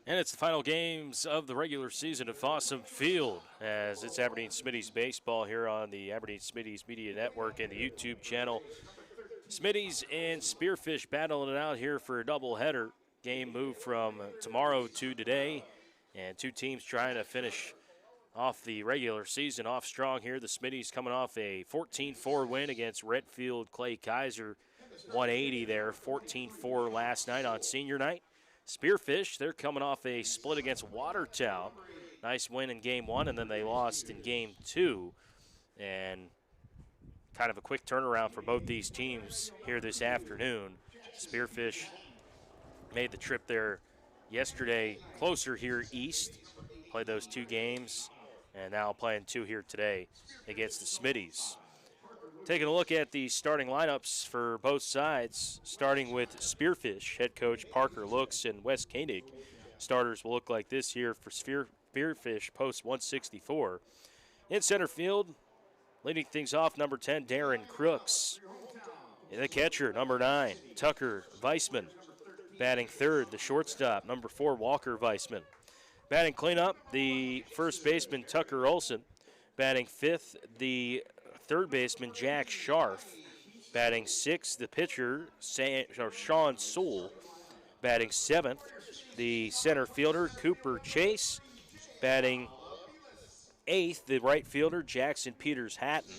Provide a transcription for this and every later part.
And it's the final games of the regular season at Fossum Field, as it's Aberdeen Smittys baseball here on the Aberdeen Smittys Media Network and the YouTube channel. Smittys and Spearfish battling it out here for a doubleheader. Game moved from tomorrow to today, and two teams trying to finish off the regular season off strong here. The Smittys coming off a 14-4 win against Redfield Clay Kaiser, 180 there, 14-4 last night on senior night. Spearfish, they're coming off a split against Watertown. Nice win in game one, and then they lost in game two. And kind of a quick turnaround for both these teams here this afternoon. Spearfish made the trip there yesterday, closer here east. Played those two games, and now playing two here today against the Smittys. Taking a look at the starting lineups for both sides, starting with Spearfish, head coach Parker Looks and Wes Koenig. Starters will look like this here for Spearfish, post 164. In center field, leading things off, number 10, Darren Crooks. In the catcher, number 9, Tucker Weissman. Batting third, the shortstop, number 4, Walker Weissman. Batting cleanup, the first baseman, Tucker Olson. Batting fifth, the third baseman, Jack Scharf. Batting sixth, the pitcher, Sean Sewell. Batting seventh, the center fielder, Cooper Chase. Batting eighth, the right fielder, Jackson Peters Hatton.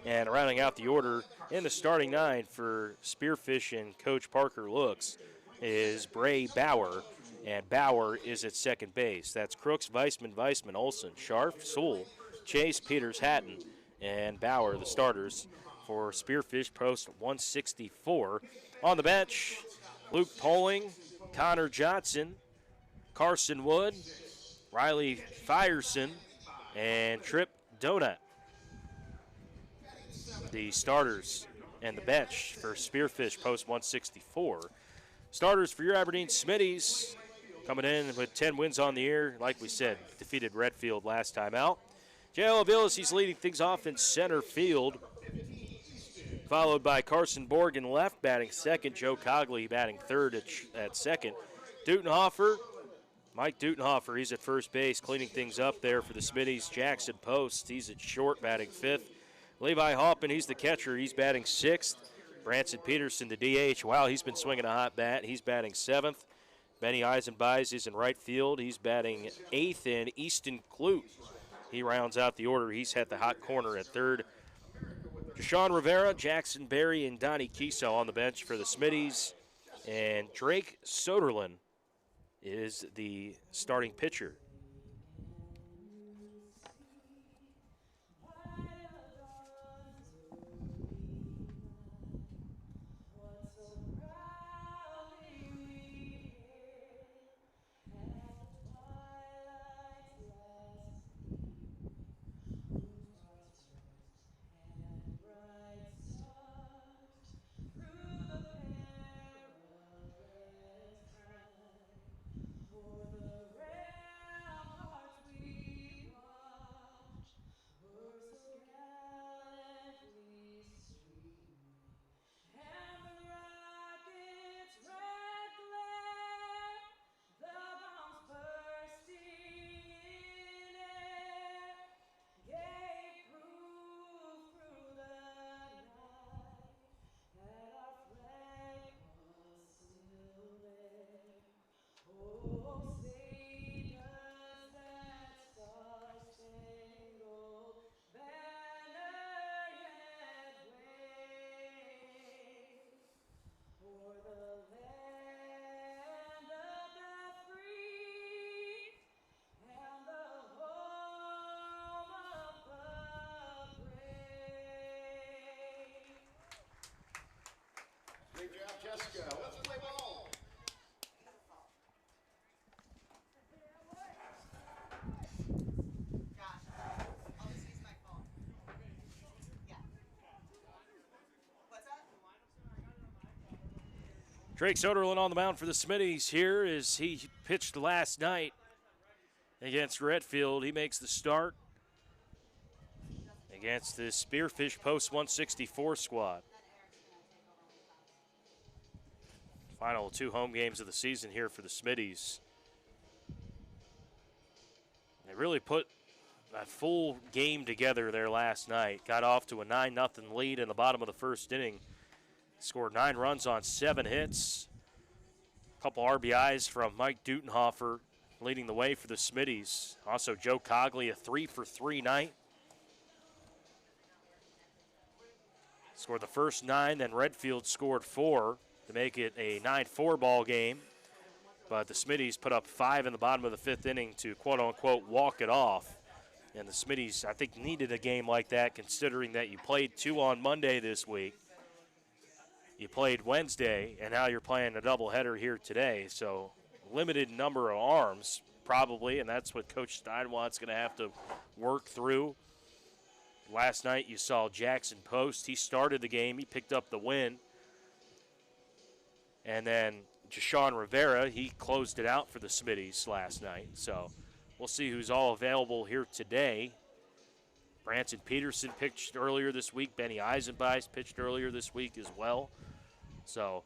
And rounding out the order in the starting nine for Spearfish and Coach Parker Looks is Bray Bauer. And Bauer is at second base. That's Crooks, Weissman, Olson, Scharf, Sewell, Chase, Peters, Hatton, and Bauer, the starters for Spearfish, post 164. On the bench, Luke Poling, Connor Johnson, Carson Wood, Riley Fierson, and Trip Donut. The starters and the bench for Spearfish, post 164. Starters for your Aberdeen Smitties, coming in with 10 wins on the year. Like we said, defeated Redfield last time out. J.L. Aviles, he's leading things off in center field, followed by Carson Borg in left, batting second. Joe Cogley batting third at second. Mike Dutenhofer, he's at first base, cleaning things up there for the Smitties. Jackson Post, he's at short, batting fifth. Levi Hoffman, he's the catcher, he's batting sixth. Branson Peterson, the DH, wow, he's been swinging a hot bat. He's batting seventh. Benny Eisenbeis is in right field. He's batting eighth, and Easton Clute, he rounds out the order. He's at the hot corner at third. Deshaun Rivera, Jackson Berry, and Donnie Kiso on the bench for the Smitties. And Drake Soderlin is the starting pitcher. Great job, Jessica. Let's play ball. Drake Soderlin on the mound for the Smitties here as he pitched last night against Redfield. He makes the start against the Spearfish Post 164 squad. Final two home games of the season here for the Smitties. They really put a full game together there last night. Got off to a 9-0 lead in the bottom of the first inning. Scored 9 runs on 7 hits. A couple RBIs from Mike Dutenhofer leading the way for the Smitties. Also Joe Cogley, a 3-for-3 night. Scored the first 9, then Redfield scored 4 to make it a 9-4 ball game. But the Smitties put up 5 in the bottom of the 5th inning to quote-unquote walk it off. And the Smitties, I think, needed a game like that considering that you played 2 on Monday this week. You played Wednesday, and now you're playing a doubleheader here today. So limited number of arms probably, and that's what Coach Steinwatt's going to have to work through. Last night you saw Jackson Post. He started the game. He picked up the win. And then Jashawn Rivera, he closed it out for the Smitties last night. So we'll see who's all available here today. Branson Peterson pitched earlier this week. Benny Eisenbeis pitched earlier this week as well. So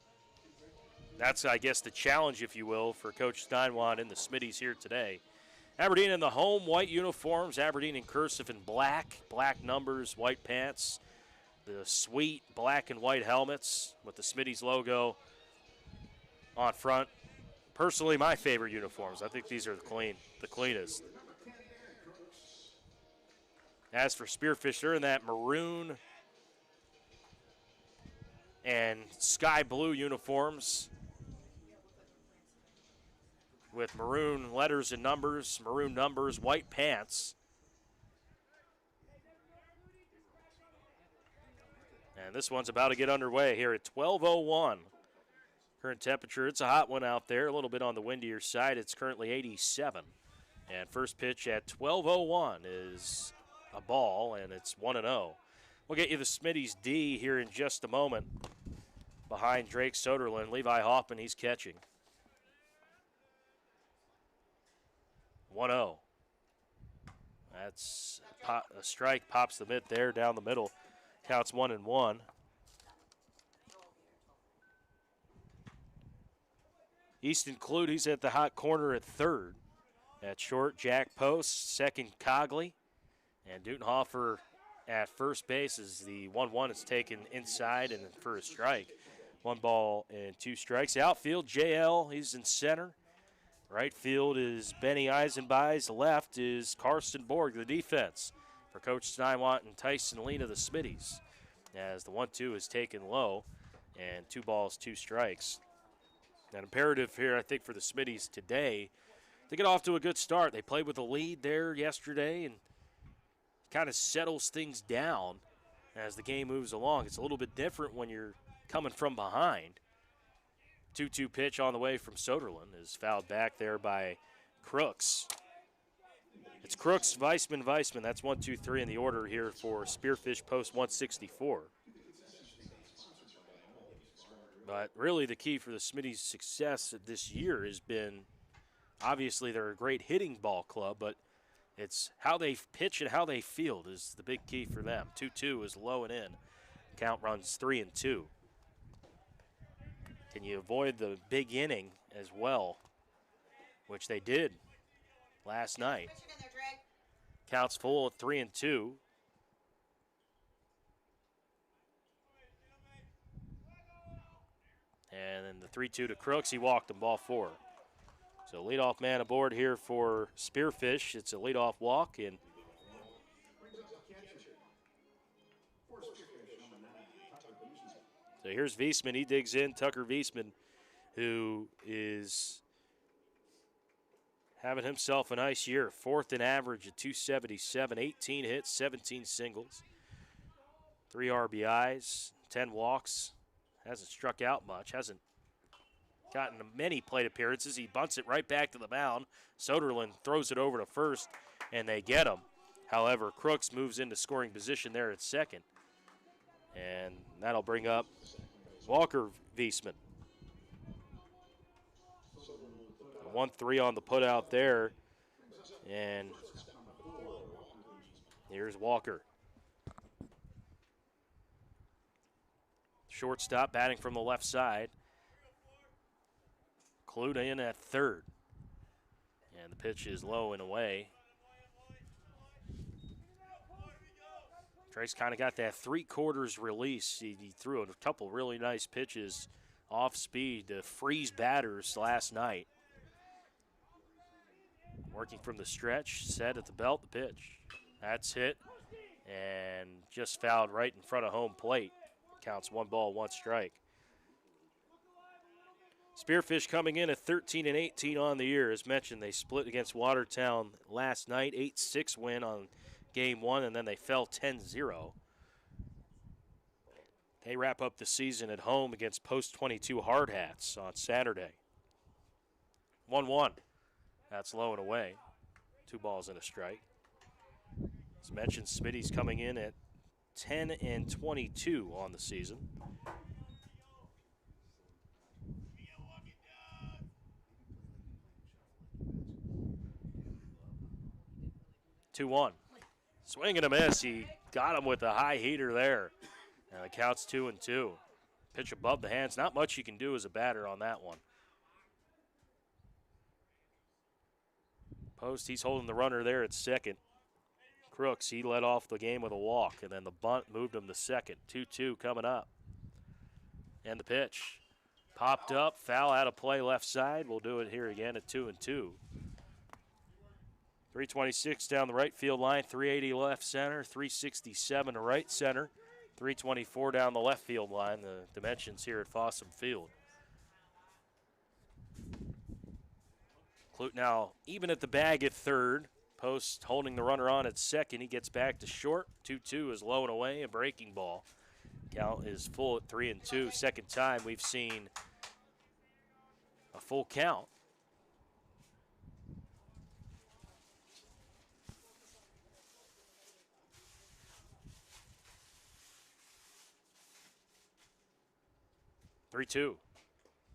that's, I guess, the challenge, if you will, for Coach Steinwatt and the Smitties here today. Aberdeen in the home white uniforms. Aberdeen in cursive and black. Black numbers, white pants. The sweet black and white helmets with the Smitties logo on front. Personally, my favorite uniforms. I think these are the cleanest. As for Spearfish, they're in that maroon and sky blue uniforms with maroon letters and numbers, maroon numbers, white pants. And this one's about to get underway here at 12:01. Current temperature, it's a hot one out there, a little bit on the windier side. It's currently 87. And first pitch at 12:01 is a ball, and it's 1-0. We'll get you the Smitties D here in just a moment. Behind Drake Soderlund, Levi Hoffman, he's catching. 1-0. That's a strike, pops the mitt there down the middle. Counts 1-1. Easton Clute, he's at the hot corner at third. At short, Jack Post, second Cogley. And Dutenhofer at first base as the 1-1 is taken inside and for a strike. 1 ball and 2 strikes. The outfield, JL, he's in center. Right field is Benny Eisenbeis. Left is Karsten Borg, the defense for Coach Steinwatt and Tyson Lena, the Smitties. As the 1-2 is taken low and 2 balls, 2 strikes. An imperative here, I think, for the Smitties today to get off to a good start. They played with a lead there yesterday and kind of settles things down as the game moves along. It's a little bit different when you're coming from behind. 2-2 pitch on the way from Soderlund is fouled back there by Crooks. It's Crooks, Weissman. That's 1, 2, 3 in the order here for Spearfish Post 164. But really the key for the Smitties' success this year has been, obviously they're a great hitting ball club, but it's how they pitch and how they field is the big key for them. 2-2 is low and in. Count runs 3-2. Can you avoid the big inning as well, which they did last night? Counts full at 3-2. And then the 3-2 to Crooks. He walked him, ball 4. So leadoff man aboard here for Spearfish. It's a leadoff walk, and so here's Wiesman. He digs in. Tucker Wiesman, who is having himself a nice year. 4th in average at 277, 18 hits, 17 singles, 3 RBIs, 10 walks. Hasn't struck out much, hasn't gotten many plate appearances. He bunts it right back to the mound. Soderlund throws it over to first, and they get him. However, Crooks moves into scoring position there at second. And that'll bring up Walker Wiesman. 1-3 on the putout there. And here's Walker. Shortstop batting from the left side. Clute in at third. And the pitch is low and away. Drake's kind of got that three-quarters release. He threw a couple really nice pitches off speed to freeze batters last night. Working from the stretch, set at the belt, the pitch. That's hit and just fouled right in front of home plate. Counts 1 ball, 1 strike. Spearfish coming in at 13-18 on the year. As mentioned, they split against Watertown last night, 8-6 win on game 1, and then they fell 10-0. They wrap up the season at home against Post 22 Hard Hats on Saturday. 1-1. That's low and away. 2 balls and a strike. As mentioned, Smittys coming in at 10-22 on the season. 2-1. Swing and a miss. He got him with a high heater there. And the count's 2-2. Pitch above the hands. Not much you can do as a batter on that one. Post, he's holding the runner there at second. Crooks, he led off the game with a walk, and then the bunt moved him to second. 2-2 coming up. And the pitch. Popped up, foul out of play left side. We'll do it here again at 2-2. 326 down the right field line, 380 left center, 367 to right center, 324 down the left field line, the dimensions here at Fossum Field. Clute now even at the bag at third. Post holding the runner on at second. He gets back to short. 2-2 is low and away, a breaking ball. Count is full at 3-2. Second time we've seen a full count. Three-two.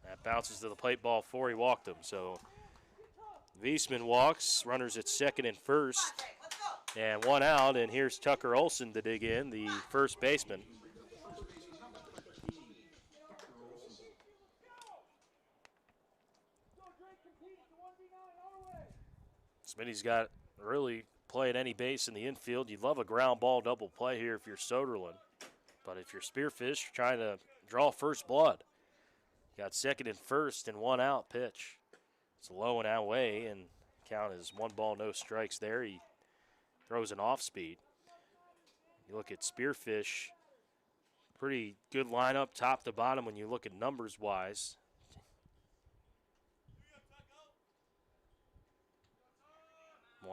That bounces to the plate ball 4. He walked him. So Wiesman walks. Runners at second and first. And 1 out. And here's Tucker Olson to dig in, the first baseman. Smitty's got really play at any base in the infield. You'd love a ground ball double play here if you're Soderlund. But if you're Spearfish, trying to draw first blood. Got second and first and 1 out pitch. It's low and away, and count is 1 ball, no strikes there. He throws an off speed. You look at Spearfish, pretty good lineup top to bottom when you look at numbers wise.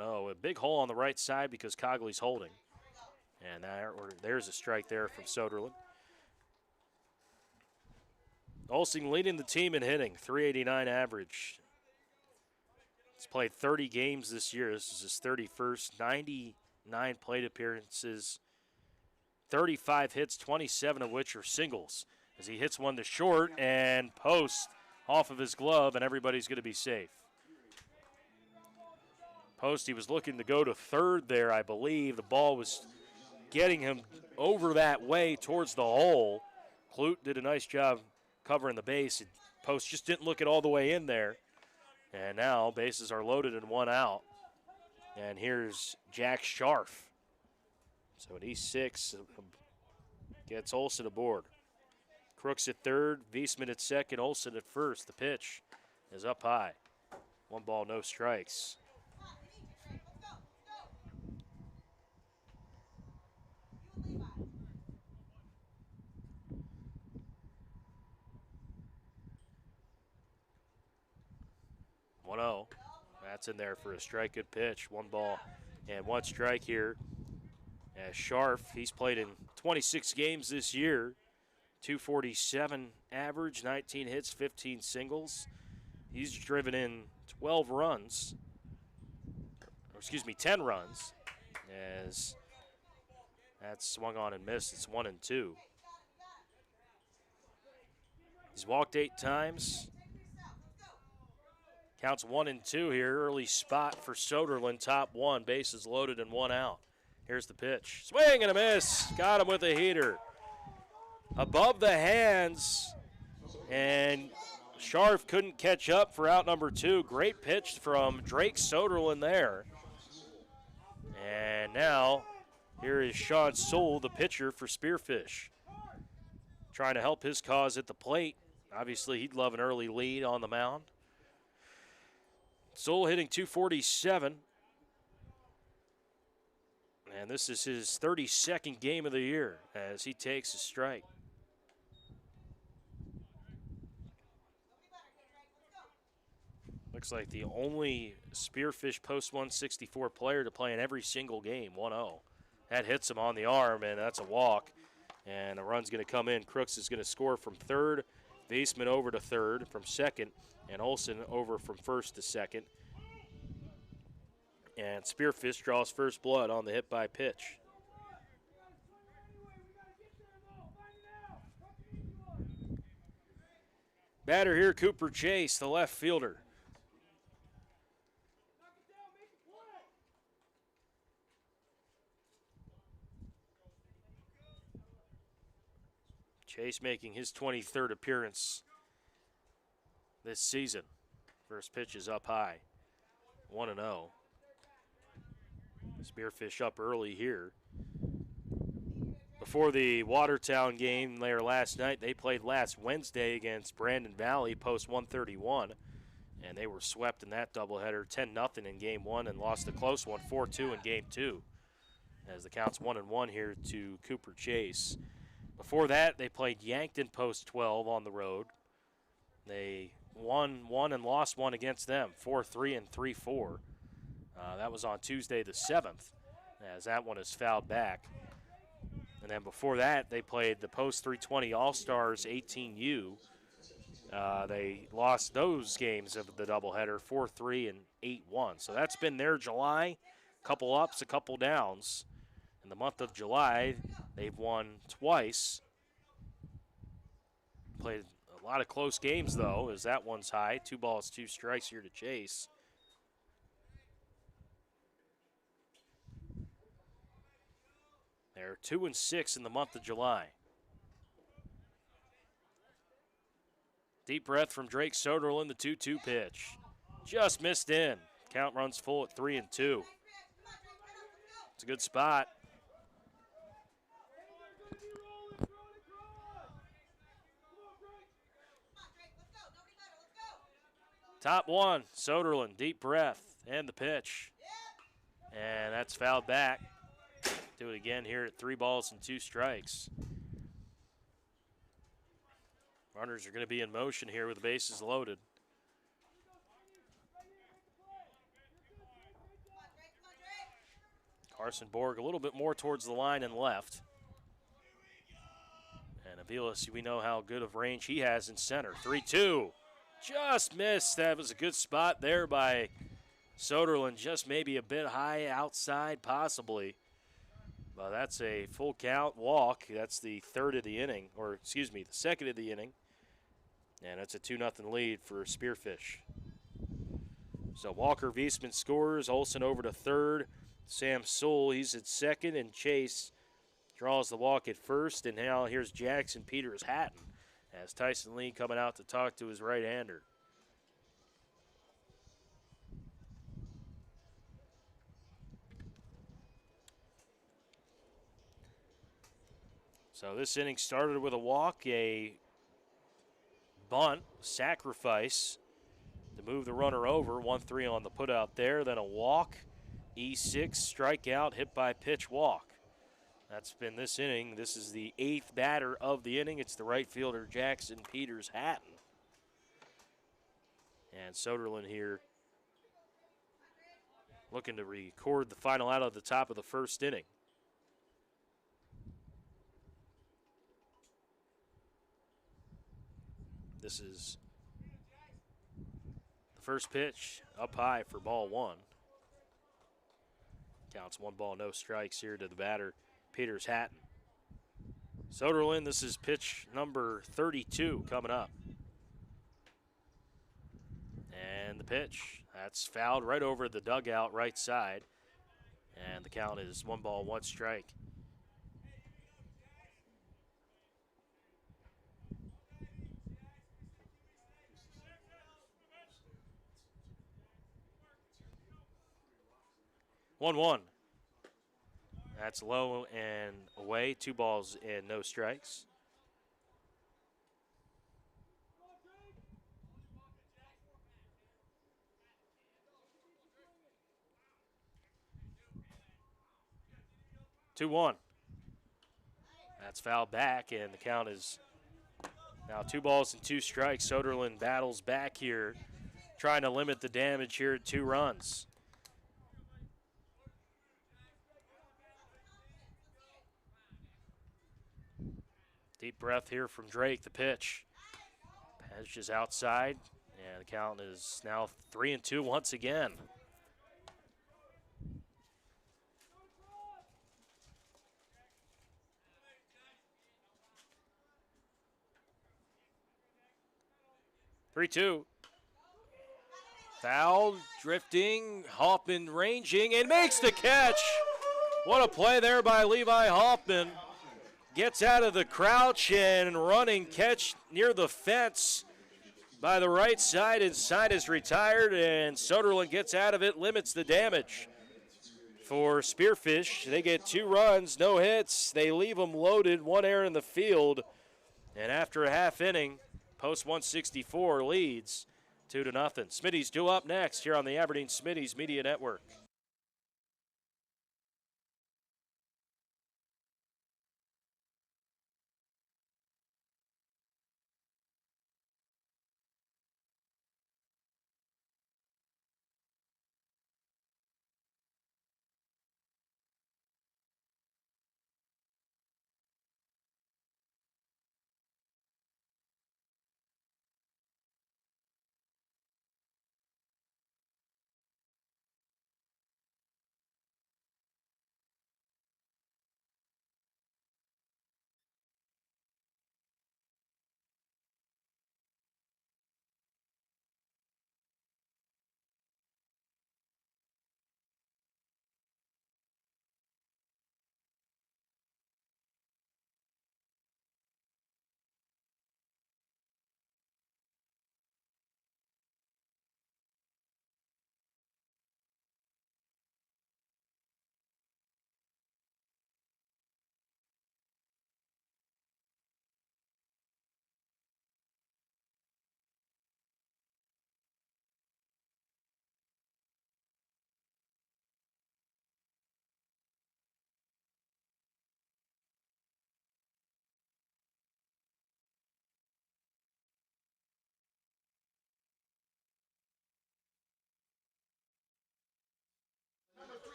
A big hole on the right side because Cogley's holding. And there's a strike there from Soderlund. Olsing leading the team in hitting, 389 average. He's played 30 games this year. This is his 31st, 99 plate appearances, 35 hits, 27 of which are singles. As he hits one to short and Post off of his glove, and everybody's going to be safe. Post, he was looking to go to third there, I believe. The ball was getting him over that way towards the hole. Clute did a nice job covering the base. Post just didn't look it all the way in there. And now bases are loaded and 1 out. And here's Jack Scharf. So at E6, gets Olson aboard. Crooks at third, Wiesman at second, Olson at first. The pitch is up high. 1 ball, no strikes. That's in there for a strike. Good pitch. 1 ball and 1 strike here. As Scharf, he's played in 26 games this year. 247 average, 19 hits, 15 singles. He's driven in 12 runs. Or excuse me, 10 runs. As that's swung on and missed. It's 1-2. He's walked 8 times. Counts 1-2 here. Early spot for Soderlund. Top 1. Bases loaded and 1 out. Here's the pitch. Swing and a miss. Got him with a heater. Above the hands. And Scharf couldn't catch up for out number 2. Great pitch from Drake Soderlund there. And now Here is Sean Soule, the pitcher for Spearfish, trying to help his cause at the plate. Obviously, he'd love an early lead on the mound. Soule hitting .247. And this is his 32nd game of the year as he takes a strike. Looks like the only Spearfish post 164 player to play in every single game, 1-0. That hits him on the arm, and that's a walk. And a run's going to come in. Crooks is going to score from third, Baseman over to third from second, and Olson over from first to second. And Spearfish draws first blood on the hit by pitch. Batter here, Cooper Chase, the left fielder. Chase making his 23rd appearance this season. First pitch is up high, 1-0. Spearfish up early here. Before the Watertown game there last night, they played last Wednesday against Brandon Valley, post 131, and they were swept in that doubleheader 10-0 in game one and lost a close one 4-2 in game two, as the count's 1-1 here to Cooper Chase. Before that, they played Yankton post 12 on the road. They won one and lost one against them, 4-3 and 3-4. That was on Tuesday the 7th, as that one is fouled back. And then before that, they played the post 320 All-Stars 18U. They lost those games of the doubleheader, 4-3 and 8-1. So that's been their July. A couple ups, a couple downs. In the month of July, they've won twice. Played a lot of close games, though, as that one's high. 2 balls, 2 strikes here to Chase. They're 2-6 in the month of July. Deep breath from Drake Soderlin, the 2-2 pitch. Just missed in. Count runs full at 3-2. It's a good spot. Top one, Soderlin, deep breath, and the pitch. And that's fouled back. Do it again here at 3 balls and 2 strikes. Runners are going to be in motion here with the bases loaded. Carson Borg a little bit more towards the line and left. And Aviles, we know how good of range he has in center. 3-2. Just missed. That was a good spot there by Soderlin. Just maybe a bit high outside, possibly. Well, that's a full count walk. That's the third of the inning, or excuse me, the second of the inning. And it's a 2-0 lead for Spearfish. So Walker Viesman scores. Olson over to third. Sam Soule, he's at second, and Chase draws the walk at first. And now here's Jackson Peters Hatton as Tyson Lee coming out to talk to his right-hander. So this inning started with a walk, a bunt, sacrifice to move the runner over. 1-3 on the putout there, then a walk, E6, strikeout, hit by pitch, walk. That's been this inning. This is the 8th batter of the inning. It's the right fielder, Jackson Peters Hatton. And Soderlin here looking to record the final out of the top of the first inning. This is the first pitch up high for ball 1. Counts 1 ball, no strikes here to the batter, Peters Hatton. Soderlin, this is pitch number 32 coming up. And the pitch, that's fouled right over the dugout right side. And the count is 1 ball, 1 strike. That's low and away. 2 balls and no strikes. Two one. That's fouled back, and the count is now 2 balls and 2 strikes. Soderlund battles back here, trying to limit the damage here at 2 runs. Deep breath here from Drake, the pitch. Pitch is outside, and the count is now 3-2 once again. Three-two. Foul, drifting, Hoffman ranging, and makes the catch. What a play there by Levi Hoffman. Gets out of the crouch and running catch near the fence by the right side, and side is retired, and Soderlund gets out of it, limits the damage. For Spearfish, they get 2 runs, no hits. They leave them loaded, 1 error in the field, and after a half inning, Post 164 leads 2-0. Smittys due up next here on the Aberdeen Smittys Media Network.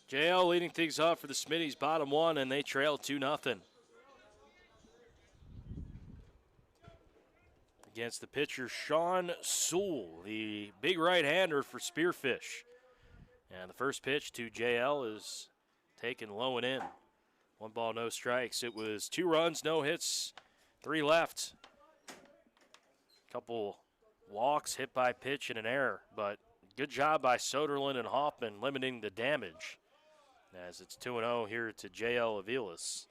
JL leading things off for the Smitties, bottom 1, and they trail 2-0. Against the pitcher, Sean Sewell, the big right-hander for Spearfish. And the first pitch to JL is taken low and in. 1 ball, no strikes. It was 2 runs, no hits, 3 left. Couple walks, hit by pitch, and an error. But good job by Soderlund and Hoffman limiting the damage, as it's 2-0 here to JL Aviles.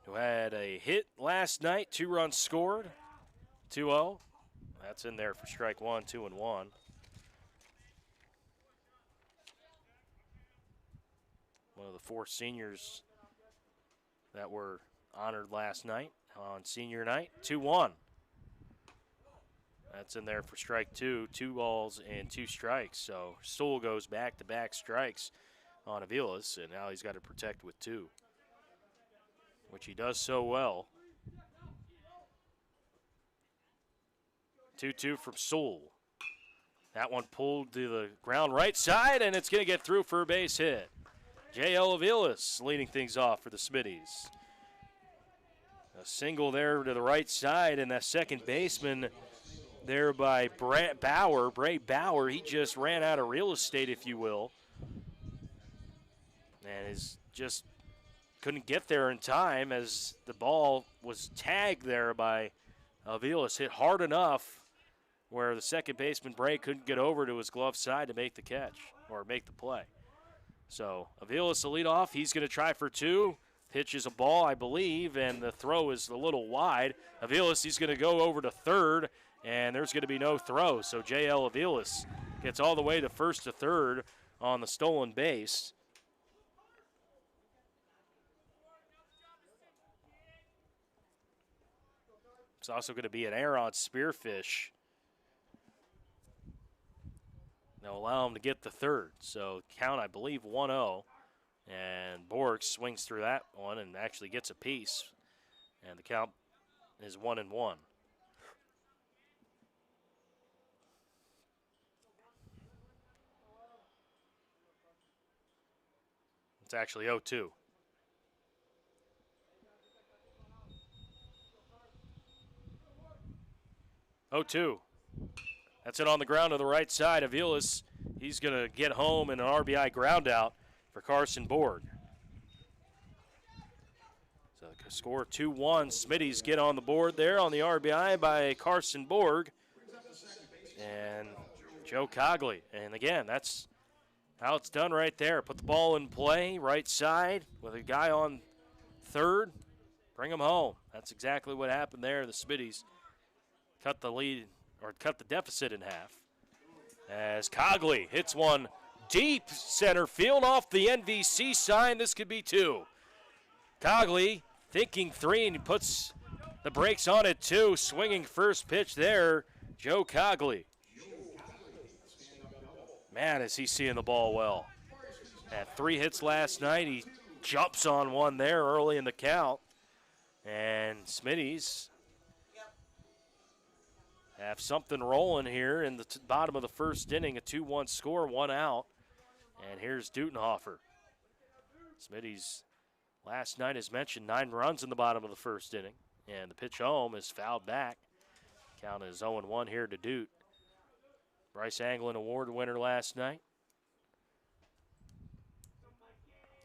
Who had a hit last night, 2 runs scored, 2-0. That's in there for strike 1, 2-1. One of the 4 seniors that were honored last night on senior night, 2-1. That's in there for strike 2, 2 balls and 2 strikes. So Sewell goes back-to-back strikes on Aviles, and now he's got to protect with 2, which he does so well. 2-2 from Sewell. That one pulled to the ground right side, and it's going to get through for a base hit. J.L. Aviles leading things off for the Smitties. A single there to the right side, and that second baseman there by Bray Bauer, he just ran out of real estate, if you will, and is just couldn't get there in time as the ball was tagged there by Aviles. Hit hard enough where the second baseman, Bray, couldn't get over to his glove side to make the catch or make the play. So Aviles the lead off. He's going to try for 2. Pitches a ball, I believe, and the throw is a little wide. Aviles, he's going to go over to third, and there's going to be no throw. So J.L. Aviles gets all the way to first to third on the stolen base. It's also going to be an error on Spearfish. They'll allow him to get the third. So count, I believe, 1-0. And Borg swings through that one and actually gets a piece. And the count is 1-1. It's actually 0-2. 0-2. That's it on the ground to the right side. Aviles, he's going to get home in an RBI ground out for Carson Borg. So the score 2-1. Smittys get on the board there on the RBI by Carson Borg and Joe Cogley. And again, that's how it's done right there. Put the ball in play, right side, with a guy on third. Bring him home. That's exactly what happened there. The Smittys cut the lead, or cut the deficit in half. As Cogley hits one deep center field off the NVC sign. This could be two. Cogley thinking three, and he puts the brakes on it too. Swinging first pitch there, Joe Cogley. Man, is he seeing the ball well. Had 3 hits last night. He jumps on one there early in the count. And Smittys have something rolling here in the bottom of the first inning. A 2-1 score, 1 out. And here's Dutenhofer. Smittys last night, as mentioned, 9 runs in the bottom of the first inning. And the pitch home is fouled back. Count is 0-1 here to Dute. Bryce Anglin Award winner last night.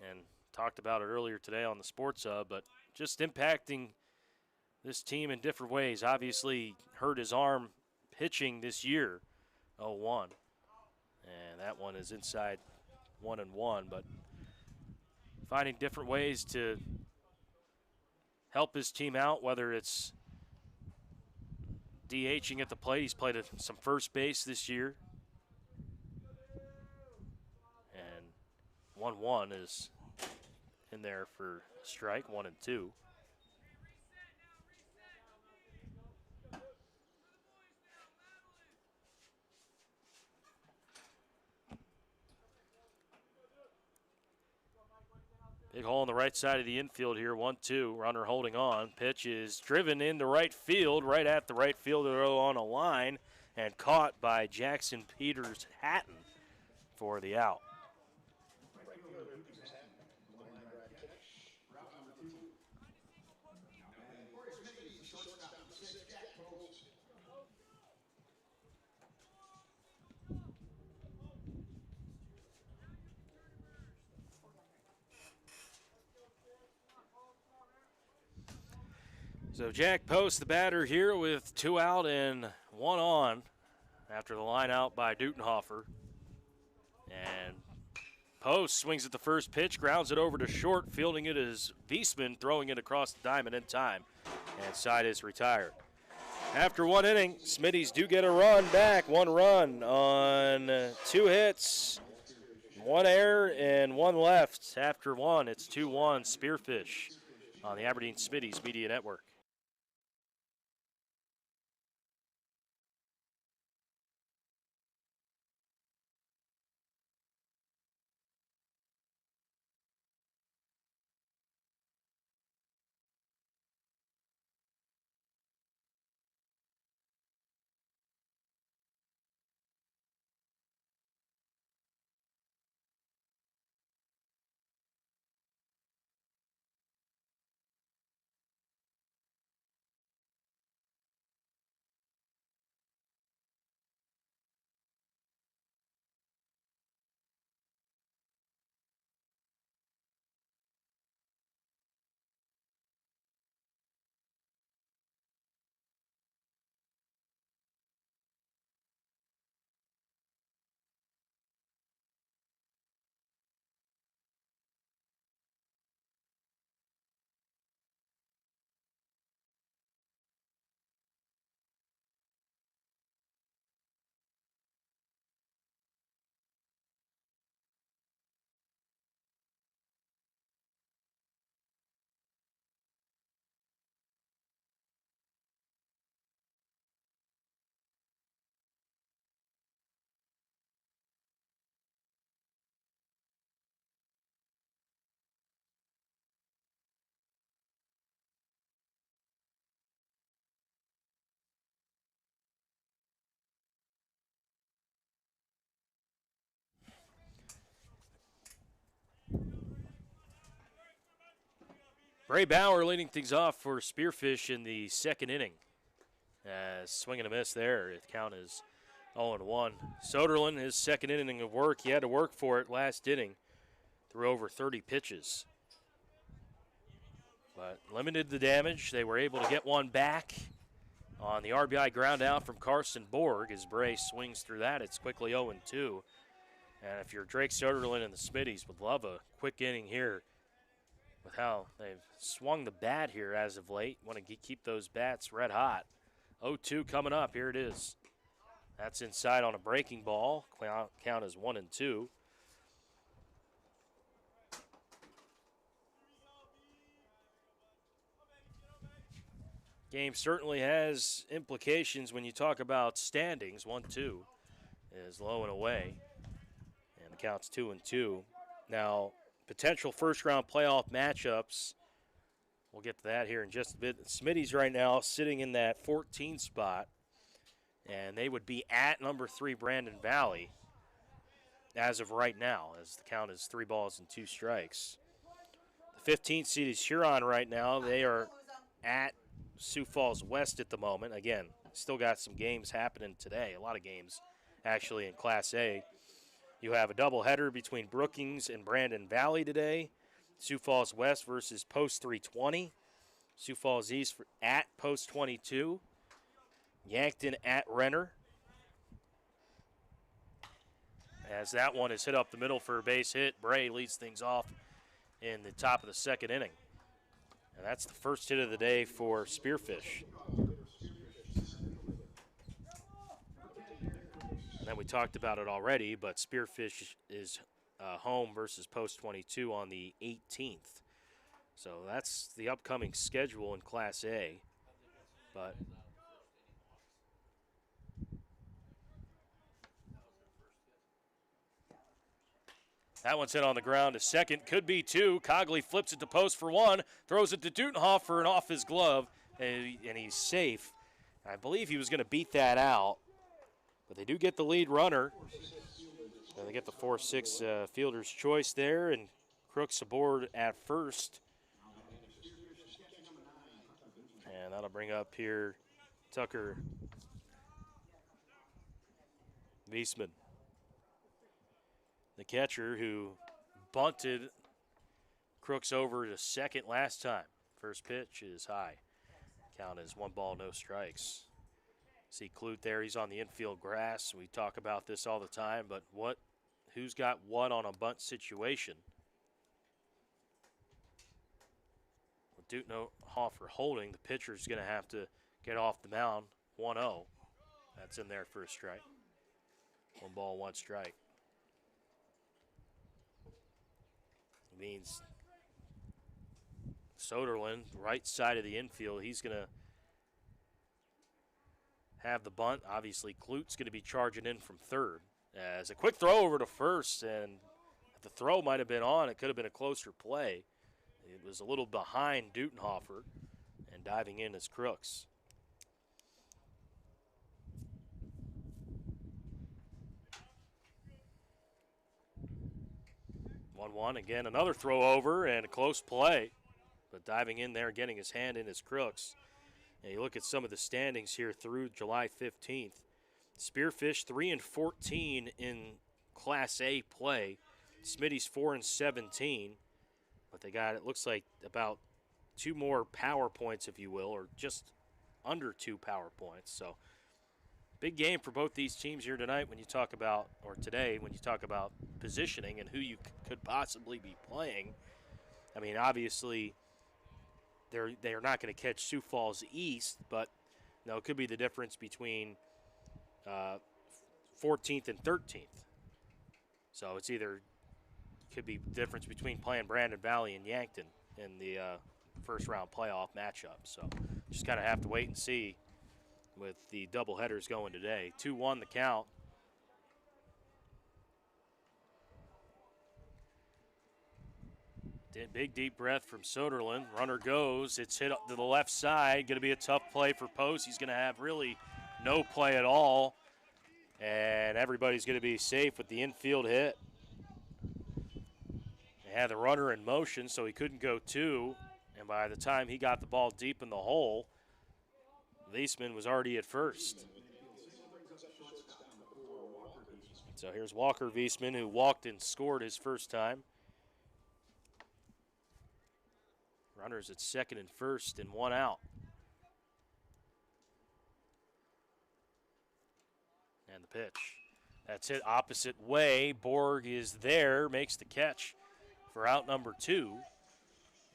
And talked about it earlier today on the Sports Hub, but just impacting this team in different ways. Obviously hurt his arm pitching this year, 0-1. And that one is inside 1-1, but finding different ways to help his team out, whether it's DHing at the plate. He's played some first base this year. And 1-1 is in there for strike, 1-2. Big hole on the right side of the infield here, 1-2. Runner holding on. Pitch is driven into right field, right at the right fielder on a line, and caught by Jackson Peters Hatton for the out. So Jack Post, the batter here, with 2 out and 1 on after the line out by Dutenhofer. And Post swings at the first pitch, grounds it over to short. Fielding it is Wiesman, throwing it across the diamond in time. And side is retired. After 1 inning, Smittys do get a run back. 1 run on 2 hits, 1 error, and 1 left. After 1, it's 2-1 Spearfish on the Aberdeen Smittys Media Network. Ray Bauer leading things off for Spearfish in the second inning. Swing and a miss there. The count is 0-1. Soderlund, his second inning of work, he had to work for it last inning. Threw over 30 pitches. But limited the damage. They were able to get one back on the RBI ground out from Carson Borg. As Bray swings through that, it's quickly 0-2. And if you're Drake Soderlund and the Smitties, would love a quick inning here with how they've swung the bat here as of late. Want to keep those bats red hot. 0-2 coming up. Here it is. That's inside on a breaking ball. Count is 1-2. Game certainly has implications when you talk about standings. 1-2 is low and away. And the count's 2-2. Now, potential first-round playoff matchups. We'll get to that here in just a bit. Smitty's right now sitting in that 14 spot, and they would be at number 3 Brandon Valley as of right now, as the count is 3 balls and 2 strikes. The 15th seed is Huron right now. They are at Sioux Falls West at the moment. Again, still got some games happening today, a lot of games actually in Class A. You have a doubleheader between Brookings and Brandon Valley today. Sioux Falls West versus Post 320. Sioux Falls East at Post 22. Yankton at Renner. As that one is hit up the middle for a base hit, Bray leads things off in the top of the second inning. And that's the first hit of the day for Spearfish. And then we talked about it already, but Spearfish is home versus Post 22 on the 18th. So that's the upcoming schedule in Class A. But that one's hit on the ground. A second, could be 2. Cogley flips it to Post for 1, throws it to Dutenhofer and off his glove, and he's safe. I believe he was going to beat that out, but they do get the lead runner. And they get the 4-6 fielder's choice there, and Crooks aboard at first. And that'll bring up here Tucker Wiesman, the catcher who bunted Crooks over to second last time. First pitch is high. Count is 1 ball, no strikes. See Clute there, he's on the infield grass. We talk about this all the time, but who's got what on a bunt situation? With Dutenhofer holding, the pitcher's going to have to get off the mound. 1-0. That's in there for a strike. 1 ball, 1 strike. It means Soderlund, right side of the infield, he's going to have the bunt. Obviously, Clute's going to be charging in from third. As a quick throw over to first, and if the throw might have been on, it could have been a closer play. It was a little behind Dutenhofer, and diving in is Crooks. One, again, another throw over and a close play, but diving in there, getting his hand in is Crooks. And you look at some of the standings here through July 15th. Spearfish 3-14 in Class A play. Smitty's 4-17, but they got, it looks like, about 2 more power points, if you will, or just under 2 power points. So big game for both these teams here tonight when you talk about, or today when you talk about positioning and who you could possibly be playing. I mean, obviously, they're not going to catch Sioux Falls East, but it could be the difference between 14th and 13th. So it's could be the difference between playing Brandon Valley and Yankton in the first round playoff matchup. So just kind of have to wait and see with the doubleheaders going today. 2-1 the count. Big deep breath from Soderlund. Runner goes. It's hit up to the left side. Going to be a tough play for Post. He's going to have really no play at all. And everybody's going to be safe with the infield hit. They had the runner in motion, so he couldn't go 2. And by the time he got the ball deep in the hole, Wiesman was already at first. So here's Walker Wiesman, who walked and scored his first time. Runners at second and first and one out. And the pitch. That's hit opposite way. Borg is there, makes the catch for out number 2.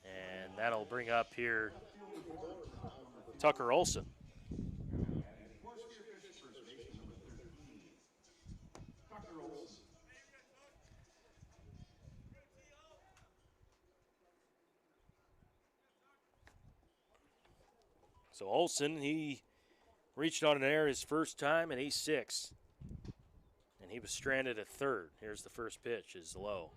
And that'll bring up here Tucker Olson. So Olson, he reached on an error his first time, and he's 6. And he was stranded at third. Here's the first pitch, is low.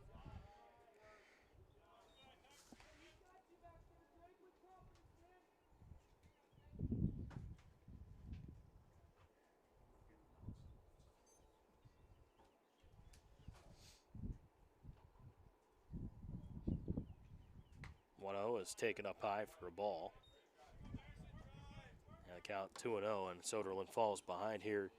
Is taken up high for a ball. And the count 2-0, and Soderlund falls behind here.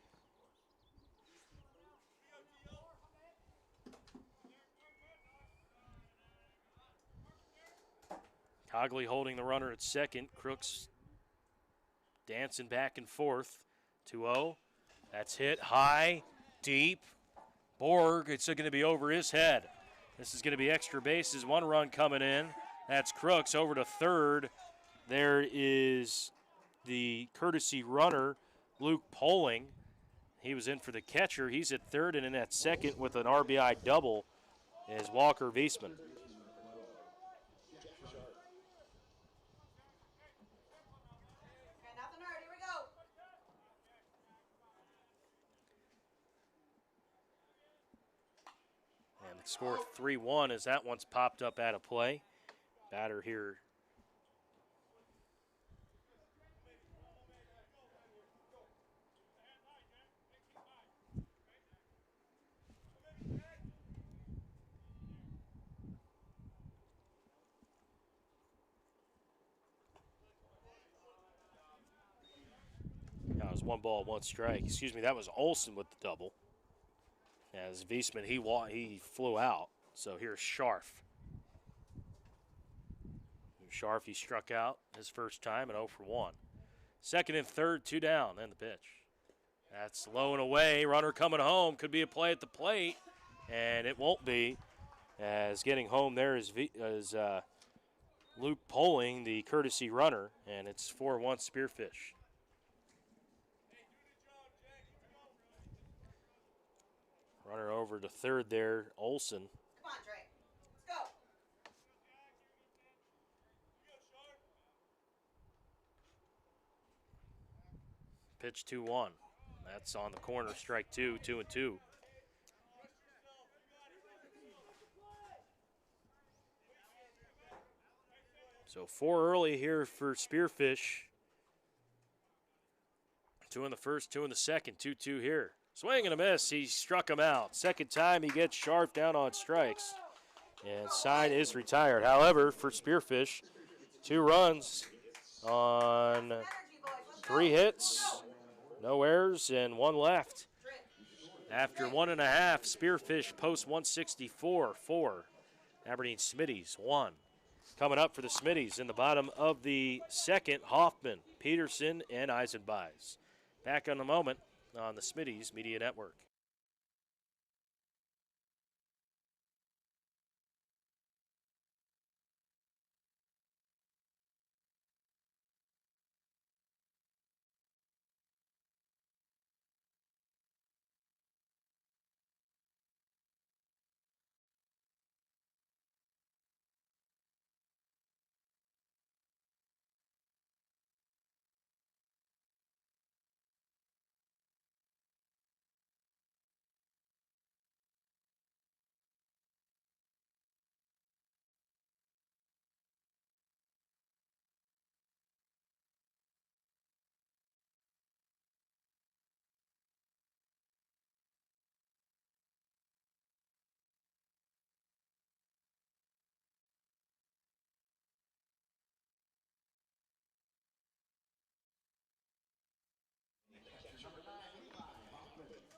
Cogley holding the runner at second. Crooks dancing back and forth. 2-0. That's hit high, deep. Borg, it's going to be over his head. This is going to be extra bases. 1 run coming in. That's Crooks over to third. There is the courtesy runner, Luke Poling. He was in for the catcher. He's at third, and in at second with an RBI double is Walker Wiesman. And the score 3-1 as that one's popped up out of play. Batter here. That was 1 ball, 1 strike. Excuse me, that was Olson with the double. As Wiesman, he flew out. So here's Scharf. Scharf, he struck out his first time at 0 for 1. Second and third, 2 down, then the pitch. That's low and away. Runner coming home. Could be a play at the plate, and it won't be. As getting home there is Luke Poling, the courtesy runner, and it's 4-1 Spearfish. Runner over to third there, Olson. Come on, Trey. Let's go. Pitch 2-1. That's on the corner, strike 2, 2-2. So 4 early here for Spearfish. 2 in the first, 2 in the second, 2-2 here. Swing and a miss, he struck him out. Second time he gets Scharf down on strikes. And side is retired. However, for Spearfish, 2 runs on 3 hits, no errors, and 1 left. After 1.5, Spearfish posts 164 for Aberdeen Smittys 1. Coming up for the Smittys in the bottom of the second, Hoffman, Peterson, and Eisenbeis. Back in a moment on the Smittys Media Network.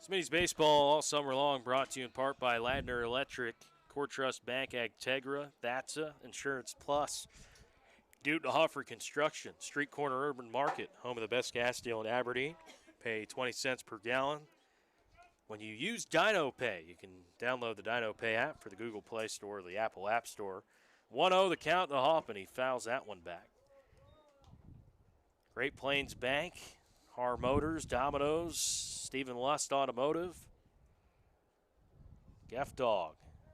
Smitty's baseball all summer long brought to you in part by Ladner Electric, Core Trust Bank, Agtegra, Thatsa, Insurance Plus, Dutenhofer Construction, Street Corner Urban Market, home of the best gas deal in Aberdeen. Pay 20 cents per gallon. When you use Dino Pay, you can download the Dino Pay app for the Google Play Store or the Apple App Store. 1-0 the count to Hoffman. He fouls that one back. Great Plains Bank, Har Motors, Domino's, Stephen Lust Automotive, Geff Dog,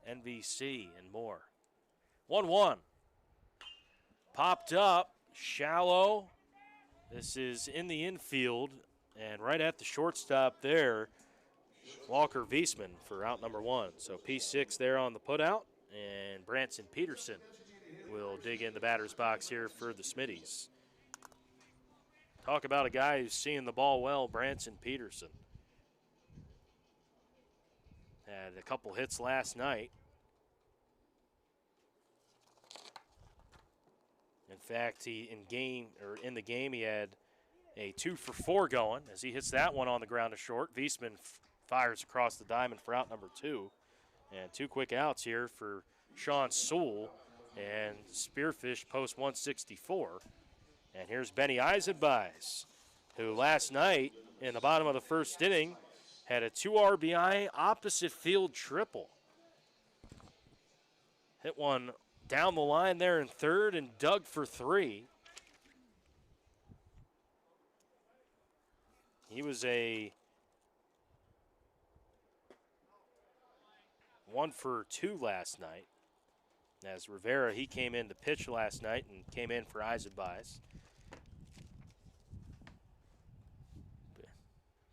NVC, and more. 1-1. Popped up, shallow. This is in the infield, and right at the shortstop there, Walker Viesman for out number 1. So P6 there on the putout, and Branson Peterson will dig in the batter's box here for the Smitties. Talk about a guy who's seeing the ball well, Branson Peterson. Had a couple hits last night. In fact, in the game, he had a 2-for-4 going as he hits that one on the ground to short. Viesman fires across the diamond for out number 2. And 2 quick outs here for Sean Sewell, and Spearfish post 164. And here's Benny Eisenbeis, who last night in the bottom of the first inning had a 2 RBI opposite field triple. Hit one down the line there in third and dug for 3. He was a 1 for 2 last night. As Rivera, he came in to pitch last night and came in for Eisenbeis.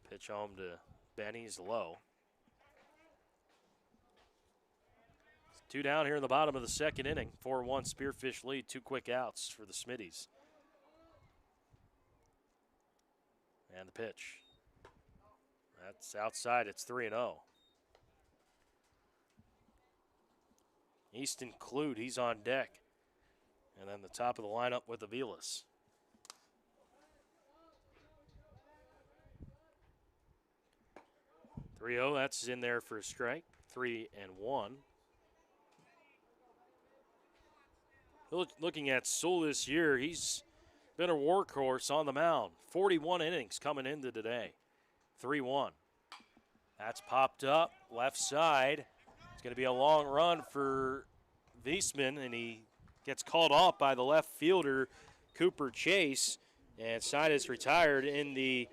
Pitch home to Benny's low. 2 down here in the bottom of the second inning. 4-1 Spearfish lead. 2 quick outs for the Smitties. And the pitch. That's outside. It's 3-0. Easton Clute, he's on deck. And then the top of the lineup with Aviles. .3-0, that's in there for a strike. 3-1. Looking at Sewell this year, he's been a workhorse on the mound. 41 innings coming into today. 3-1. That's popped up, left side. It's going to be a long run for Viesman, and he gets called off by the left fielder, Cooper Chase. And side is retired in the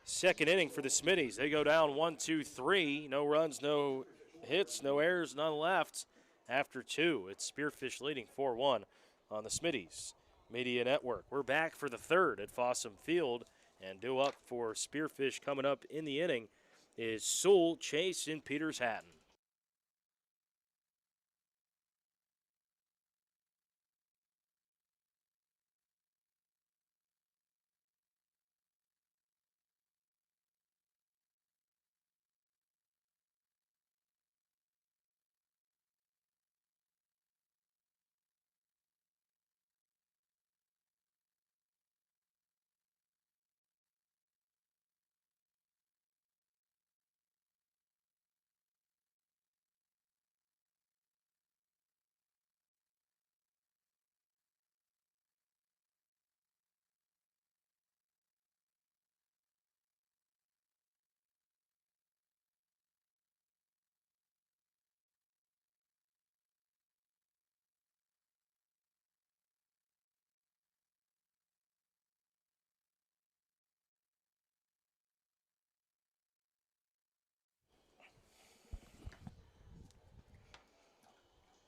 second inning for the Smitties. They go down 1-2-3. No runs, no hits, no errors, none left after 2. It's Spearfish leading 4-1 on the Smitties Media Network. We're back for the third at Fossum Field, and due up for Spearfish coming up in the inning is Sewell, Chase, and Peters Hatton.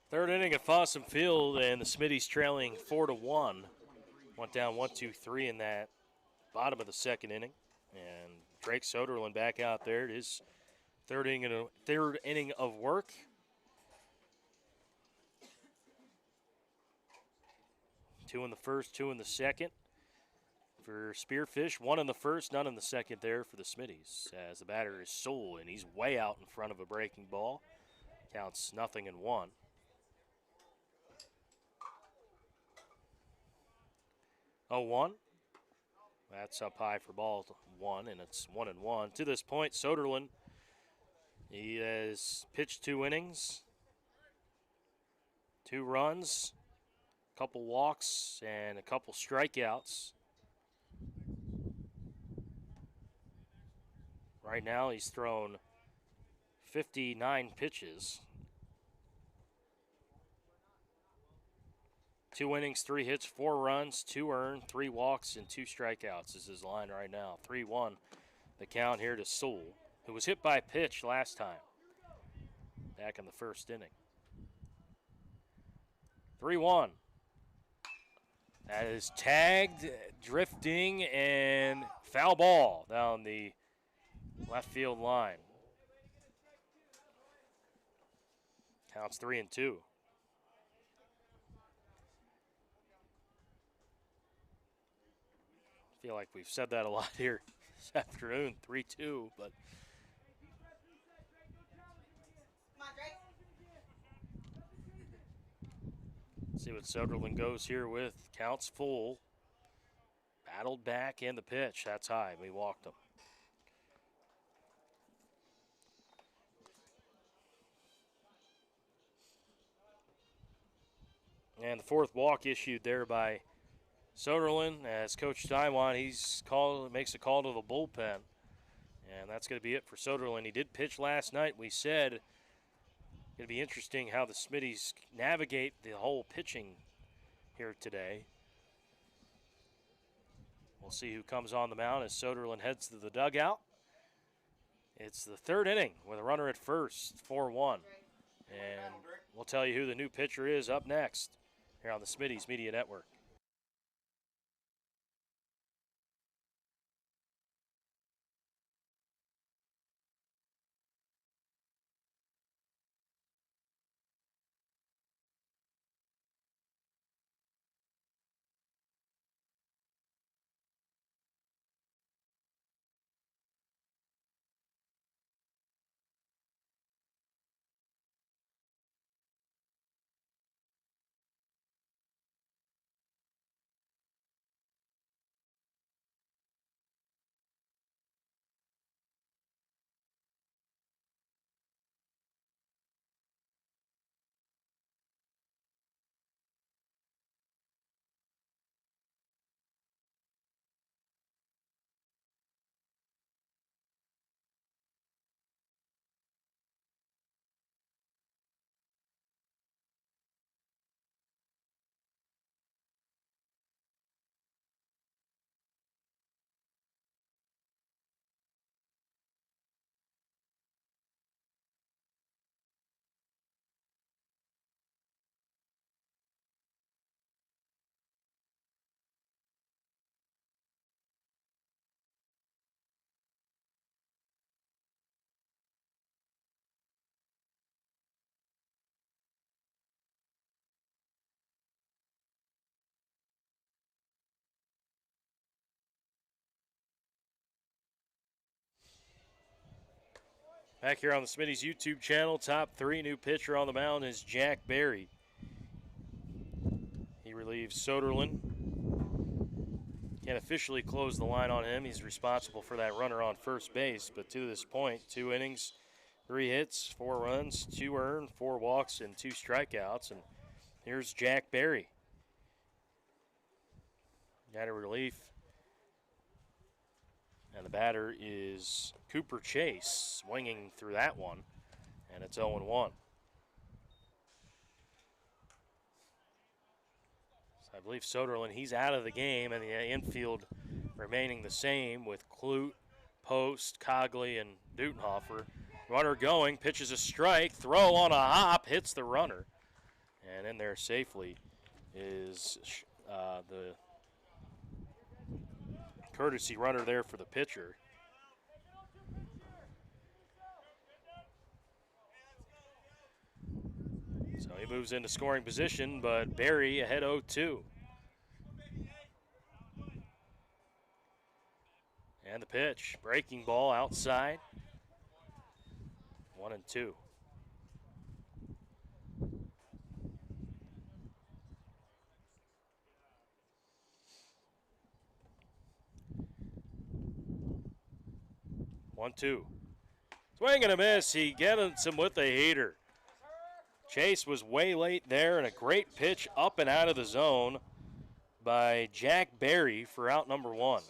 Third inning at Fossum Field, and the Smitties trailing 4-1. Went down 1-2-3 in that bottom of the second inning. And Drake Soderlund back out there. It is third inning of work. Two in the first, 2 in the second for Spearfish. 1 in the first, none in the second there for the Smitties. As the batter is Sewell, and he's way out in front of a breaking ball. Counts 0-1. 0-1. That's up high for ball one, and it's 1-1. To this point, Soderlund, he has pitched 2 innings, 2 runs, a couple walks, and a couple strikeouts. Right now, he's thrown 59 pitches. 2 innings, 3 hits, 4 runs, 2 earned, 3 walks, and 2 strikeouts is his line right now. 3-1 the count here to Sewell, who was hit by a pitch last time, back in the first inning. 3-1. That is tagged, drifting, and foul ball down the left field line. Counts 3-2. I feel like we've said that a lot here this afternoon. 3-2, but Come on, Drake. see what Soderlund goes here with. Counts full. Battled back in the pitch. That's high. We walked him. And the 4th walk issued there by Soderlund, as Coach Taiwan, makes a call to the bullpen. And that's going to be it for Soderlund. He did pitch last night. We said it's going to be interesting how the Smitties navigate the whole pitching here today. We'll see who comes on the mound as Soderlund heads to the dugout. It's the 3rd inning with a runner at first, 4-1. And we'll tell you who the new pitcher is up next here on the Smitties Media Network. Back here on the Smitty's YouTube channel, top 3 new pitcher on the mound is Jack Berry. He relieves Soderlund. Can't officially close the line on him. He's responsible for that runner on first base. But to this point, 2 innings, 3 hits, 4 runs, 2 earned, 4 walks, and 2 strikeouts. And here's Jack Berry. Got a relief. And the batter is Cooper Chase, swinging through that one, and it's 0-1. So I believe Soderlund, he's out of the game, and the infield remaining the same with Clute, Post, Cogley, and Dutenhofer. Runner going, pitches a strike, throw on a hop, hits the runner. And in there safely is the courtesy runner there for the pitcher. So he moves into scoring position, but Berry ahead 0-2. And the pitch, breaking ball outside. 1-2. 1-2. Swing and a miss. He gets him with a heater. Chase was way late there, and a great pitch up and out of the zone by Jack Berry for out number 1.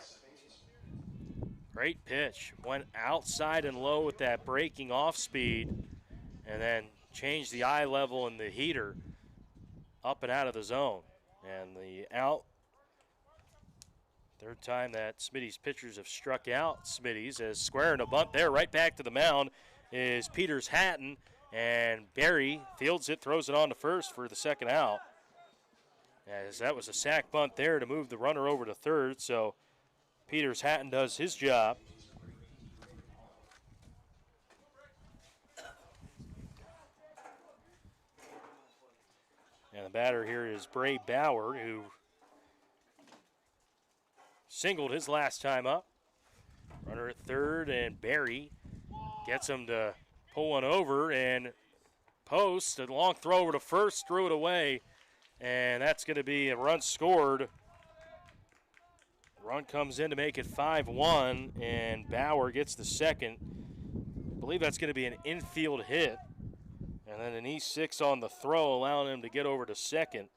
Great pitch. Went outside and low with that breaking off speed, and then changed the eye level and the heater up and out of the zone. And the out, third time that Smitty's pitchers have struck out Smitty's, as squaring a bunt there. Right back to the mound is Peters Hatton, and Barry fields it, throws it on to first for the second out. As that was a sac bunt there to move the runner over to third, so Peters Hatton does his job. And the batter here is Bray Bauer, who singled his last time up. Runner at third, and Barry gets him to pull one over and post. A long throw over to first, threw it away, and that's going to be a run scored. Run comes in to make it 5-1, and Bauer gets the second. I believe that's going to be an infield hit. And then an E6 on the throw, allowing him to get over to second.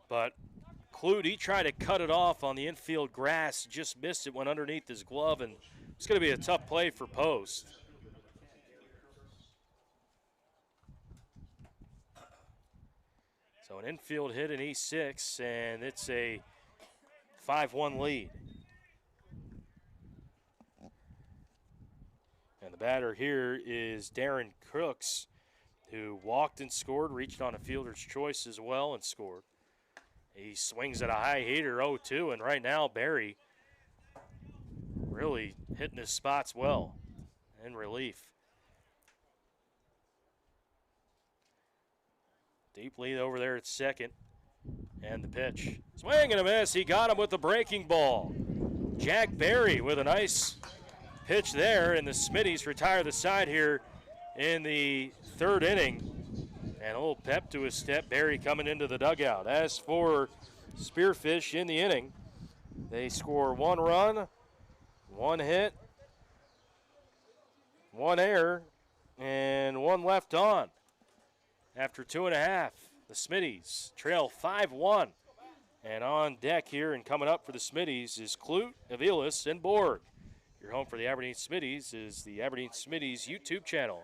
But Clute, he tried to cut it off on the infield grass, just missed it, went underneath his glove, and it's going to be a tough play for Post. So an infield hit, an E6, and it's a 5-1 lead. And the batter here is Darren Crooks, who walked and scored, reached on a fielder's choice as well and scored. He swings at a high heater, 0-2, and right now Barry really hitting his spots well in relief. Deep lead over there at second. And the pitch. Swing and a miss. He got him with the breaking ball. Jack Berry with a nice pitch there, and the Smitties retire the side here in the third inning. And a little pep to his step. Berry coming into the dugout. As for Spearfish in the inning, they score 1 run, 1 hit, 1 error, and 1 left on. After 2.5, the Smitties trail 5-1. And on deck here and coming up for the Smitties is Clute, Aviles, and Borg. Your home for the Aberdeen Smitties is the Aberdeen Smitties YouTube channel.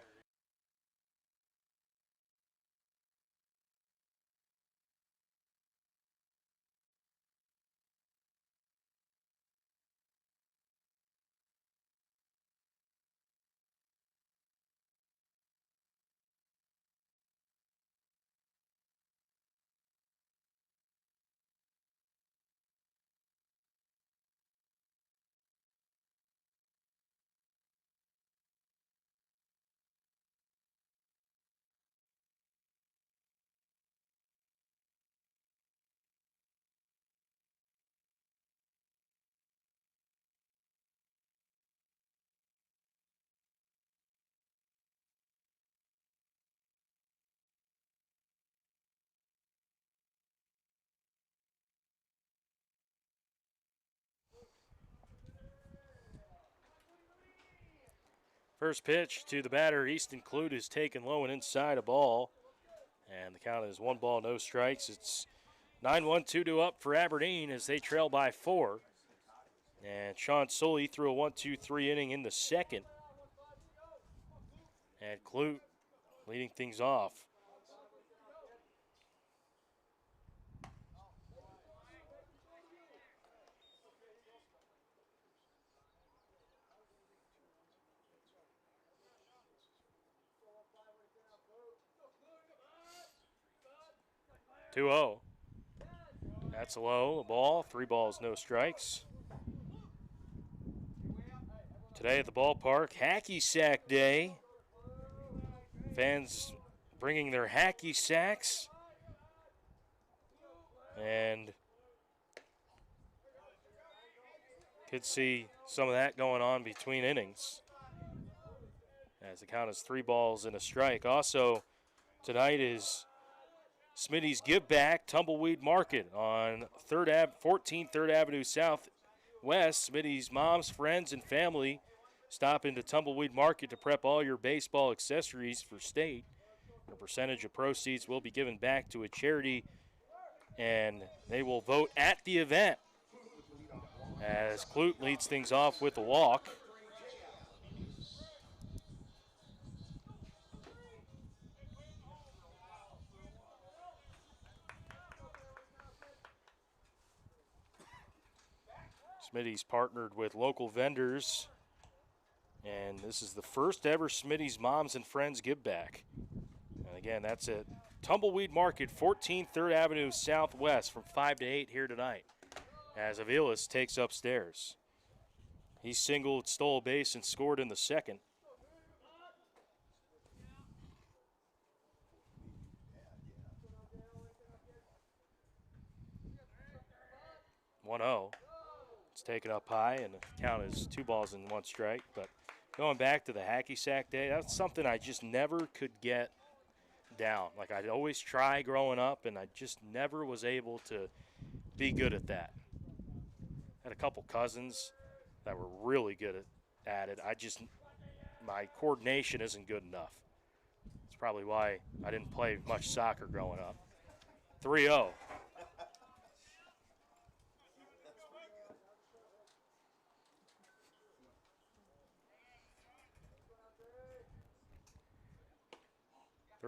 First pitch to the batter, Easton Clute, is taken low and inside a ball. And the count is 1 ball, no strikes. It's 9-1, 2-2 up for Aberdeen as they trail by 4. And Sean Sully threw a 1-2-3 inning in the second. And Clute leading things off. (2-0). That's low, a ball, 3 balls, no strikes. Today at the ballpark, hacky sack day. Fans bringing their hacky sacks. And could see some of that going on between innings. As the count is 3 balls and a strike. Also, tonight is Smitty's Give Back Tumbleweed Market on 14 3rd Avenue Southwest. Smitty's moms, friends, and family Stop into Tumbleweed Market to prep all your baseball accessories for state. A percentage of proceeds will be given back to a charity, and they will vote at the event. As Clute leads things off with a walk. Smitty's partnered with local vendors, and this is the first ever Smitty's Moms and Friends Give Back. And again, that's at Tumbleweed Market, 14th 3rd Avenue Southwest from 5 to 8 here tonight. As Aviles takes upstairs. He singled, stole a base, and scored in the second. One 0. It's taken up high, and the count is 2 balls and 1 strike. But going back to the hacky sack day, that's something I just never could get down. Like I'd always try growing up, and I just never was able to be good at that. Had a couple cousins that were really good at it. My coordination isn't good enough. It's probably why I didn't play much soccer growing up. 3-0.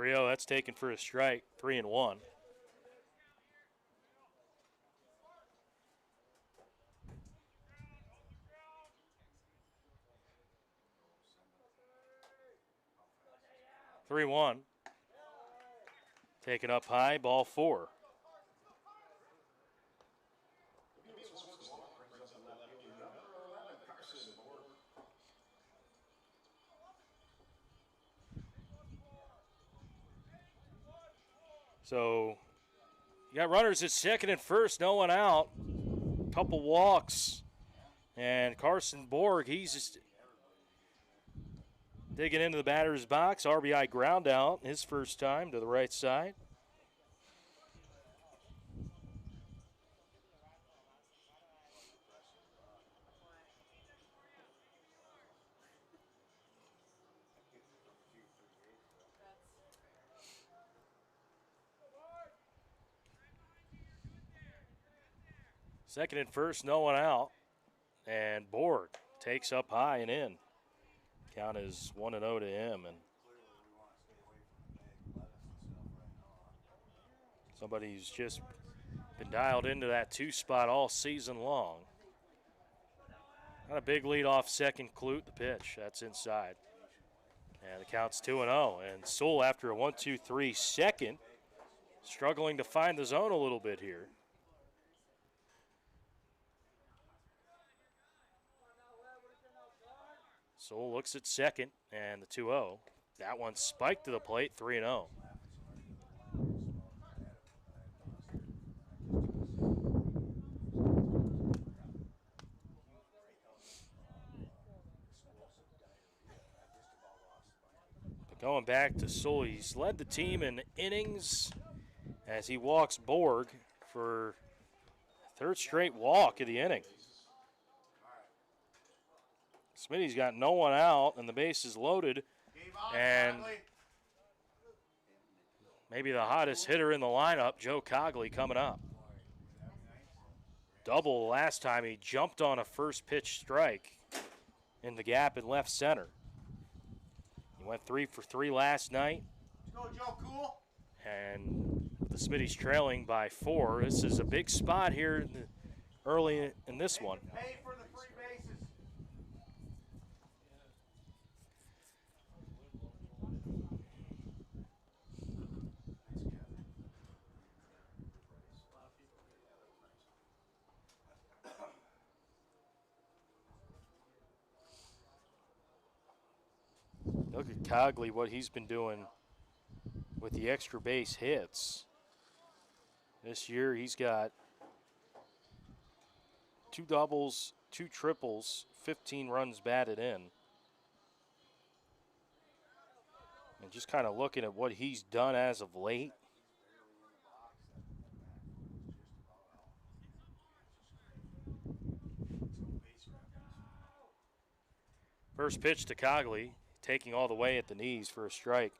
That's taken for a strike, 3-1. Taken up high, ball 4. So you got runners at second and first, no one out. Couple walks. And Carson Borg, he's just digging into the batter's box. RBI ground out, his first time to the right side. Second and first, no one out. And Borg takes up high and in. Count is 1-0 to him. And somebody who's just been dialed into that 2 spot all season long. Not a big lead off second. Clute, the pitch. That's inside. And the count's 2-0. And Sewell, after a 1-2-3 second, struggling to find the zone a little bit here. Sewell looks at second, and the 2-0. That one spiked to the plate, 3-0. But going back to Sewell, he's led the team in innings as he walks Borg for 3rd straight walk of the inning. Smitty's got no one out, and the base is loaded. And maybe the hottest hitter in the lineup, Joe Cogley, coming up. Double last time. He jumped on a first pitch strike in the gap in left center. He went 3 for 3 last night. Let's go, Joe Cool. And the Smitty's trailing by 4. This is a big spot here early in this one. Pay for the free bases. Look at Cogley, what he's been doing with the extra base hits. This year he's got 2 doubles, 2 triples, 15 runs batted in. And just kind of looking at what he's done as of late. First pitch to Cogley, taking all the way at the knees for a strike.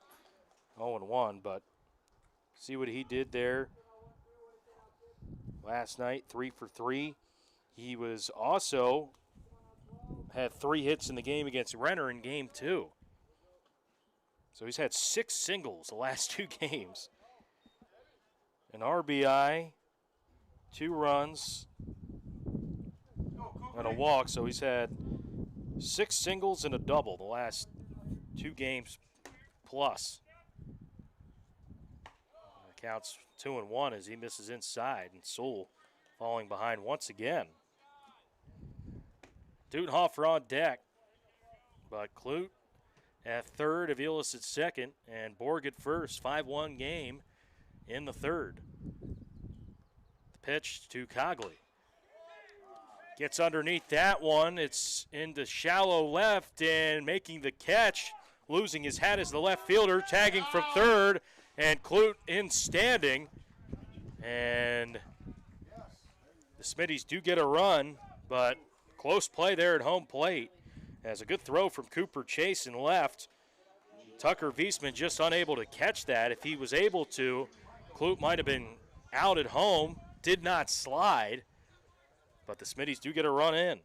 0-1, but see what he did there last night, 3 for 3. He was also had 3 hits in the game against Renner in game 2. So he's had 6 singles the last 2 games. An RBI, 2 runs, and a walk. So he's had 6 singles and a double the last 2 games plus. Counts 2-1 as he misses inside, and Sewell falling behind once again. Dutenhofer on deck, but Clute at third, Aviles at second, and Borg at first. 5-1 game in the third. The pitch to Cogley. Gets underneath that one. It's into shallow left, and making the catch, losing his hat as the left fielder, tagging from third, and Clute in standing. And the Smitties do get a run, but close play there at home plate. As a good throw from Cooper Chase and left. Tucker Wiesman just unable to catch that. If he was able to, Clute might have been out at home. Did not slide, but the Smitties do get a run in.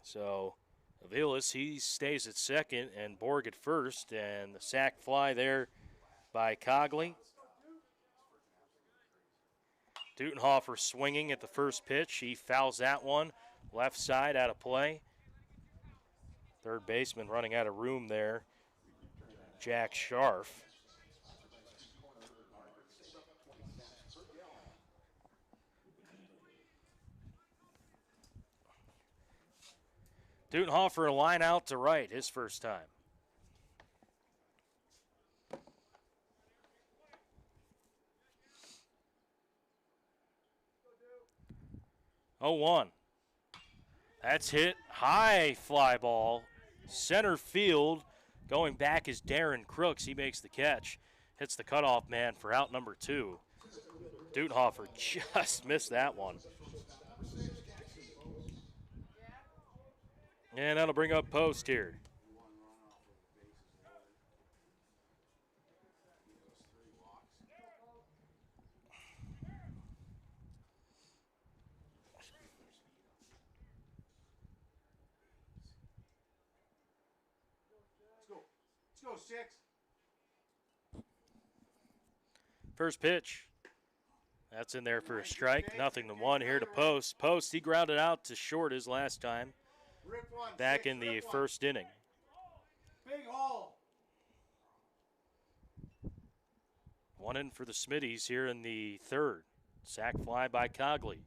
So Aviles, he stays at second, and Borg at first, and the sac fly there by Cogley. Dutenhofer swinging at the first pitch. He fouls that one. Left side out of play. Third baseman running out of room there. Jack Scharf. Dutenhofer a line out to right, his first time. Oh, 1. That's hit high fly ball. Center field. Going back is Darren Crooks. He makes the catch. Hits the cutoff man for out number 2. Dutenhofer just missed that one. And that'll bring up Post here. Let's go, 6. First pitch. That's in there for a strike. 0-1 here to Post. Post, he grounded out to short his last time. Back in the first inning. Big hole. 1 in for the Smitties here in the third. Sac fly by Cogley.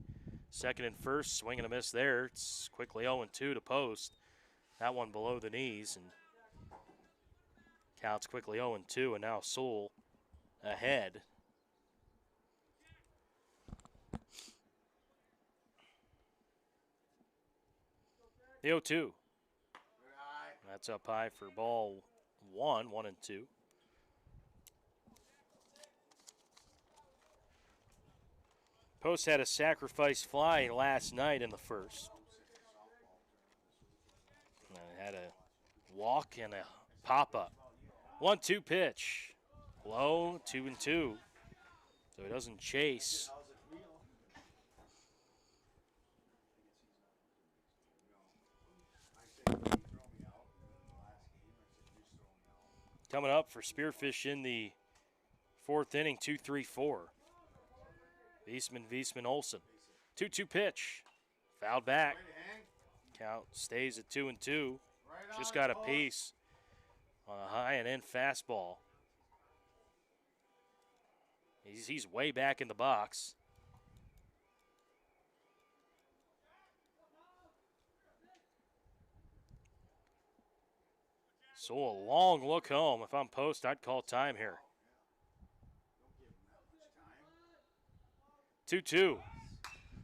Second and first, swing and a miss there. It's quickly 0-2 to Post. That one below the knees, and counts quickly 0-2, and now Sewell ahead. The 0-2. That's up high for ball 1, 1-2. Post had a sacrifice fly last night in the first. Had a walk and a pop-up. 1-2 pitch. Low, 2-2. So he doesn't chase. Coming up for Spearfish in the fourth inning, 2-3-4. Wiesman, Olsen. 2-2 pitch. Fouled back. Count stays at 2-2. Just got a piece on a high and in fastball. He's way back in the box. So a long look home. If I'm Post, I'd call time here. 2-2.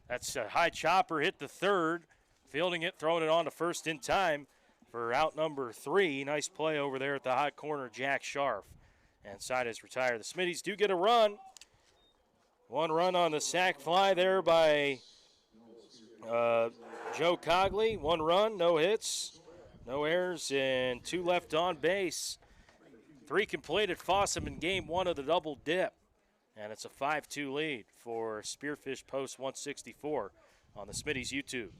That's a high chopper, hit the third. Fielding it, throwing it on to first in time for out number 3. Nice play over there at the hot corner, Jack Scharf. And side is retired. The Smitties do get a run. 1 run on the sac fly there by Joe Cogley, 1 run, no hits, no errors, and 2 left on base. 3 completed Fossum in game 1 of the double dip. And it's a 5-2 lead for Spearfish Post 164 on the Smittys YouTube.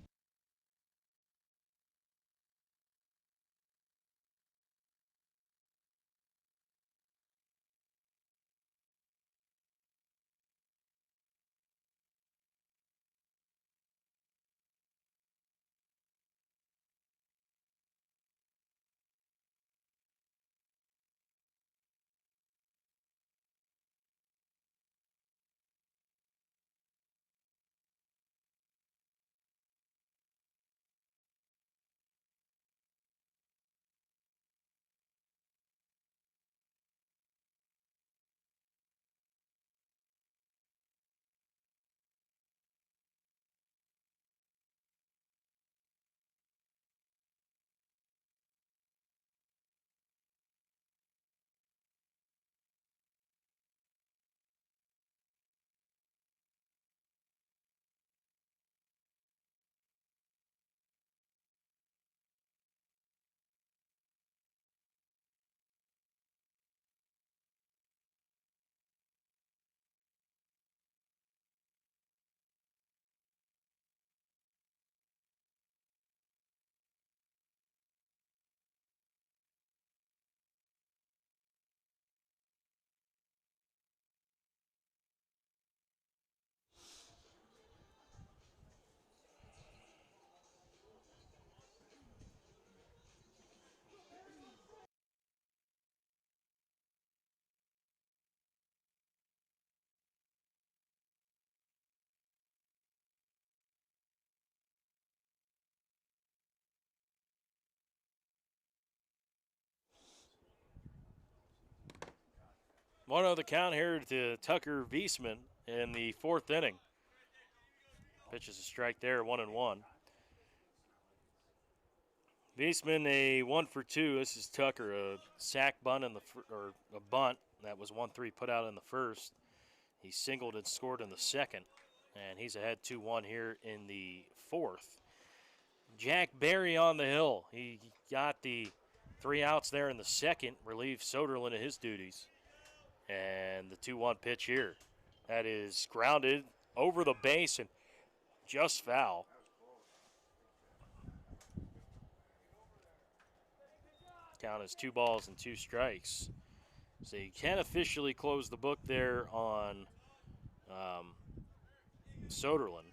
One on the count here to Tucker Viesman in the 4th inning. Pitches a strike there, 1-1. Viesman a 1 for 2. This is Tucker, a sac bunt or a bunt that was 1-3 put out in the first. He singled and scored in the second, and he's ahead 2-1 here in the 4th. Jack Berry on the hill. He got the 3 outs there in the second, relieved Soderlin of his duties. And the 2-1 pitch here. That is grounded over the base and just foul. Count is 2 balls and 2 strikes. So you can officially close the book there on Soderlin.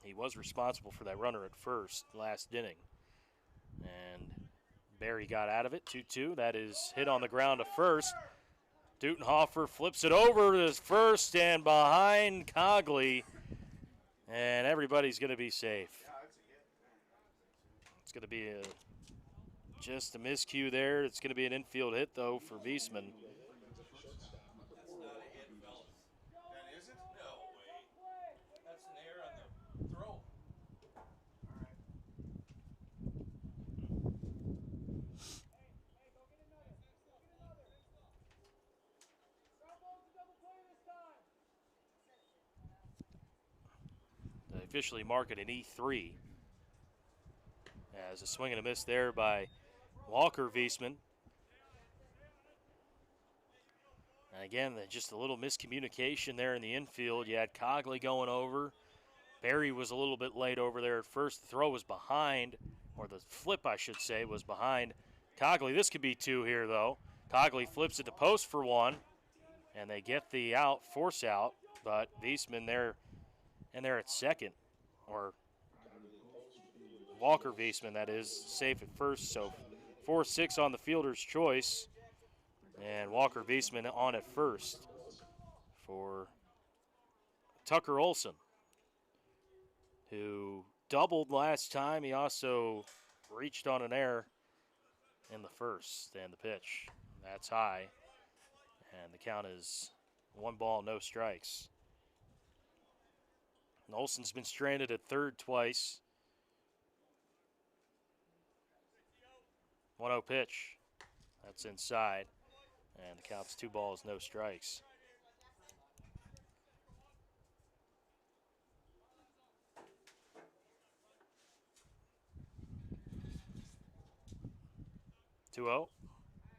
He was responsible for that runner at first last inning. And Barry got out of it, 2-2. That is hit on the ground to first. Dutenhofer flips it over to his first and behind Cogley. And everybody's going to be safe. It's going to be just a miscue there. It's going to be an infield hit, though, for Viesman. Officially mark it an E3. As a swing and a miss there by Walker Viesman. And again, just a little miscommunication there in the infield. You had Cogley going over. Barry was a little bit late over there at first. The throw was behind, or the flip, I should say, was behind Cogley. This could be 2 here, though. Cogley flips it to post for 1, and they get the out, force out. But Viesman there, and they're at second. Or Walker Viesman, that is, safe at first. So 4-6 on the fielder's choice. And Walker Viesman on at first for Tucker Olson, who doubled last time. He also reached on an error in the first. And the pitch, that's high. And the count is 1 ball, no strikes. Olson's been stranded at third twice. 1-0 pitch. That's inside. And the count's 2 balls, no strikes. 2-0.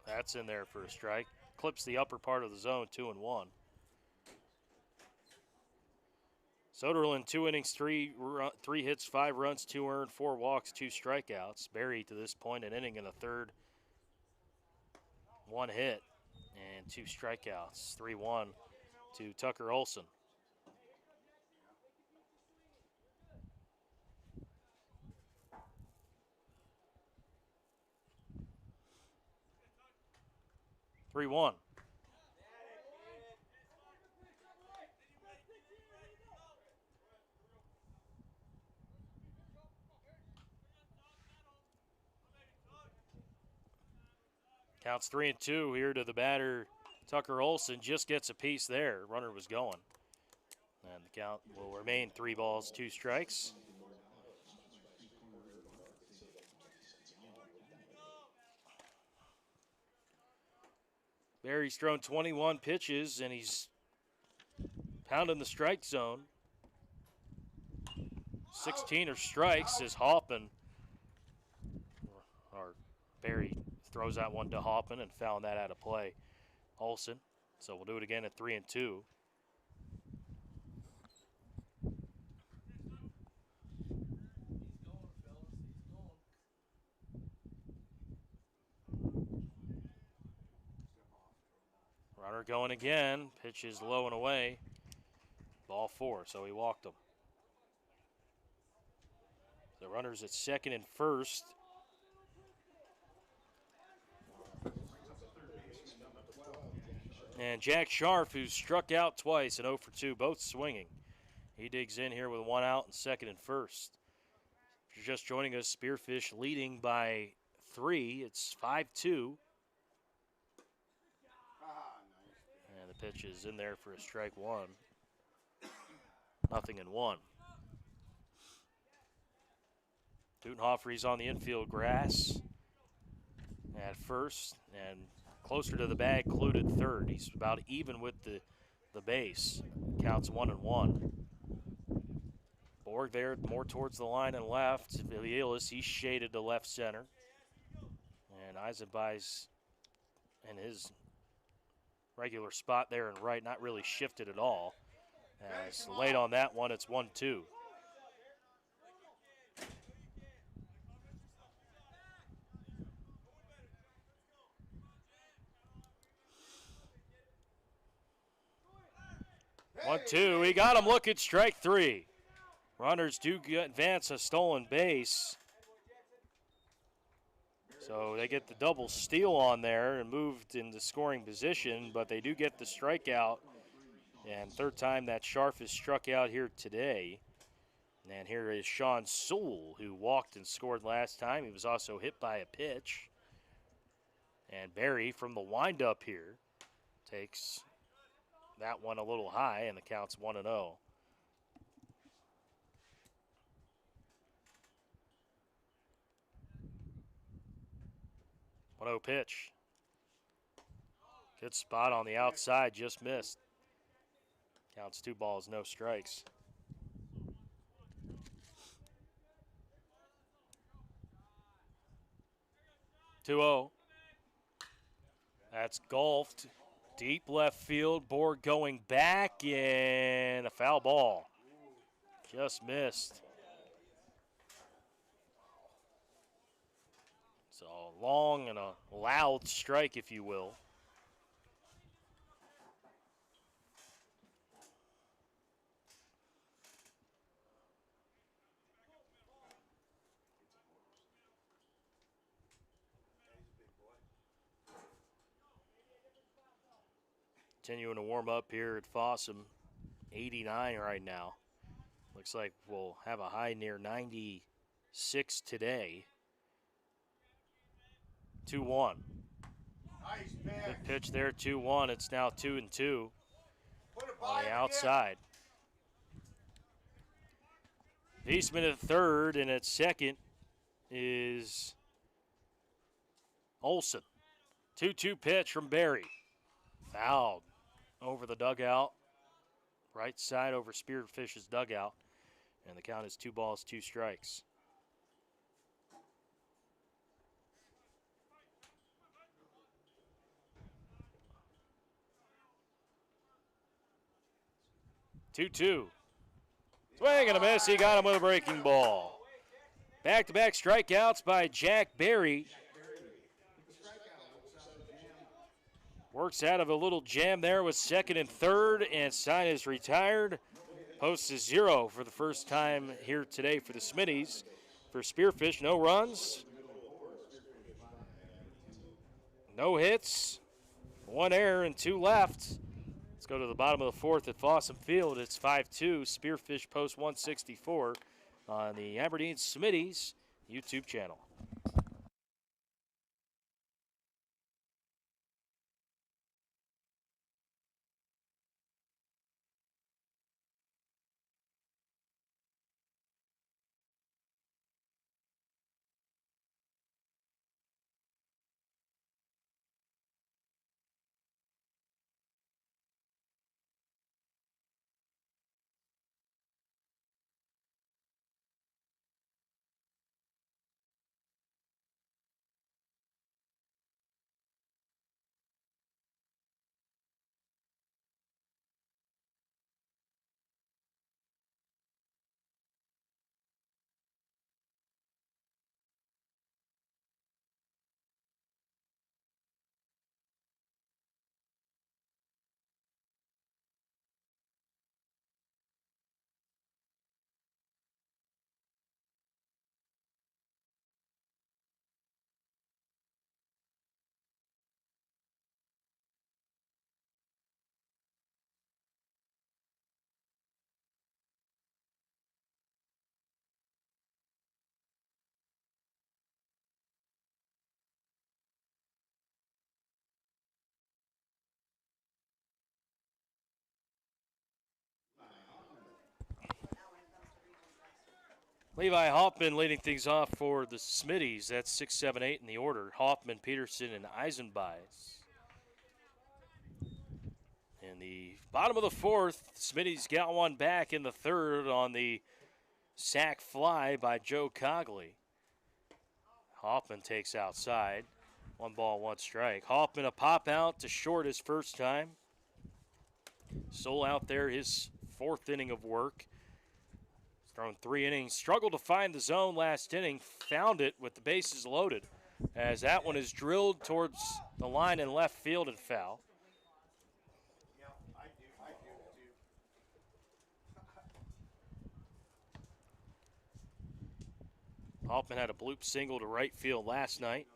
That's in there for a strike. Clips the upper part of the zone, 2-1. Soderlund, 2 innings, three hits, 5 runs, 2 earned, 4 walks, 2 strikeouts. Barry, to this point, an inning and a third, 1 hit, and 2 strikeouts. 3-1 to Tucker Olson. Counts 3-2 here to the batter. Tucker Olson just gets a piece there. Runner was going. And the count will remain 3 balls, 2 strikes. Barry's thrown 21 pitches, and he's pounding the strike zone. 16 are strikes as Hoffman, or Barry, throws that one to Hoffman and found that out of play. Olson. So we'll do it again at 3-2. Runner going again. Pitch is low and away. Ball 4, so he walked him. The runner's at second and first. And Jack Scharf, who's struck out twice and 0 for 2, both swinging. He digs in here with 1 out and second and first. If you're just joining us, Spearfish leading by 3. It's 5-2. And the pitch is in there for a strike 1. 0-1. Dutenhofer's on the infield grass at first, and closer to the bag, clued at third. He's about even with the base. Counts 1-1. Borg there more towards the line and left. Villilas, he's shaded to left center. And Eisenbei's in his regular spot there and right, not really shifted at all. As late on that one, it's 1-2. One, two. He got him. Look at strike 3. Runners do advance a stolen base. So they get the double steal on there and moved into scoring position, but they do get the strikeout. And third time that Scharf is struck out here today. And here is Sean Sewell, who walked and scored last time. He was also hit by a pitch. And Barry from the windup here takes that one a little high, and the count's 1-0. 1-0 pitch. Good spot on the outside, just missed. Counts 2 balls, no strikes. Two-0. That's golfed. Deep left field. Borg going back, and a foul ball. Just missed. So long and a loud strike, if you will. Continuing to warm up here at Fossum. 89 right now. Looks like we'll have a high near 96 today. 2-1. Nice Good pitch there, 2-1. It's now 2-2 on the outside. Eastman at third, and at second is Olson. 2-2 pitch from Barry. Fouled over the dugout. Right side over Spearfish's dugout. And the count is 2 balls, 2 strikes. 2-2. Swing and a miss. He got him with a breaking ball. Back-to-back strikeouts by Jack Berry. Works out of a little jam there with second and third, and Sign is retired. Posts a 0 for the first time here today for the Smitties. For Spearfish, no runs, no hits, 1 error and 2 left. Let's go to the bottom of the fourth at Fossum Field. It's 5-2. Spearfish post 164 on the Aberdeen Smitties YouTube channel. Levi Hoffman leading things off for the Smitties. That's 6, 7, 8 in the order. Hoffman, Peterson, and Eisenbeis. In the bottom of the fourth, Smitties got one back in the third on the sac fly by Joe Cogley. Hoffman takes outside. 1 ball, 1 strike. Hoffman a pop out to short his first time. Soul out there his 4th inning of work. Thrown 3 innings, struggled to find the zone last inning, found it with the bases loaded as that one is drilled towards the line in left field and foul. Hoffman had a bloop single to right field last night.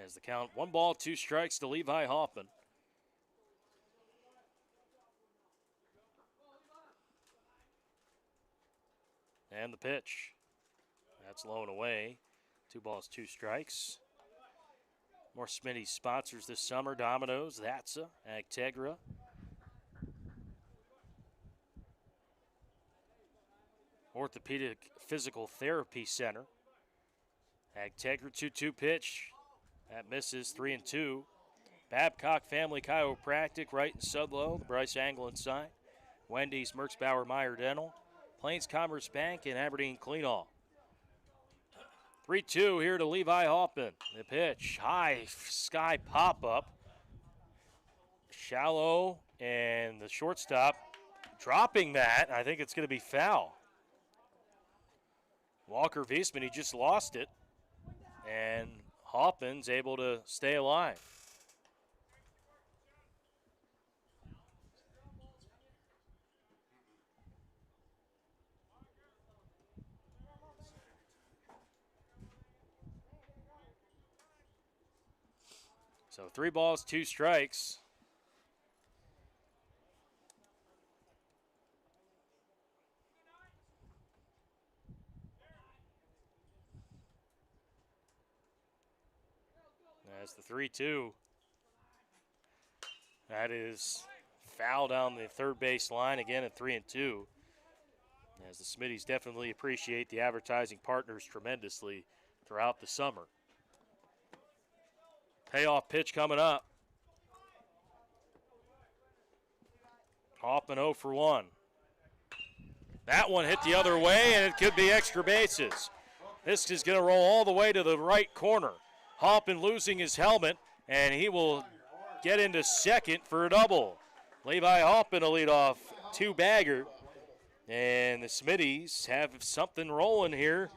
As the count, 1 ball, 2 strikes to Levi Hoffman. And the pitch. That's low and away. 2 balls, 2 strikes. More Smitty sponsors this summer. Domino's, Thatsa, Agtegra. Orthopedic Physical Therapy Center. Agtegra 2-2 pitch. That misses 3-2. Babcock Family Chiropractic right in Sudlow, the Bryce Anglin side. Wendy's, Merksbauer Meyer Dental. Plains Commerce Bank and Aberdeen Cleanall. 3-2 here to Levi Hoffman. The pitch, high sky pop-up. Shallow, and the shortstop dropping that. I think it's going to be foul. Walker Wiesman, he just lost it. And Hoffman's able to stay alive. So 3 balls, 2 strikes. That's the 3-2. That is foul down the third base line again at 3-2. As the Smitties definitely appreciate the advertising partners tremendously throughout the summer. Payoff pitch coming up. Hoffman 0 for 1. That one hit the other way, and it could be extra bases. This is going to roll all the way to the right corner. Hoffman losing his helmet, and he will get into second for a double. Levi Hoffman will lead off two-bagger. And the Smitties have something rolling here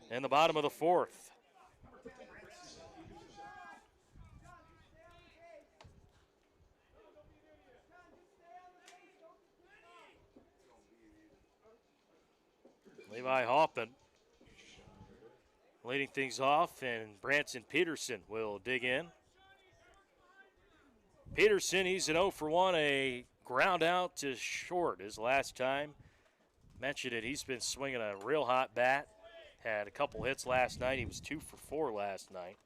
in the bottom of the fourth. Levi Hoffman leading things off, and Branson Peterson will dig in. Peterson, he's an 0 for 1, a ground out to short his last time. Mentioned it, he's been swinging a real hot bat. Had a couple hits last night. He was 2 for 4 last night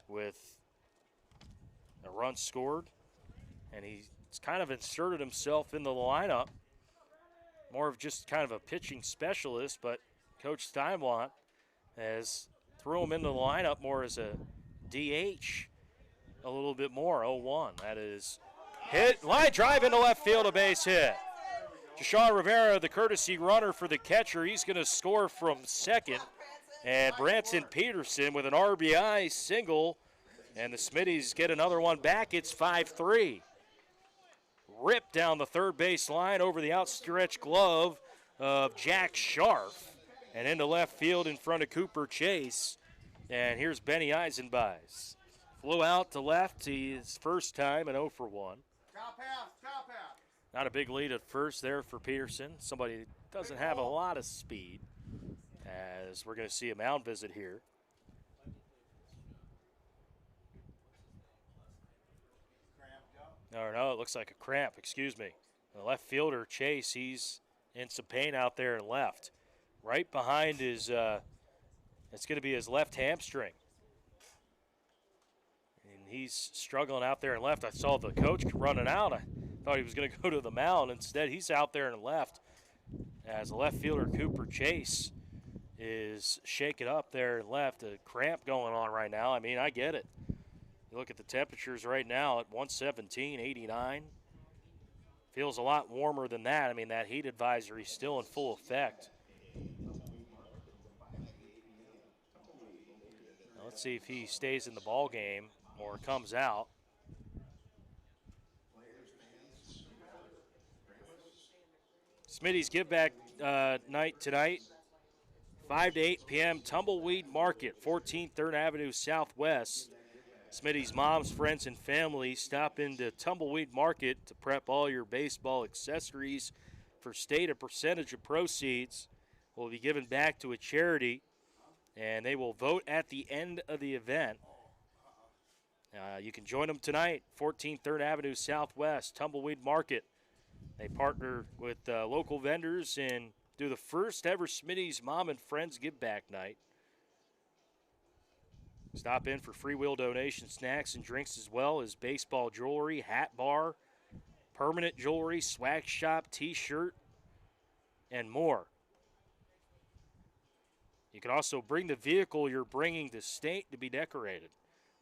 with a run scored. And he's kind of inserted himself in the lineup. More of just kind of a pitching specialist, but Coach Steinblatt has threw him into the lineup more as a DH a little bit more. 0-1. That is hit. Line drive into left field, a base hit. Jashawn Rivera, the courtesy runner for the catcher, he's going to score from second. And Branson Peterson with an RBI single. And the Smitties get another one back. It's 5-3. Ripped down the third base line over the outstretched glove of Jack Scharf. And into left field in front of Cooper Chase. And here's Benny Eisenbeis. Flew out to left his first time at 0 for 1. Top half, top half. Not a big lead at first there for Peterson. Somebody that doesn't have a lot of speed, as we're going to see a mound visit here. No, it looks like a cramp, excuse me. The left fielder, Chase, he's in some pain out there and left. Right behind his, it's going to be his left hamstring. And he's struggling out there and left. I saw the coach running out. I thought he was going to go to the mound. Instead, he's out there and left as the left fielder, Cooper Chase, is shaking up there and left. A cramp going on right now. I mean, I get it. You look at the temperatures right now at 117, 89. Feels a lot warmer than that. I mean, that heat advisory is still in full effect. Now let's see if he stays in the ball game or comes out. Smitty's give back night tonight, 5 to 8 p.m. Tumbleweed Market, 14th 3rd Avenue Southwest. Smitty's moms, friends, and family stop into Tumbleweed Market to prep all your baseball accessories for state. A percentage of proceeds will be given back to a charity, and they will vote at the end of the event. You can join them tonight, 14th 3rd Avenue Southwest, Tumbleweed Market. They partner with local vendors and do the first ever Smitty's Mom and Friends Give Back Night. Stop in for free will donation, snacks and drinks, as well as baseball jewelry, hat bar, permanent jewelry, swag shop, t-shirt, and more. You can also bring the vehicle you're bringing to state to be decorated.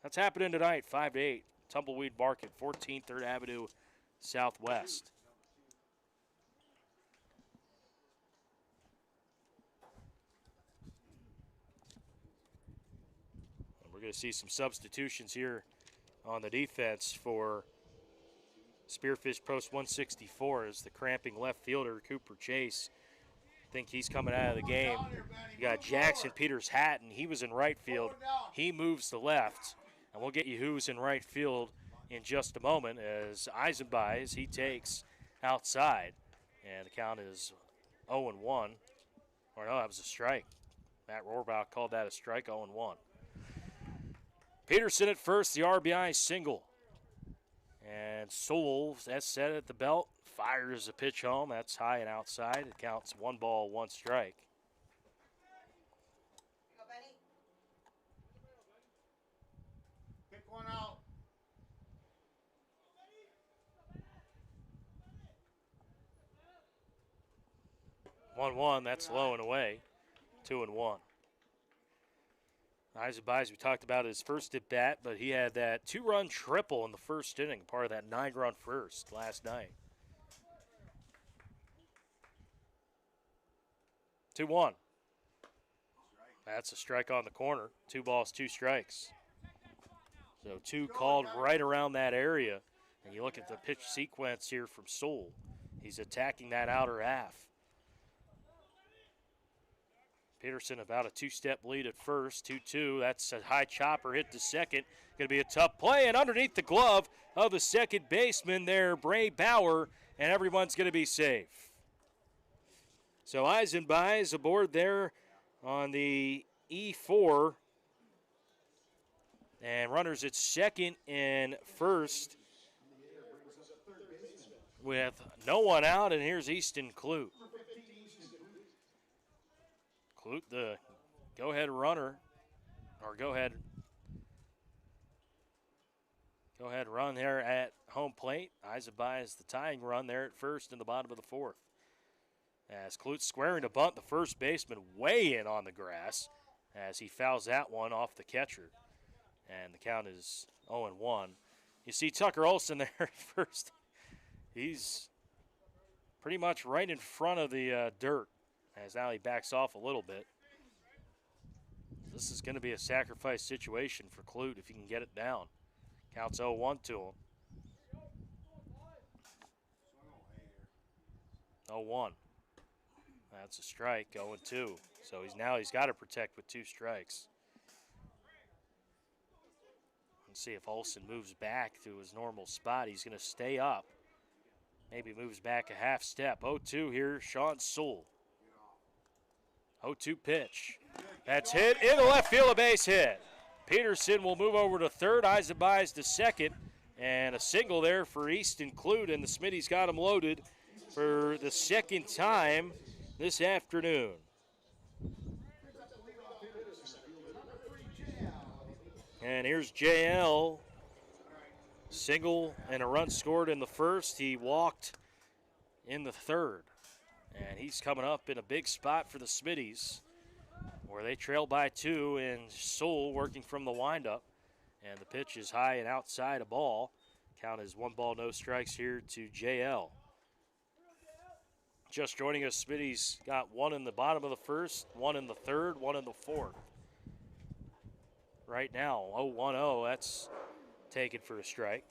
That's happening tonight, 5 to 8, Tumbleweed Market, 14th 3rd Avenue Southwest. We're going to see some substitutions here on the defense for Spearfish Post 164 as the cramping left fielder, Cooper Chase. I think he's coming out of the game. You got Jackson Peters Hatton. He was in right field. He moves to left. And we'll get you who's in right field in just a moment as Eisenbeis, he takes outside. And the count is 0-1. Or no, that was a strike. Matt Rohrbaugh called that a strike, 0-1. Peterson at first, the RBI single. And Sewell, that's set at the belt, fires a pitch home. That's high and outside. It counts 1 ball, 1 strike. Go, Benny. Pick one out. 1-1, that's low and away. 2-1. Eisenbeis, we talked about his first at bat, but he had that 2-run triple in the first inning, part of that 9-run first last night. 2-1. That's a strike on the corner. 2 balls, 2 strikes. So 2 called right around that area. And you look at the pitch sequence here from Sewell. He's attacking that outer half. Peterson about a 2-step lead at first, 2-2. That's a high chopper hit to second. Going to be a tough play, and underneath the glove of the second baseman there, Bray Bauer, and everyone's going to be safe. So Eisenby is aboard there on the E4. And runners at second and first with no one out, and here's Easton Clute. Clute, the go-ahead runner, or go-ahead run there at home plate. Eisenby is the tying run there at first in the bottom of the 4th. As Clute squaring to bunt, the first baseman way in on the grass as he fouls that one off the catcher. And the count is 0-1. You see Tucker Olson there at first. He's pretty much right in front of the dirt as now he backs off a little bit. This is going to be a sacrifice situation for Clute if he can get it down. Counts 0-1 to him. 0-1. That's a strike, 0-2. So he's got to protect with 2 strikes. Let's see if Olson moves back to his normal spot. He's going to stay up. Maybe moves back a half step. 0-2 here, Sean Sewell. 0-2 pitch. That's hit in the left field, a base hit. Peterson will move over to third. Eisenby's to second. And a single there for Easton Clute, and the Smitty's got him loaded for the second time this afternoon. And here's JL. Single and a run scored in the first. He walked in the third. And he's coming up in a big spot for the Smitties, where they trail by 2, and Sewell working from the windup. And the pitch is high and outside a ball. Count is 1 ball, no strikes here to JL. Just joining us, Smitty's got 1 in the bottom of the first, 1 in the third, 1 in the fourth. Right now, 0-1-0, that's taken for a strike.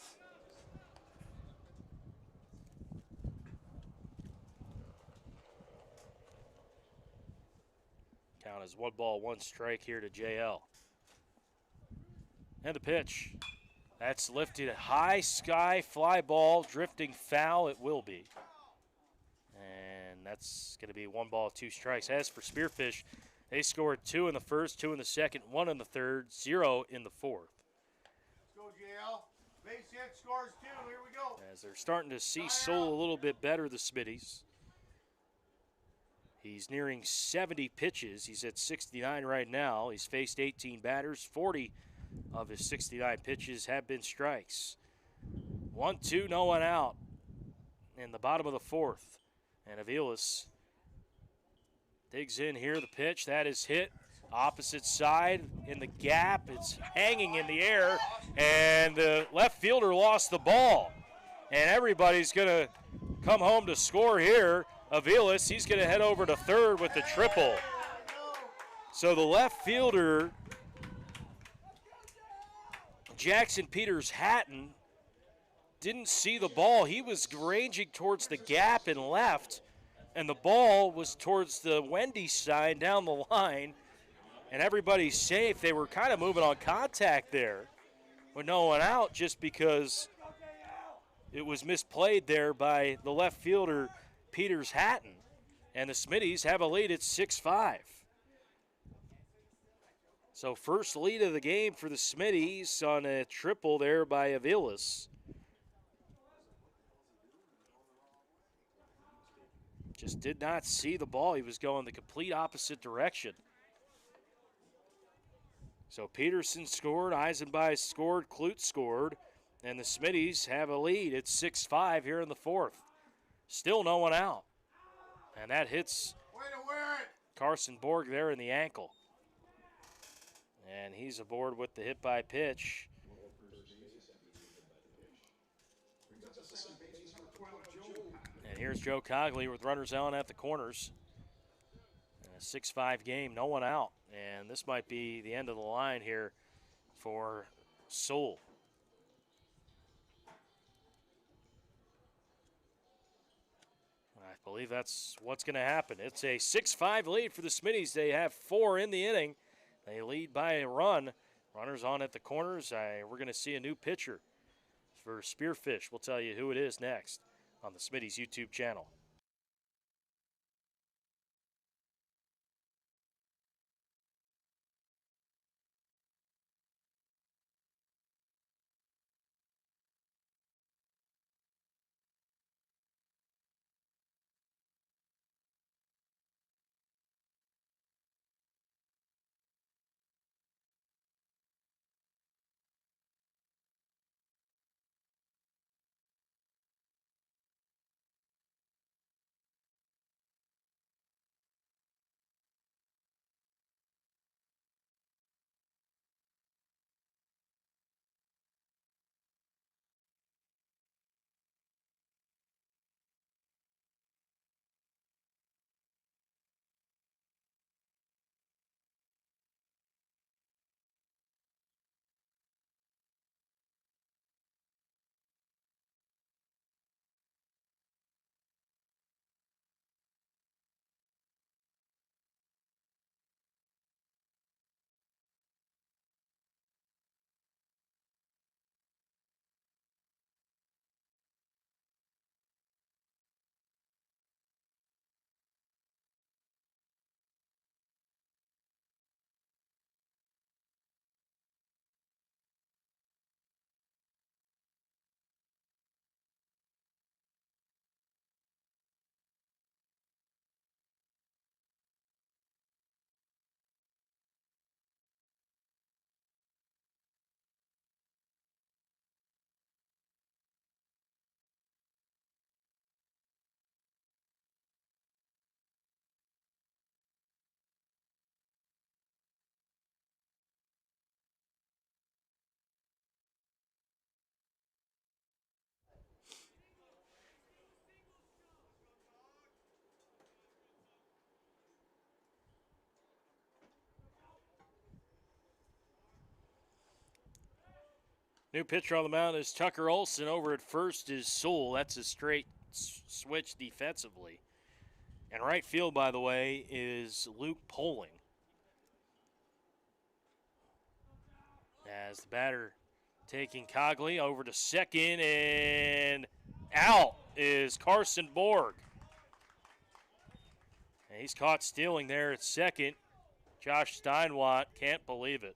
Count is 1 ball, 1 strike here to JL. And the pitch. That's lifted high, sky, fly ball, drifting foul. It will be. And that's going to be 1 ball, 2 strikes. As for Spearfish, they scored 2 in the first, 2 in the second, 1 in the third, 0 in the fourth. Let's go, JL. Base hit, scores 2. Here we go. As they're starting to see Sewell a little bit better, the Smitties. He's nearing 70 pitches. He's at 69 right now. He's faced 18 batters. 40 of his 69 pitches have been strikes. 1-2, no one out in the bottom of the 4th. And Aviles digs in here, the pitch. That is hit. Opposite side in the gap. It's hanging in the air. And the left fielder lost the ball. And everybody's going to come home to score here. Aviles, he's going to head over to third with the triple. So the left fielder, Jackson Peters Hatton, didn't see the ball. He was ranging towards the gap and left, and the ball was towards the Wendy side down the line, and everybody's safe. They were kind of moving on contact there with no one out just because it was misplayed there by the left fielder, Peters Hatton, and the Smitties have a lead at 6-5. So first lead of the game for the Smitties on a triple there by Aviles. Just did not see the ball. He was going the complete opposite direction. So Peterson scored, Eisenby scored, Clute scored, and the Smitties have a lead at 6-5 here in the 4th. Still no one out. And that hits Carson Borg there in the ankle. And he's aboard with the hit by pitch. And here's Joe Cogley with runners on at the corners. A 6-5 game, no one out. And this might be the end of the line here for Sewell. I believe that's what's going to happen. It's a 6-5 lead for the Smitties. They have 4 in the inning. They lead by a run. Runners on at the corners. We're going to see a new pitcher for Spearfish. We'll tell you who it is next on the Smitties YouTube channel. New pitcher on the mound is Tucker Olson. Over at first is Sewell. That's a straight switch defensively. And right field, by the way, is Luke Poling. As the batter taking Cogley over to second, and out is Carson Borg. And he's caught stealing there at second. Josh Steinwatt can't believe it.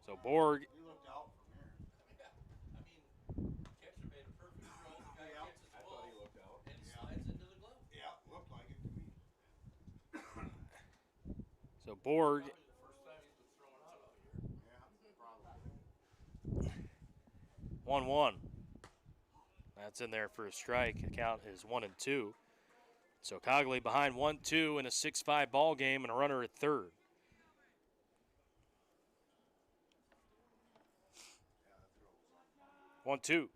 So Borg He looked out from here. Catcher made a perfect throw. The guy catches the ball. He looked out. And he slides into the glove. Yeah, looked like it to me. So Borg, Probably the first time he's been thrown out all year. Yeah, probably. 1-1. That's in there for a strike. The count is 1-2. So Cogley behind 1-2 in a 6-5 ball game and a runner at third. Yeah, that throw was 1-2.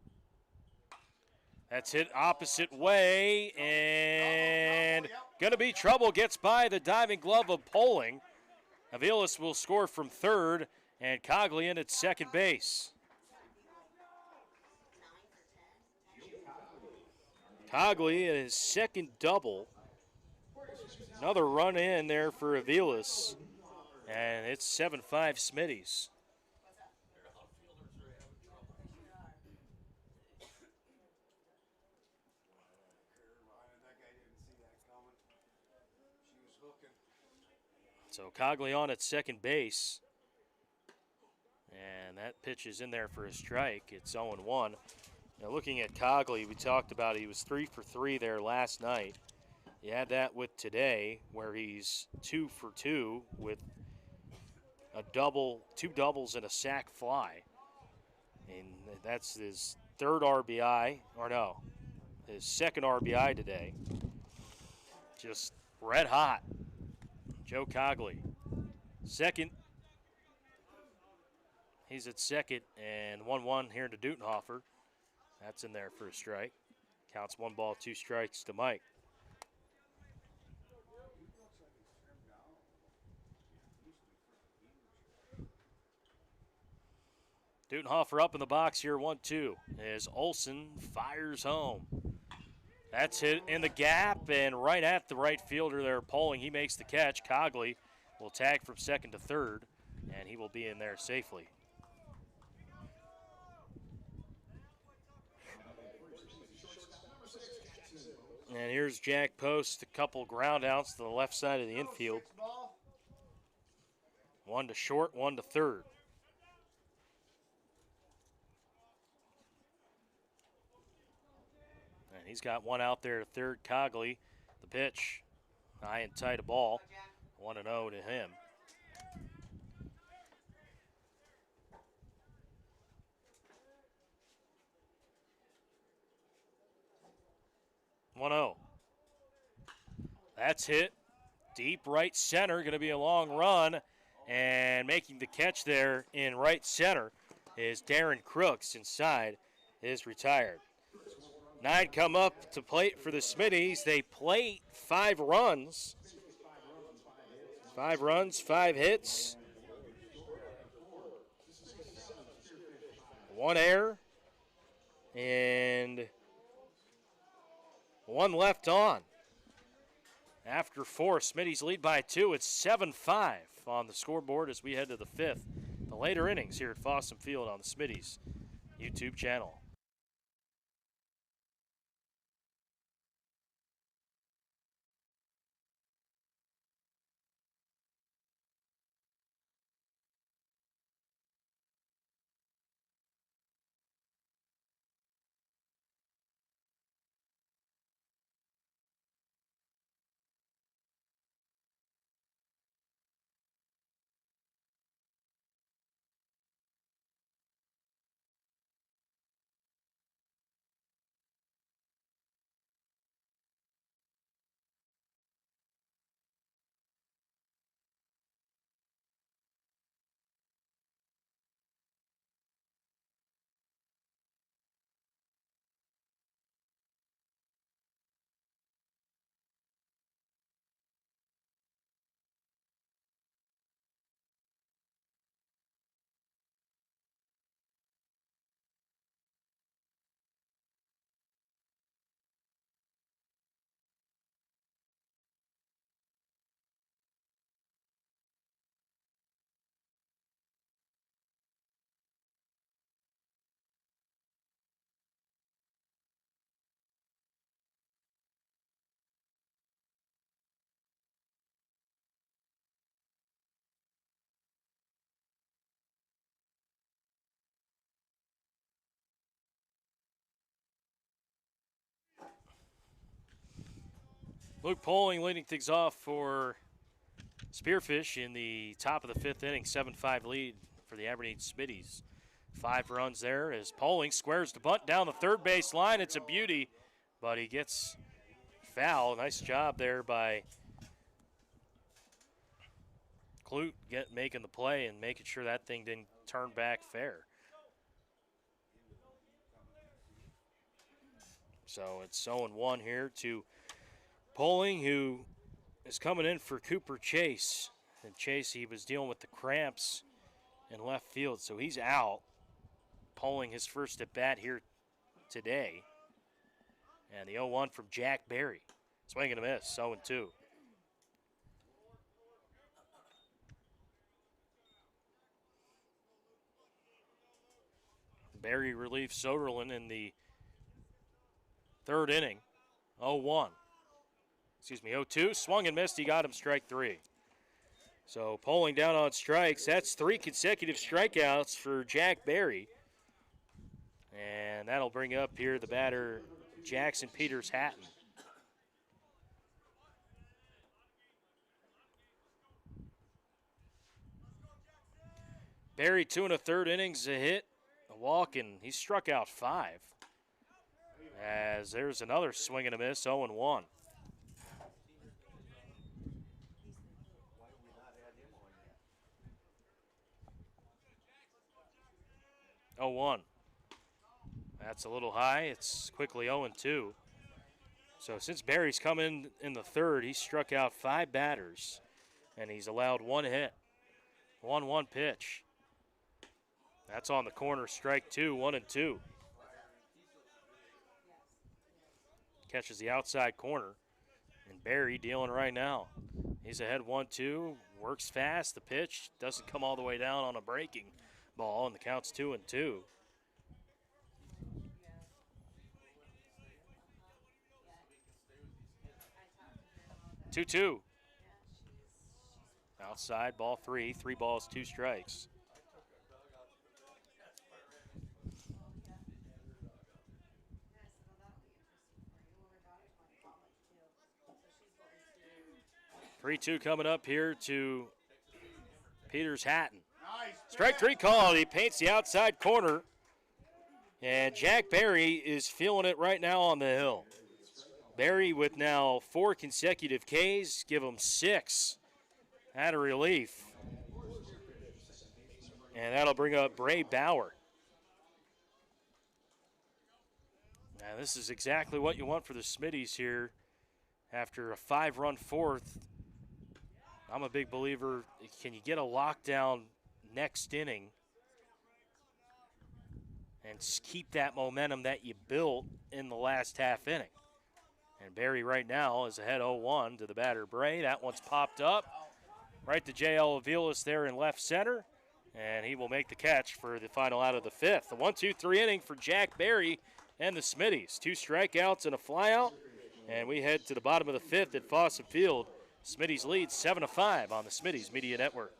That's hit opposite way, and gonna be trouble. Gets by the diving glove of Poling. Aviles will score from third, and Cogley in at second base. Cogley in his second double. Another run in there for Aviles, and it's 7-5 Smitties. Their outfielders are having trouble. That guy didn't see that coming. She was hooking. So Cogley on at second base. And that pitch is in there for a strike. It's 0-1. Now looking at Cogley, we talked about he was 3 for 3 there last night. You add that with today, where he's 2 for 2 with a double, 2 doubles and a sac fly. And that's his third RBI, or no, his second RBI today. Just red hot. Joe Cogley. Second. He's at second, and 1-1 here to Dutenhofer. That's in there for a strike. Counts 1 ball, 2 strikes to Mike. Dutenhofer up in the box here, 1-2, as Olson fires home. That's hit in the gap and right at the right fielder there, Poling. He makes the catch. Cogley will tag from second to third, and he will be in there safely. And here's Jack Post, a couple ground outs to the left side of the infield. 1 to short, 1 to third. And he's got 1 out there to third. Cogley, the pitch, high and tight a ball. 1-0 to him. That's hit deep right center. Going to be a long run. And making the catch there in right center is Darren Crooks. Inside is retired. 9 come up to plate for the Smitties. They plate 5 runs. 5 runs, 5 hits. 1 error. And 1 left on. After 4, Smitty's lead by 2. It's 7-5 on the scoreboard as we head to the 5th. The later innings here at Fossum Field on the Smitty's YouTube channel. Luke Poling leading things off for Spearfish in the top of the 5th inning. 7-5 lead for the Aberdeen Smitties. 5 runs there as Poling squares the bunt down the third base line. It's a beauty, but he gets foul. Nice job there by Clute making the play and making sure that thing didn't turn back fair. So it's 0-1 here to Poling, who is coming in for Cooper Chase. And Chase, he was dealing with the cramps in left field, so he's out. Poling his first at bat here today. And the 0-1 from Jack Berry. Swing and a miss, 0-2. Berry relieves Soderlin in the 3rd inning. 0-1. 0-2. Swung and missed. He got him strike 3. So Poling down on strikes. That's 3 consecutive strikeouts for Jack Berry. And that'll bring up here the batter, Jackson Peters Hatton. Berry 2 1/3 innings, a hit, a walk, and he struck out 5. As there's another swing and a miss, 0-1. Oh, 1. That's a little high. It's quickly 0-2. So since Barry's come in the third, he's struck out 5 batters, and he's allowed 1 hit. 1-1 pitch. That's on the corner, strike 2, 1-2. Catches the outside corner, and Barry dealing right now. He's ahead 1-2, works fast. The pitch doesn't come all the way down on a breaking ball, and the count's 2-2. 2-2. Outside, ball 3. 3 balls, 2 strikes. Three-two coming up here to Peters Hatton. Strike 3 called. He paints the outside corner. And Jack Barry is feeling it right now on the hill. Barry with now 4 consecutive Ks, give him 6 out of relief. And that'll bring up Bray Bauer. Now this is exactly what you want for the Smitties here after a 5-run fourth. I'm a big believer, can you get a lockdown next inning and keep that momentum that you built in the last half inning? And Barry right now is ahead 0-1 to the batter Bray. That one's popped up right to J.L. Aviles there in left center, and he will make the catch for the final out of the 5th. The 1-2-3 inning for Jack Barry and the Smitties. 2 strikeouts and a flyout, and we head to the bottom of the 5th at Fossum Field. Smitties lead 7-5 on the Smitties Media Network.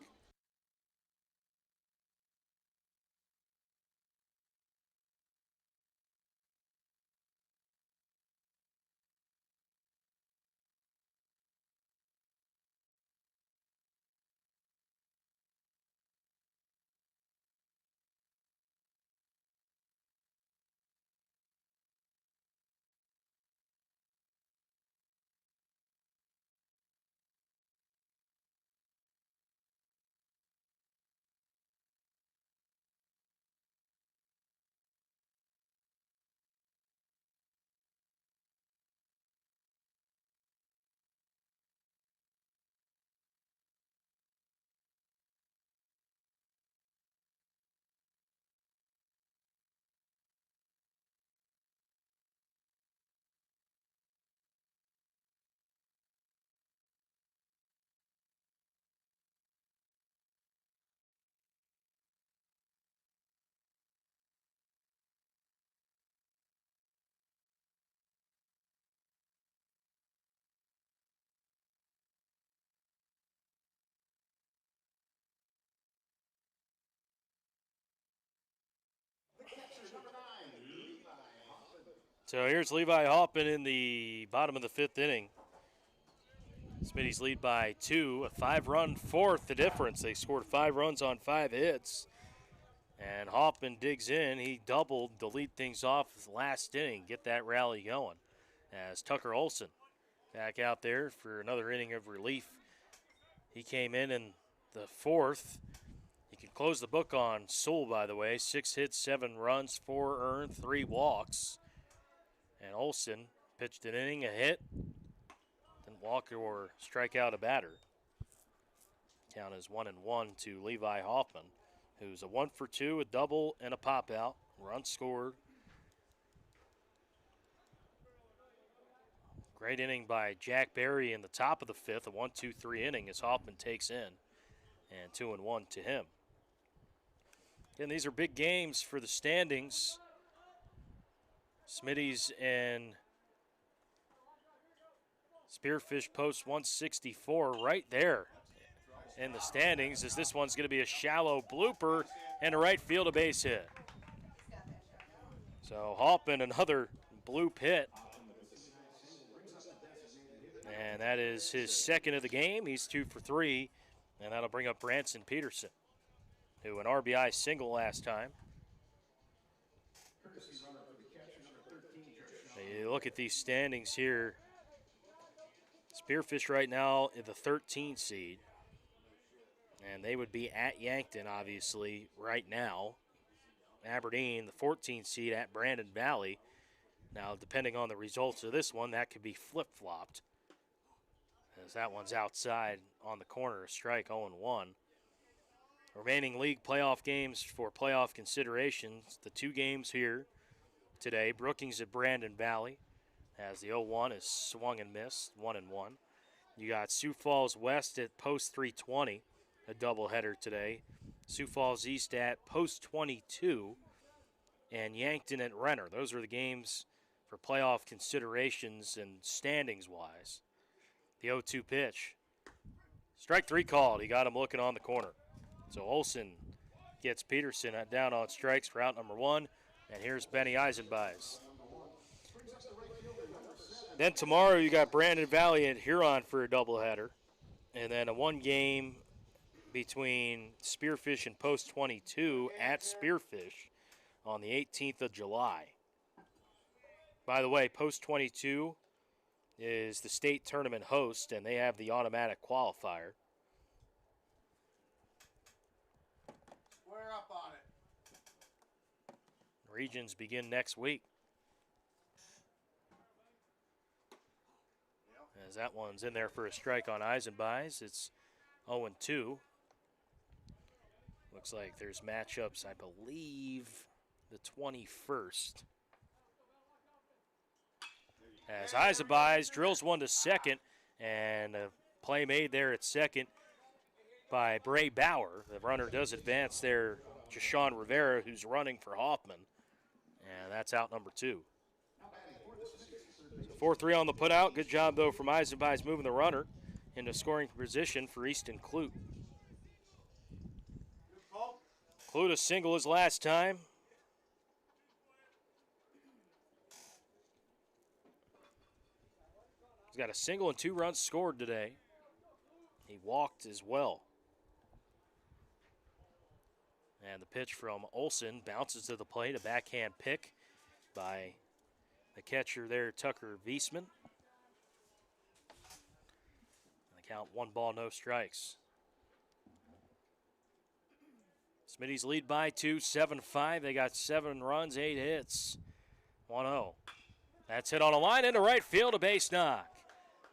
So here's Levi Hoffman in the bottom of the 5th inning. Smitties lead by 2, a 5-run fourth, the difference. They scored 5 runs on 5 hits. And Hoffman digs in. He doubled to lead things off last inning, get that rally going. As Tucker Olson back out there for another inning of relief. He came in the 4th. He can close the book on Sewell, by the way. 6 hits, 7 runs, 4 earned, 3 walks. And Olson pitched an inning, a hit, didn't walk or strike out a batter. Count is 1-1 to Levi Hoffman, who's a 1-for-2, a double, and a pop-out. Run scored. Great inning by Jack Barry in the top of the 5th, a 1-2-3 inning as Hoffman takes in, and 2-1 to him. Again, these are big games for the standings. Smitties and Spearfish post 164 right there in the standings, as this one's going to be a shallow blooper and a right field a base hit. So Hoffman, another bloop hit. And that is his 2nd of the game. He's 2 for 3, and that'll bring up Branson Peterson, who an RBI single last time. You look at these standings here. Spearfish right now is the 13th seed. And they would be at Yankton, obviously, right now. Aberdeen, the 14th seed, at Brandon Valley. Now, depending on the results of this one, that could be flip-flopped, as that one's outside on the corner, strike 0-1. Remaining league playoff games for playoff considerations, the two games here today. Brookings at Brandon Valley, as the 0-1 is swung and missed, 1-1. You got Sioux Falls West at Post 320, a doubleheader today. Sioux Falls East at Post 22, and Yankton at Renner. Those are the games for playoff considerations and standings-wise. The 0-2 pitch. Strike three called. He got him looking on the corner. So Olson gets Peterson down on strikes for out number one. And here's Benny Eisenbeis. Then tomorrow you got Brandon Valley and Huron for a doubleheader. And then a one game between Spearfish and Post 22 at Spearfish on the 18th of July. By the way, Post 22 is the state tournament host, and they have the automatic qualifier. Square up on it. Regions begin next week. As that one's in there for a strike on Eisenbeis. It's 0-2. Looks like there's matchups, I believe, the 21st. As Eisenbeis drills one to second, and a play made there at second by Bray Bauer. The runner does advance there to Sean Rivera, who's running for Hoffman, and that's out number two. 4-3 on the putout. Good job, though, from Eisenbeis moving the runner into scoring position for Easton Clute. Clute a single his last time. He's got a single and 2 runs scored today. He walked as well. And the pitch from Olson bounces to the plate, a backhand pick by the catcher there, Tucker Wiesman. The count 1 ball, no strikes. Smittys lead by 2, 7-5. They got 7 runs, 8 hits. 1-0. That's hit on a line into right field, a base knock.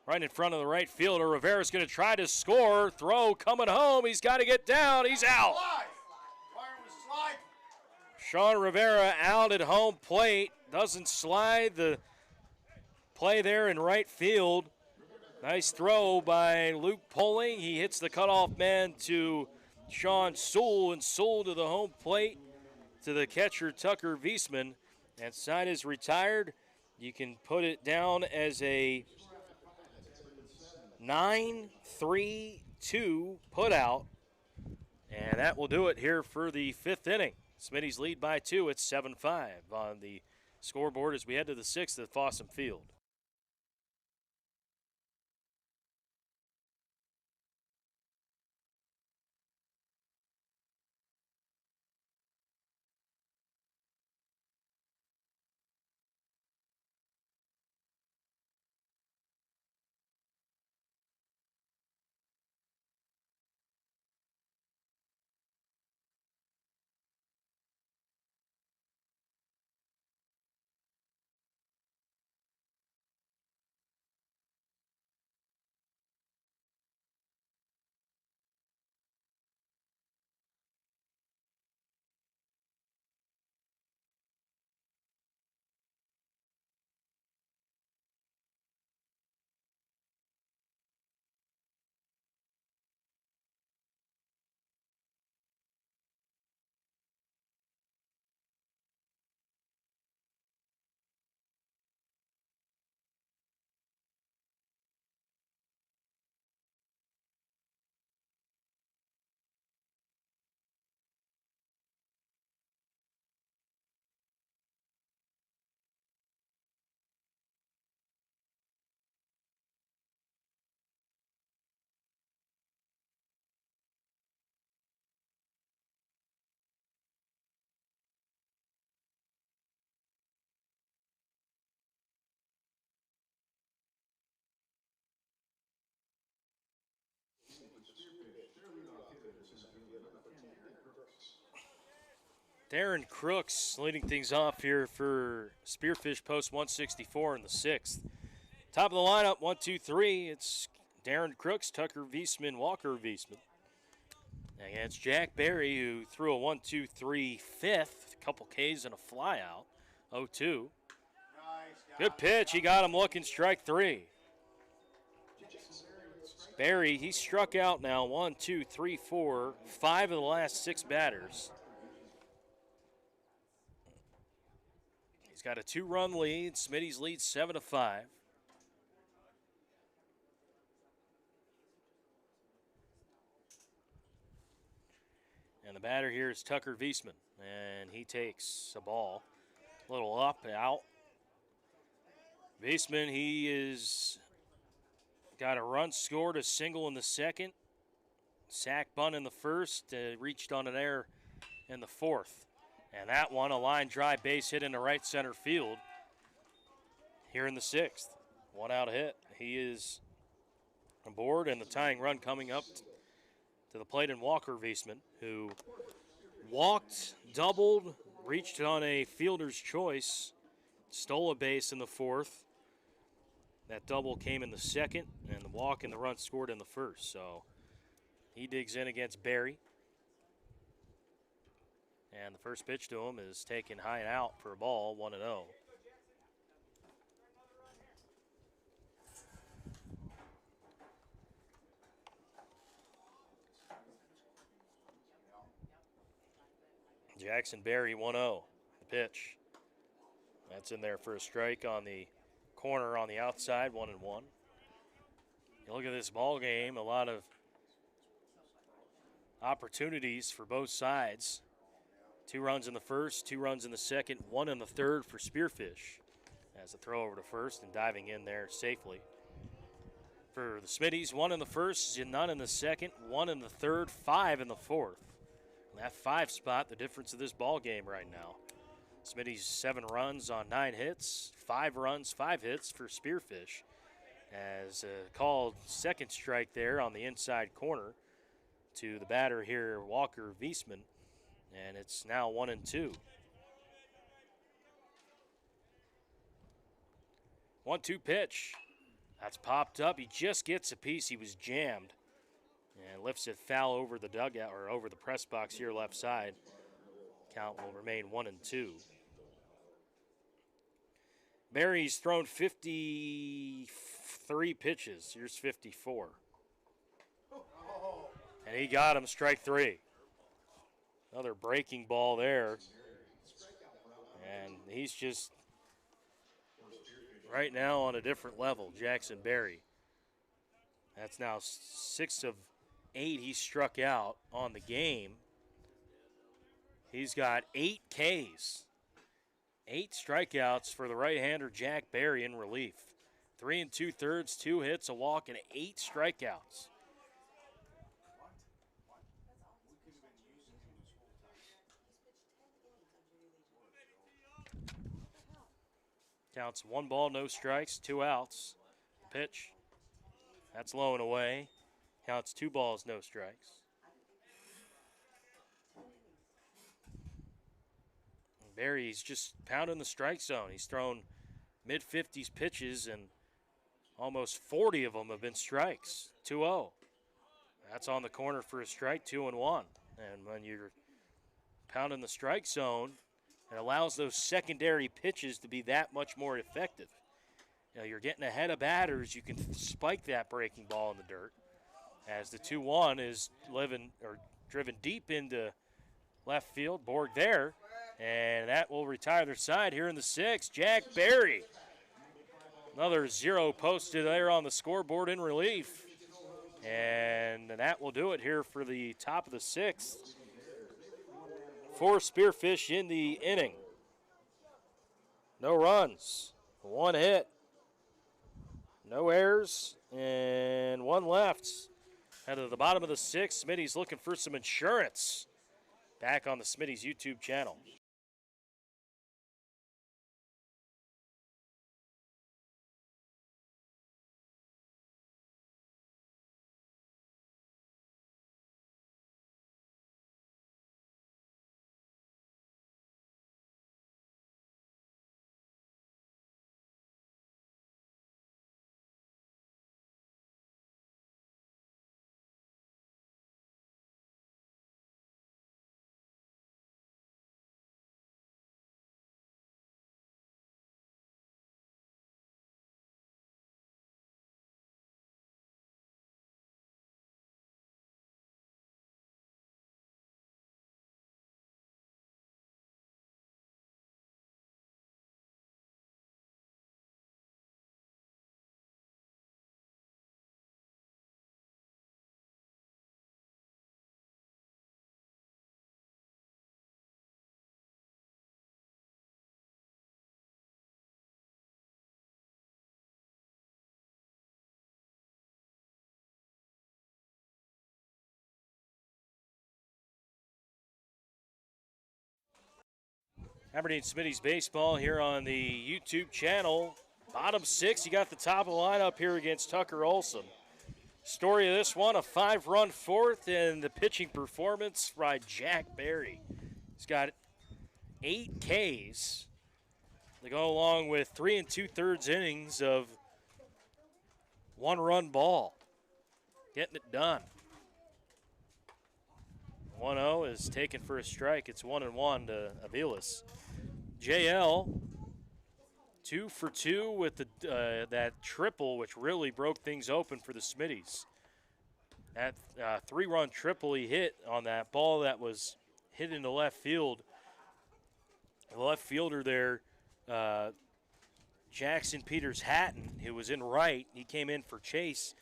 Right in front of the right fielder. Rivera's going to try to score. Throw coming home. He's got to get down. He's out. Sean Rivera out at home plate. Doesn't slide. The play there in right field. Nice throw by Luke Poling. He hits the cutoff man to Sean Sewell, and Sewell to the home plate to the catcher Tucker Wiesman. And side is retired. You can put it down as a 9-3-2 putout. And that will do it here for the 5th inning. Smittys lead by 2. It's 7-5 on the scoreboard as we head to the 6th at Fossum Field. Darren Crooks leading things off here for Spearfish post 164 in the sixth. Top of the lineup, 1, 2, 3. It's Darren Crooks, Tucker Wiesman, Walker Wiesman. Against Jack Berry, who threw a 1, 2, 3 fifth, a couple Ks and a fly out. 0-2. Good pitch. He got him looking, strike 3. Berry, he struck out now 1, 2, 3, 4, 5 of the last 6 batters. He's got a 2-run lead. Smittys leads 7-5. And the batter here is Tucker Wiesman, and he takes a ball, a little up, out. Wiesman, he is got a run scored, a single in the second, sack bunt in the first, reached on an error in the fourth. And that one, a line drive base hit into right center field here in the sixth. 1 out hit. He is aboard, and the tying run coming up to the plate in Walker Wiesman, who walked, doubled, reached on a fielder's choice, stole a base in the fourth. That double came in the second, and the walk and the run scored in the first. So he digs in against Berry. And the first pitch to him is taken high and out for a ball, 1-0. Jackson Berry, 1-0. The pitch. That's in there for a strike on the corner on the outside, 1-1. You look at this ball game, a lot of opportunities for both sides. 2 runs in the first, 2 runs in the second, 1 in the third for Spearfish. As a throw over to first and diving in there safely. For the Smittys, 1 in the first, none in the second, 1 in the third, 5 in the fourth. And that 5 spot, the difference of this ball game right now. Smittys 7 runs on 9 hits, 5 runs, 5 hits for Spearfish. As called second strike there on the inside corner to the batter here, Walker Wiesman. And it's now 1-2. 1-2 pitch. That's popped up. He just gets a piece. He was jammed. And lifts it foul over the dugout, or over the press box here left side. Count will remain 1-2. Berry's thrown 53 pitches. Here's 54. And he got him, strike 3. Another breaking ball there. And he's just right now on a different level, Jackson Berry. That's now 6 of 8 he struck out on the game. He's got 8 Ks. 8 strikeouts for the right-hander Jack Berry in relief. 3 2/3, 2 hits, a walk, and 8 strikeouts. Counts 1 ball, no strikes, 2 outs. Pitch. That's low and away. Counts 2 balls, no strikes. Berry's just pounding the strike zone. He's thrown mid-50s pitches, and almost 40 of them have been strikes. 2-0. That's on the corner for a strike, 2-1. And when you're pounding the strike zone, it allows those secondary pitches to be that much more effective. You know, you're getting ahead of batters. You can spike that breaking ball in the dirt. As the 2-1 is driven deep into left field. Borg there. And that will retire their side here in the 6th. Jack Berry. Another 0 posted there on the scoreboard in relief. And that will do it here for the top of the 6th. 4 Spearfish in the inning. No runs, 1 hit, no errors, and 1 left. Head to the bottom of the 6th. Smitty's looking for some insurance. Back on the Smitty's YouTube channel. Aberdeen Smittys baseball here on the YouTube channel. Bottom six, you got the top of the lineup here against Tucker Olson. Story of this one, a 5-run fourth, and the pitching performance by Jack Berry. He's got 8 Ks. They go along with 3 2/3 innings of 1-run ball. Getting it done. 1-0 is taken for a strike. It's 1-1 to Aviles. JL, 2 for 2 with that triple, which really broke things open for the Smitties. That 3-run triple he hit on that ball that was hit into left field. The left fielder there, Jackson Peters Hatton, who was in right, he came in for chase,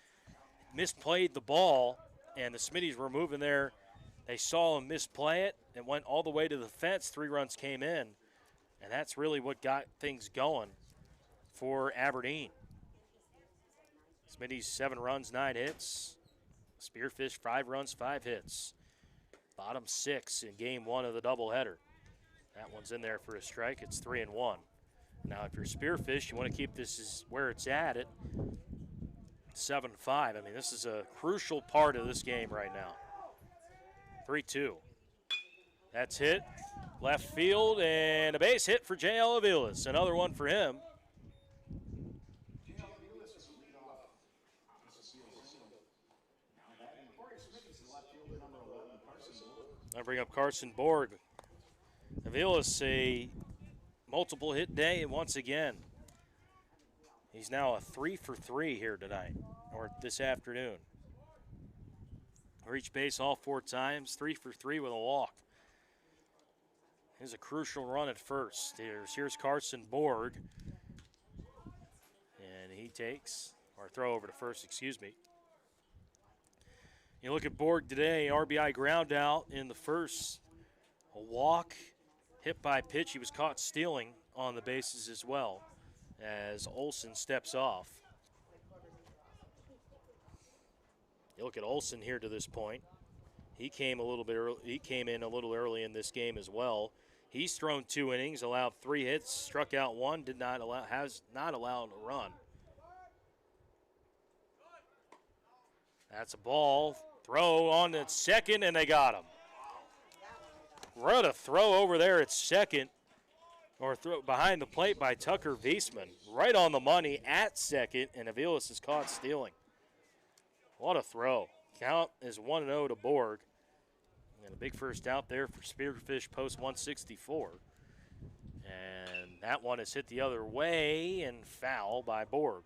misplayed the ball, and the Smitties were moving there. They saw him misplay it and went all the way to the fence. 3 runs came in, and that's really what got things going for Aberdeen. Smitties 7 runs, 9 hits. Spearfish 5 runs, 5 hits. Bottom 6 in game 1 of the doubleheader. That one's in there for a strike. It's 3-1. Now, if you're Spearfish, you want to keep this as where it's at 7-5. I mean, this is a crucial part of this game right now. 3-2. That's hit. Left field, and a base hit for J.L. Aviles. Another one for him. I bring up Carson Borg. Aviles, a multiple hit day once again. He's now a 3 for 3 here tonight, or this afternoon. Reached base all 4 times, 3 for 3 with a walk. Here's a crucial run at first. Here's Carson Borg. And he takes, or throw over to first, excuse me. You look at Borg today, RBI ground out in the first. A walk, hit by pitch. He was caught stealing on the bases as well as Olson steps off. You look at Olson here to this point. He came a little bit early. He came in a little early in this game as well. He's thrown 2 innings, allowed 3 hits, struck out 1, has not allowed a run. That's a ball. Throw on at second, and they got him. What a throw over there at second, or throw behind the plate by Tucker Wiesman. Right on the money at second, and Aviles is caught stealing. What a throw. Count is 1-0 to Borg. And a big first out there for Spearfish post 164. And that one is hit the other way and foul by Borg.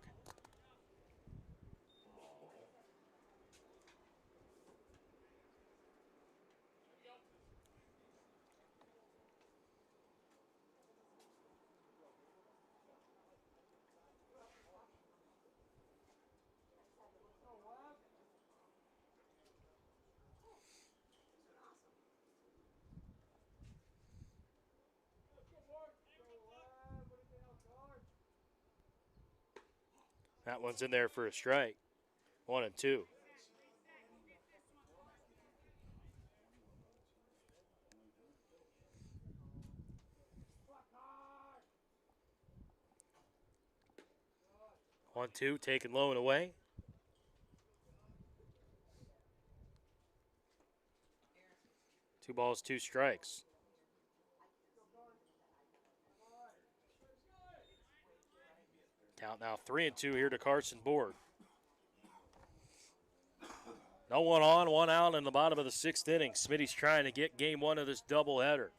That one's in there for a strike. 1-2. One, two, taken low and away. Two balls, 2 strikes. Count now 3-2 here to Carson Borg. No one on, 1 out in the bottom of the 6th inning. Smitty's trying to get game 1 of this doubleheader.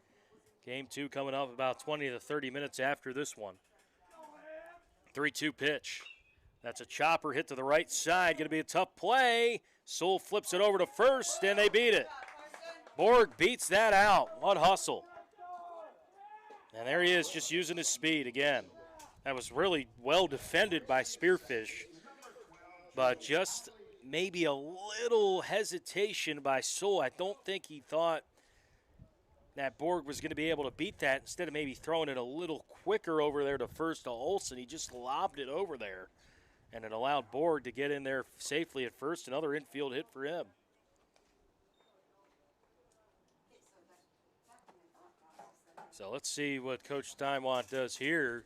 Game 2 coming up about 20 to 30 minutes after this one. 3-2 pitch. That's a chopper hit to the right side. Going to be a tough play. Soul flips it over to first, and they beat it. Borg beats that out. What hustle. And there he is, just using his speed again. That was really well defended by Spearfish, but just maybe a little hesitation by Soul. I don't think he thought that Borg was going to be able to beat that. Instead of maybe throwing it a little quicker over there to first to Olson, he just lobbed it over there, and it allowed Borg to get in there safely at first. Another infield hit for him. So let's see what Coach Steinwant does here.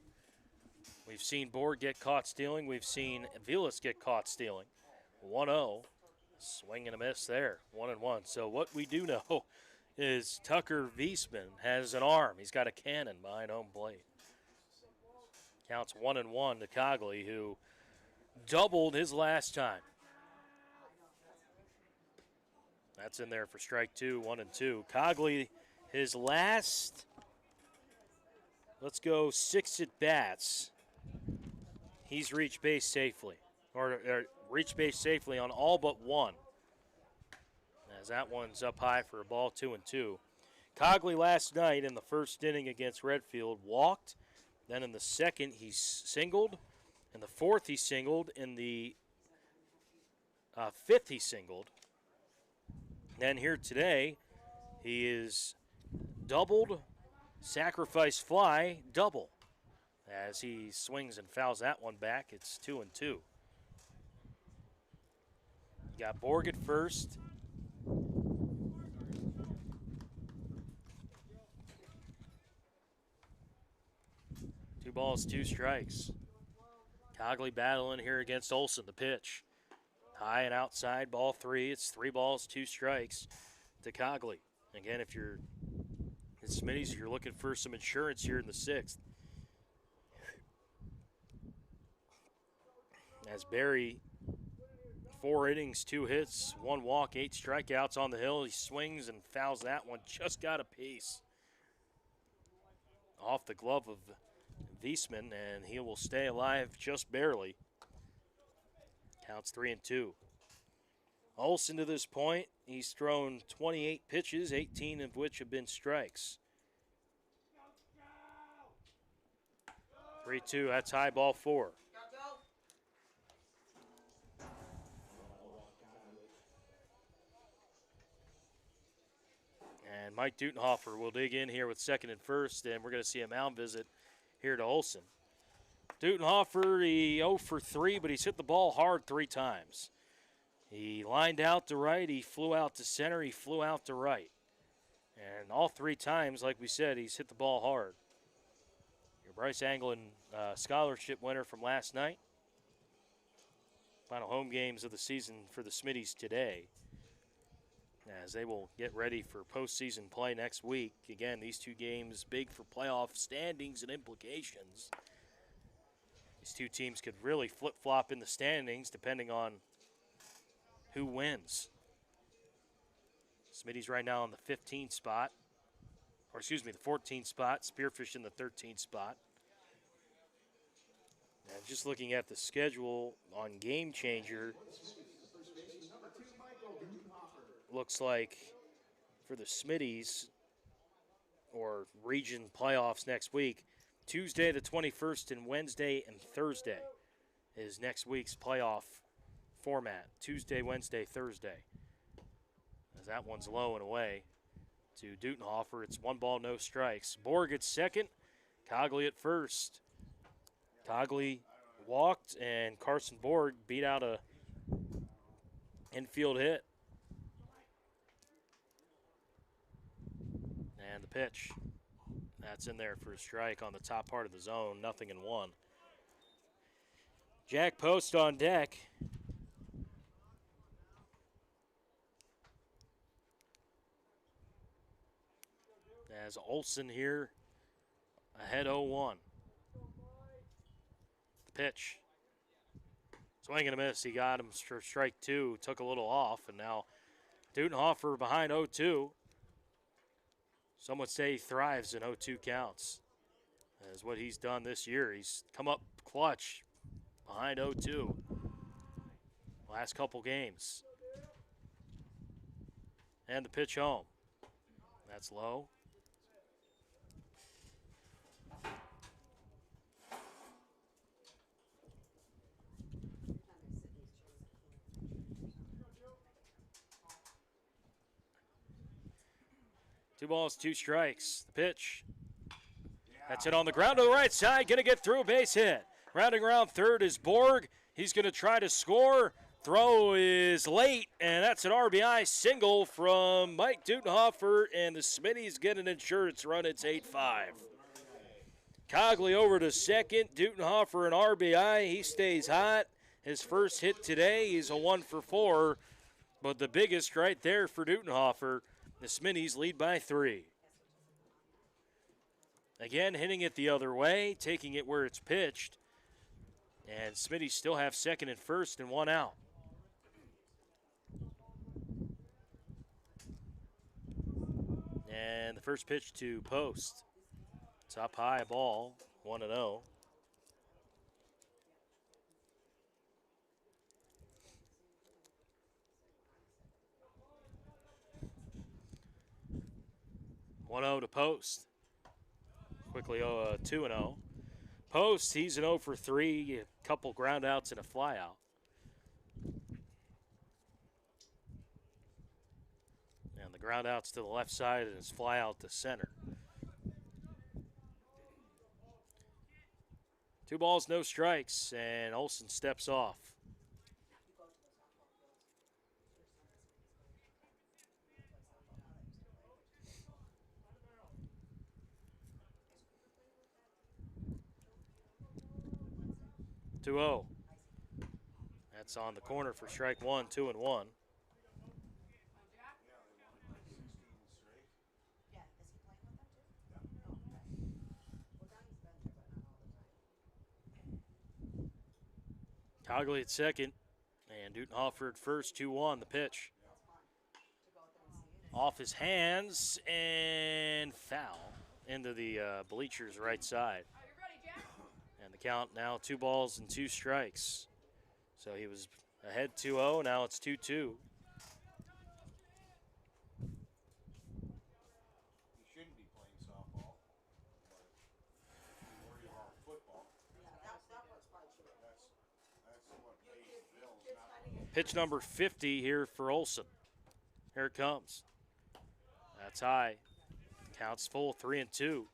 We've seen Borg get caught stealing. We've seen Vilas get caught stealing. 1-0. Swing and a miss there. 1-1. So what we do know is Tucker Wiesman has an arm. He's got a cannon behind home plate. Counts 1-1 to Cogley, who doubled his last time. That's in there for strike two, 1-2. Cogley, his last, let's go 6 at bats. He's reached base safely, or reached base safely on all but one. As that one's up high for a ball, 2-2. Cogley last night in the first inning against Redfield walked. Then in the second, he singled. In the fourth, he singled. In the fifth, he singled. Then here today, he is doubled, sacrifice fly, double. As he swings and fouls that one back, it's 2-2. You got Borg at first. Two balls, 2 strikes. Cogley battling here against Olson, the pitch. High and outside, ball 3. It's 3 balls, 2 strikes to Cogley. Again, if you're at Smittys, you're looking for some insurance here in the 6th. As Barry, 4 innings, 2 hits, 1 walk, 8 strikeouts on the hill. He swings and fouls that one. Just got a piece off the glove of Wiesman, and he will stay alive just barely. Counts 3-2. Olson to this point, he's thrown 28 pitches, 18 of which have been strikes. 3-2, that's high, ball 4. And Mike Dutenhofer will dig in here with second and first, and we're going to see a mound visit here to Olson. Dutenhofer, he 0 for 3, but he's hit the ball hard 3 times. He lined out to right, he flew out to center, he flew out to right. And all 3 times, like we said, he's hit the ball hard. Your Bryce Anglin scholarship winner from last night. Final home games of the season for the Smittys today, as they will get ready for postseason play next week. Again, these 2 games big for playoff standings and implications. These 2 teams could really flip-flop in the standings depending on who wins. Smitty's right now in the 15th spot, or excuse me, the 14th spot. Spearfish in the 13th spot. And just looking at the schedule on Game Changer, looks like for the Smitties or region playoffs next week, Tuesday the 21st and Wednesday and Thursday is next week's playoff format. Tuesday, Wednesday, Thursday. As that one's low and away to Dutenhofer. It's 1 ball, no strikes. Borg at second, Cogley at first. Cogley walked, and Carson Borg beat out a infield hit. And the pitch. That's in there for a strike on the top part of the zone. 0-1. Jack Post on deck. As Olson here ahead 0-1. The pitch. Swing and a miss. He got him for strike 2. Took a little off, and now Dutenhofer behind 0-2. Some would say he thrives in 0-2 counts. That's what he's done this year. He's come up clutch behind 0-2. Last couple games. And the pitch home. That's low. Two balls, 2 strikes. The pitch. That's it on the ground to the right side. Going to get through a base hit. Rounding around third is Borg. He's going to try to score. throw is late, and that's an RBI single from Mike Dutenhofer, and the Smitties get an insurance run. It's 8-5. Cogley over to second. Dutenhofer an RBI. He stays hot. His first hit today, he's a 1 for 4, but the biggest right there for Dutenhofer. The Smitties lead by 3. Again, hitting it the other way, taking it where it's pitched. And Smitties still have second and first and 1 out. And the first pitch to Post. It's up high, ball, 1-0. To Post. Quickly 2-0. Post, he's an 0 for 3, a couple ground outs and a fly out. And the ground outs to the left side and his fly out to center. 2 balls, no strikes, and Olsen steps off. That's on the corner for strike 1, 2-1. Cogley at second, and Dutenhofer at first, 2-1, the pitch. Off his hands, and foul into the bleachers right side. And the count now 2 balls and 2 strikes. So he was ahead 2-0, now it's 2-2. He shouldn't be playing softball, but you worry about football. That's what pays the bills, not Pitch number 50 here for Olsen. Here it comes. That's high. Counts full, 3-2.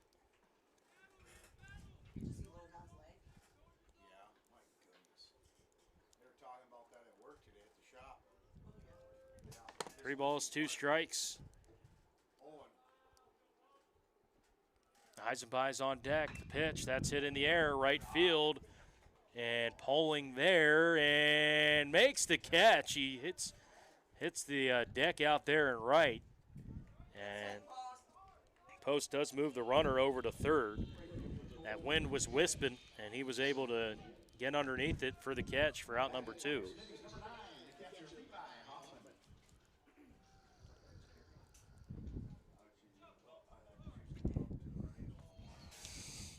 Three balls, 2 strikes. Eisenbei's on deck. The pitch, that's hit in the air, right field. And Poling there and makes the catch. He hits the deck out there and right. And Post does move the runner over to third. That wind was wisping, and he was able to get underneath it for the catch for out number 2.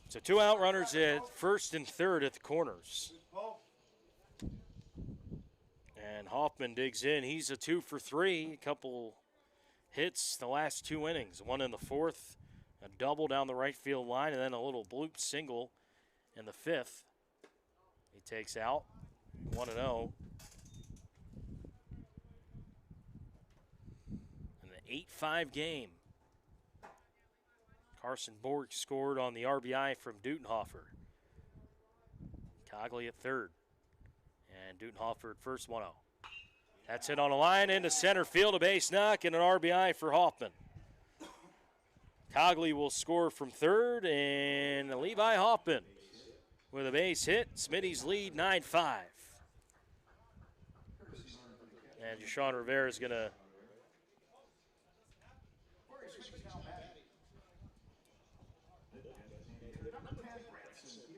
So 2 out runners at first and third at the corners. And Hoffman digs in. He's a 2 for 3. A couple hits the last 2 innings. One in the 4th, a double down the right field line, and then a little bloop single in the 5th. He takes out 1-0. And an 8-5 game. Carson Borg scored on the RBI from Dutenhofer. Cogley at third. And Dutenhofer at first, 1-0. That's hit on a line into center field, a base knock, and an RBI for Hoffman. Cogley will score from third, and Levi Hoffman with a base hit. Smitty's lead 9-5. And Deshaun Rivera is going to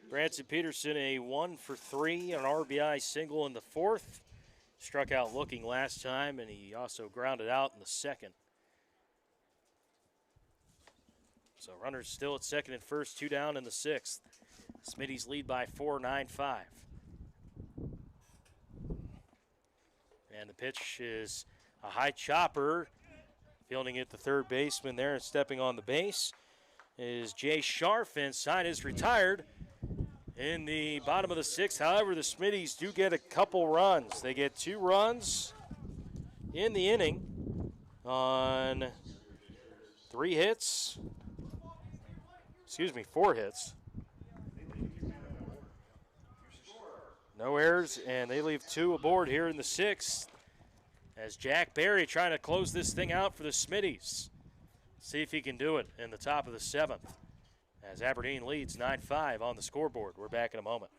Branson Peterson a 1 for 3, an RBI single in the 4th. Struck out looking last time, and he also grounded out in the 2nd. So runners still at second and first, 2 down in the 6th. Smitty's lead by 4, 9-5. And the pitch is a high chopper. Fielding it the third baseman there and stepping on the base is Jay Scharf, and sign is retired in the bottom of the 6th. However, the Smitties do get a couple runs. They get 2 runs in the inning on 4 hits. No errors, and they leave 2 aboard here in the 6th. As Jack Berry trying to close this thing out for the Smitties. See if he can do it in the top of the 7th. As Aberdeen leads 9-5 on the scoreboard. We're back in a moment.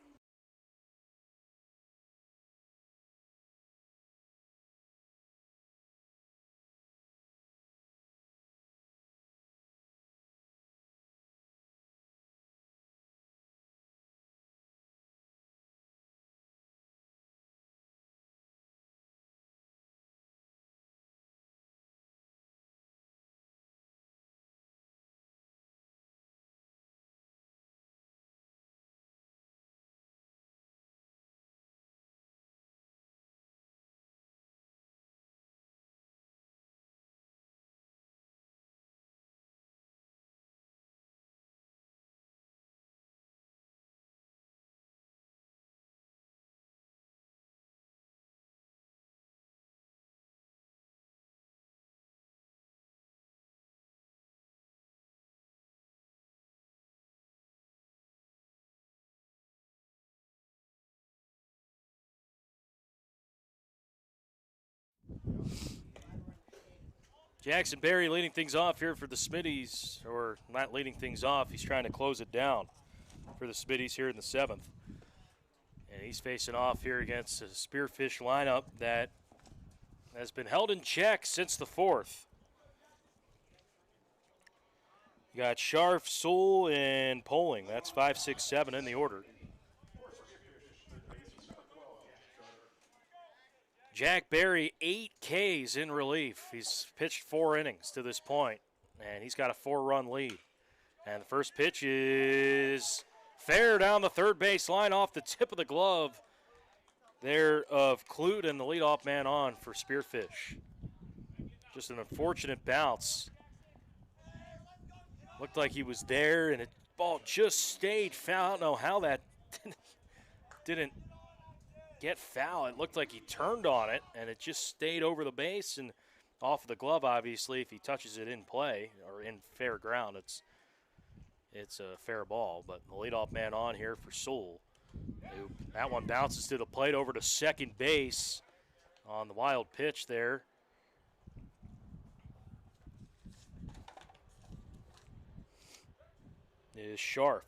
Jackson Berry leading things off here for the Smitties, or not leading things off, he's trying to close it down for the Smitties here in the 7th. And he's facing off here against a Spearfish lineup that has been held in check since the 4th. You got Scharf, Sewell, and Poling. That's 5, 6, 7 in the order. Jack Berry, 8 Ks in relief. He's pitched 4 innings to this point, and he's got a 4-run lead. And the first pitch is fair down the third base line off the tip of the glove there of Clute, and the leadoff man on for Spearfish. Just an unfortunate bounce. Looked like he was there, and the ball just stayed foul. I don't know how that didn't get foul. It looked like he turned on it, and it just stayed over the base and off of the glove. Obviously, if he touches it in play or in fair ground, it's a fair ball. But the leadoff man on here for Sewell. That one bounces to the plate over to second base on the wild pitch there. Is Scharf.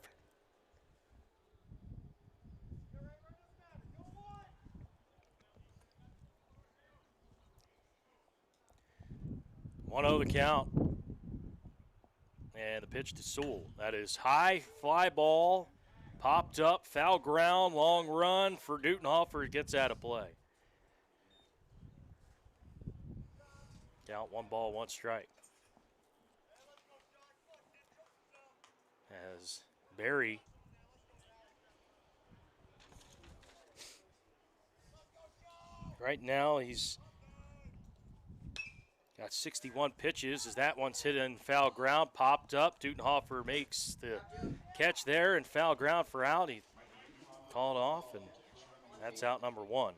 One 0 the count. And the pitch to Sewell. That is high fly ball. Popped up, foul ground, long run for Dutenhofer. It gets out of play. Count 1 ball, 1 strike. As Berry right now he's got 61 pitches as that one's hit in foul ground, popped up. Dutenhofer makes the catch there and foul ground for out. He called off, and that's out number 1.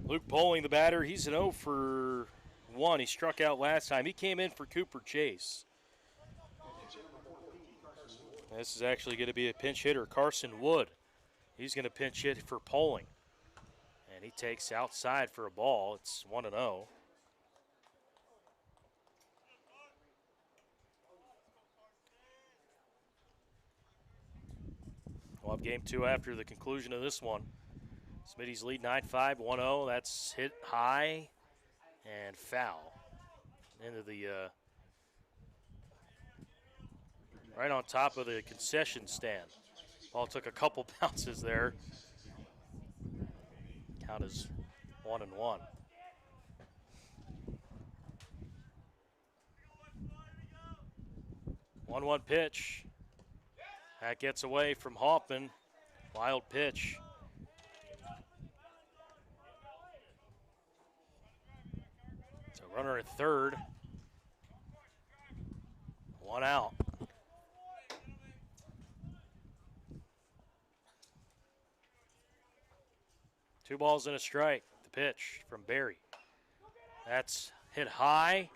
Luke Poling, the batter, he's an 0 for 1. He struck out last time. He came in for Cooper Chase. This is actually going to be a pinch hitter, Carson Wood. He's going to pinch hit for Poling. And he takes outside for a ball. It's 1-0. We'll have game 2 after the conclusion of this one. Smitty's lead 9-5, 1-0. That's hit high and foul into the right on top of the concession stand. Ball took a couple bounces there. Count is 1-1. One pitch. That gets away from Hoffman. Wild pitch. It's a runner at third. 1 out. Two balls and a strike. The pitch from Berry. That's hit high.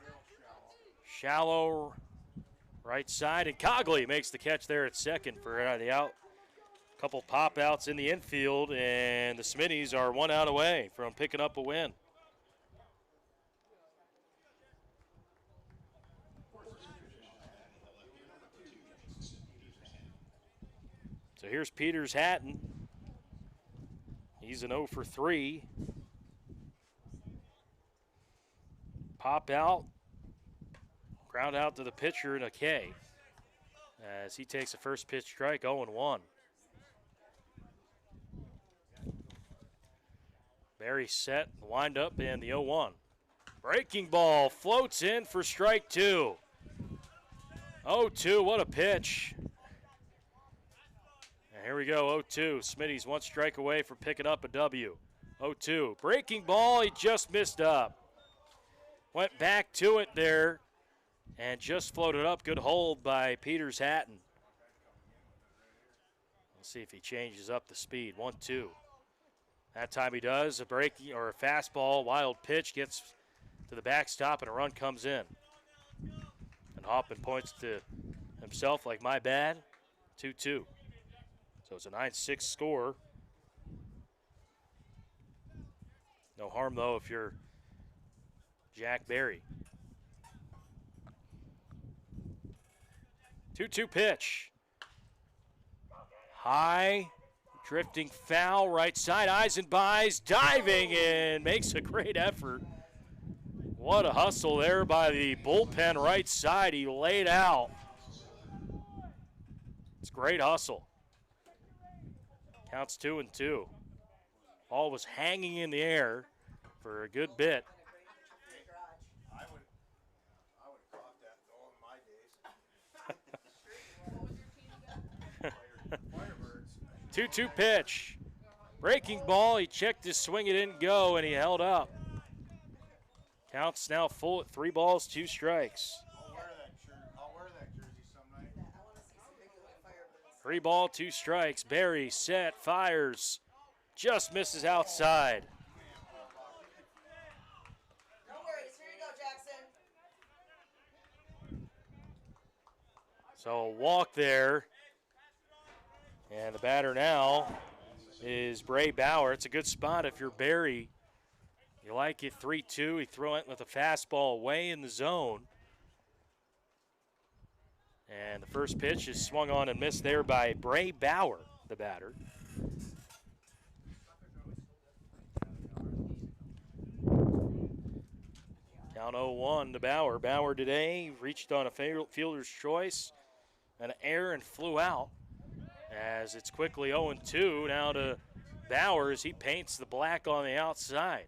Shallow right side, and Cogley makes the catch there at second for the out. Couple pop outs in the infield, and the Smitties are 1 out away from picking up a win. So here's Peters Hatton. He's an 0 for 3. Pop out, ground out to the pitcher, and a K as he takes a first pitch strike, 0-1. Barry set, wind up, and the 0-1. Breaking ball floats in for strike 2. 0-2, what a pitch. And here we go, 0-2. Smitty's 1 strike away from picking up a W. 0-2, breaking ball, he just missed up. Went back to it there and just floated up. Good hold by Peters Hatton. Let's see if he changes up the speed. 1-2. That time he does. A breaking or a fastball, wild pitch gets to the backstop and a run comes in. And Hoffman points to himself like, my bad. 2-2. So it's a 9-6 score. No harm though if you're Jack Barry. 2-2 pitch. High, drifting foul, right side. Eisenbys diving and makes a great effort. What a hustle there by the bullpen right side. He laid out. It's great hustle. Counts 2-2. Ball was hanging in the air for a good bit. I would have caught that though in my days. Firebirds. 2-2 pitch. Breaking ball, he checked his swing, it didn't go, and he held up. Counts now full at 3 balls, 2 strikes. I'll wear that jersey some night. 3 ball, 2 strikes. Barry set, fires, just misses outside. No worries. Here you go, Jackson. So a walk there. And the batter now is Bray Bauer. It's a good spot if you're Barry. You like it 3-2. He threw it with a fastball way in the zone. And the first pitch is swung on and missed there by Bray Bauer, the batter. Down 0-1 to Bauer. Bauer today reached on a fielder's choice, an error, and flew out. As it's quickly 0-2 now to Bauer as he paints the black on the outside.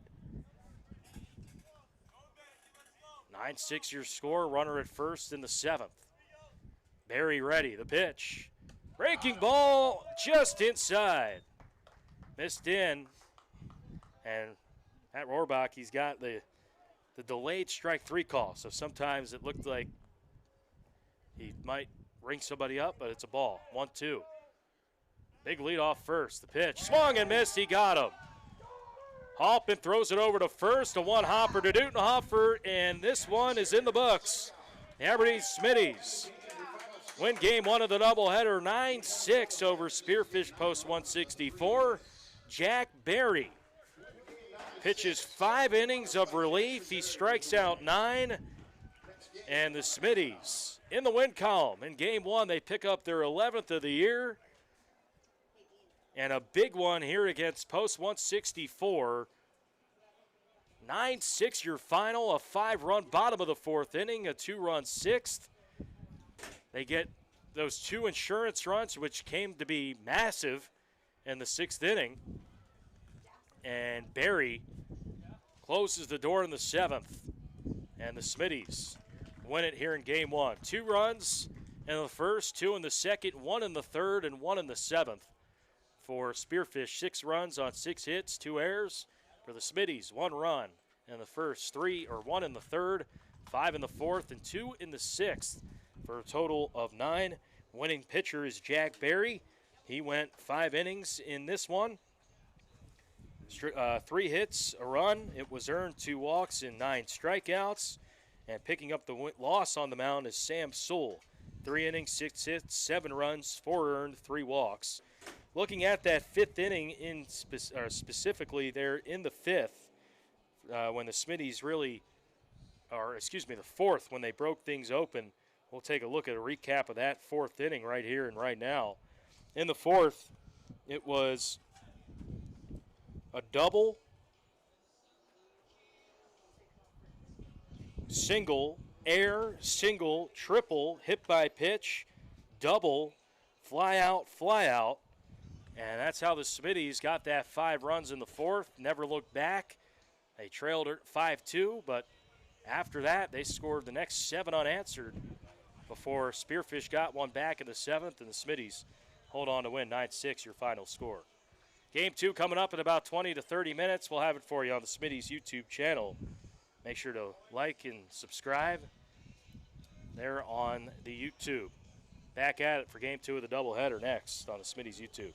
9-6 your score, runner at first in the 7th. Barry ready, the pitch. Breaking ball just inside. Missed in. And at Rohrbach, he's got the delayed strike 3 call. So sometimes it looked like he might ring somebody up, but it's a ball. 1-2. Big lead off first. The pitch swung and missed. He got him. Hoffman throws it over to first. A one-hopper to Dutenhofer, and this one is in the books. The Aberdeen Smitties win game 1 of the doubleheader, 9-6 over Spearfish Post 164. Jack Barry pitches 5 innings of relief. He strikes out 9, and the Smitties in the win column. In game 1, they pick up their 11th of the year. And a big one here against Post 164. 9-6 your final, a 5-run bottom of the 4th inning, a 2-run 6th. They get those 2 insurance runs, which came to be massive in the 6th inning. And Barry closes the door in the 7th. And the Smitties win it here in game 1. 2 runs in the first, 2 in the second, 1 in the third, and 1 in the 7th. For Spearfish, 6 runs on 6 hits, 2 errors. For the Smitties, 1 run in the first, 1 in the third, 5 in the 4th, and 2 in the 6th. For a total of 9. Winning pitcher is Jack Barry. He went 5 innings in this one. 3 hits, a run. It was earned, 2 walks, and 9 strikeouts. And picking up the loss on the mound is Sam Sewell. 3 innings, 6 hits, 7 runs, 4 earned, 3 walks. Looking at that fifth inning specifically there in the fifth, when the Smitties really, the fourth, when they broke things open. We'll take a look at a recap of that fourth inning right here and right now. In the fourth, it was a double, single, air, single, triple, hit by pitch, double, fly out. And that's how the Smitties got that 5 runs in the fourth. Never looked back. They trailed 5-2, but after that, they scored the next 7 unanswered before Spearfish got one back in the 7th, and the Smitties hold on to win 9-6, your final score. Game 2 coming up in about 20 to 30 minutes. We'll have it for you on the Smitties YouTube channel. Make sure to like and subscribe there on the YouTube. Back at it for Game 2 of the doubleheader next on the Smitties YouTube.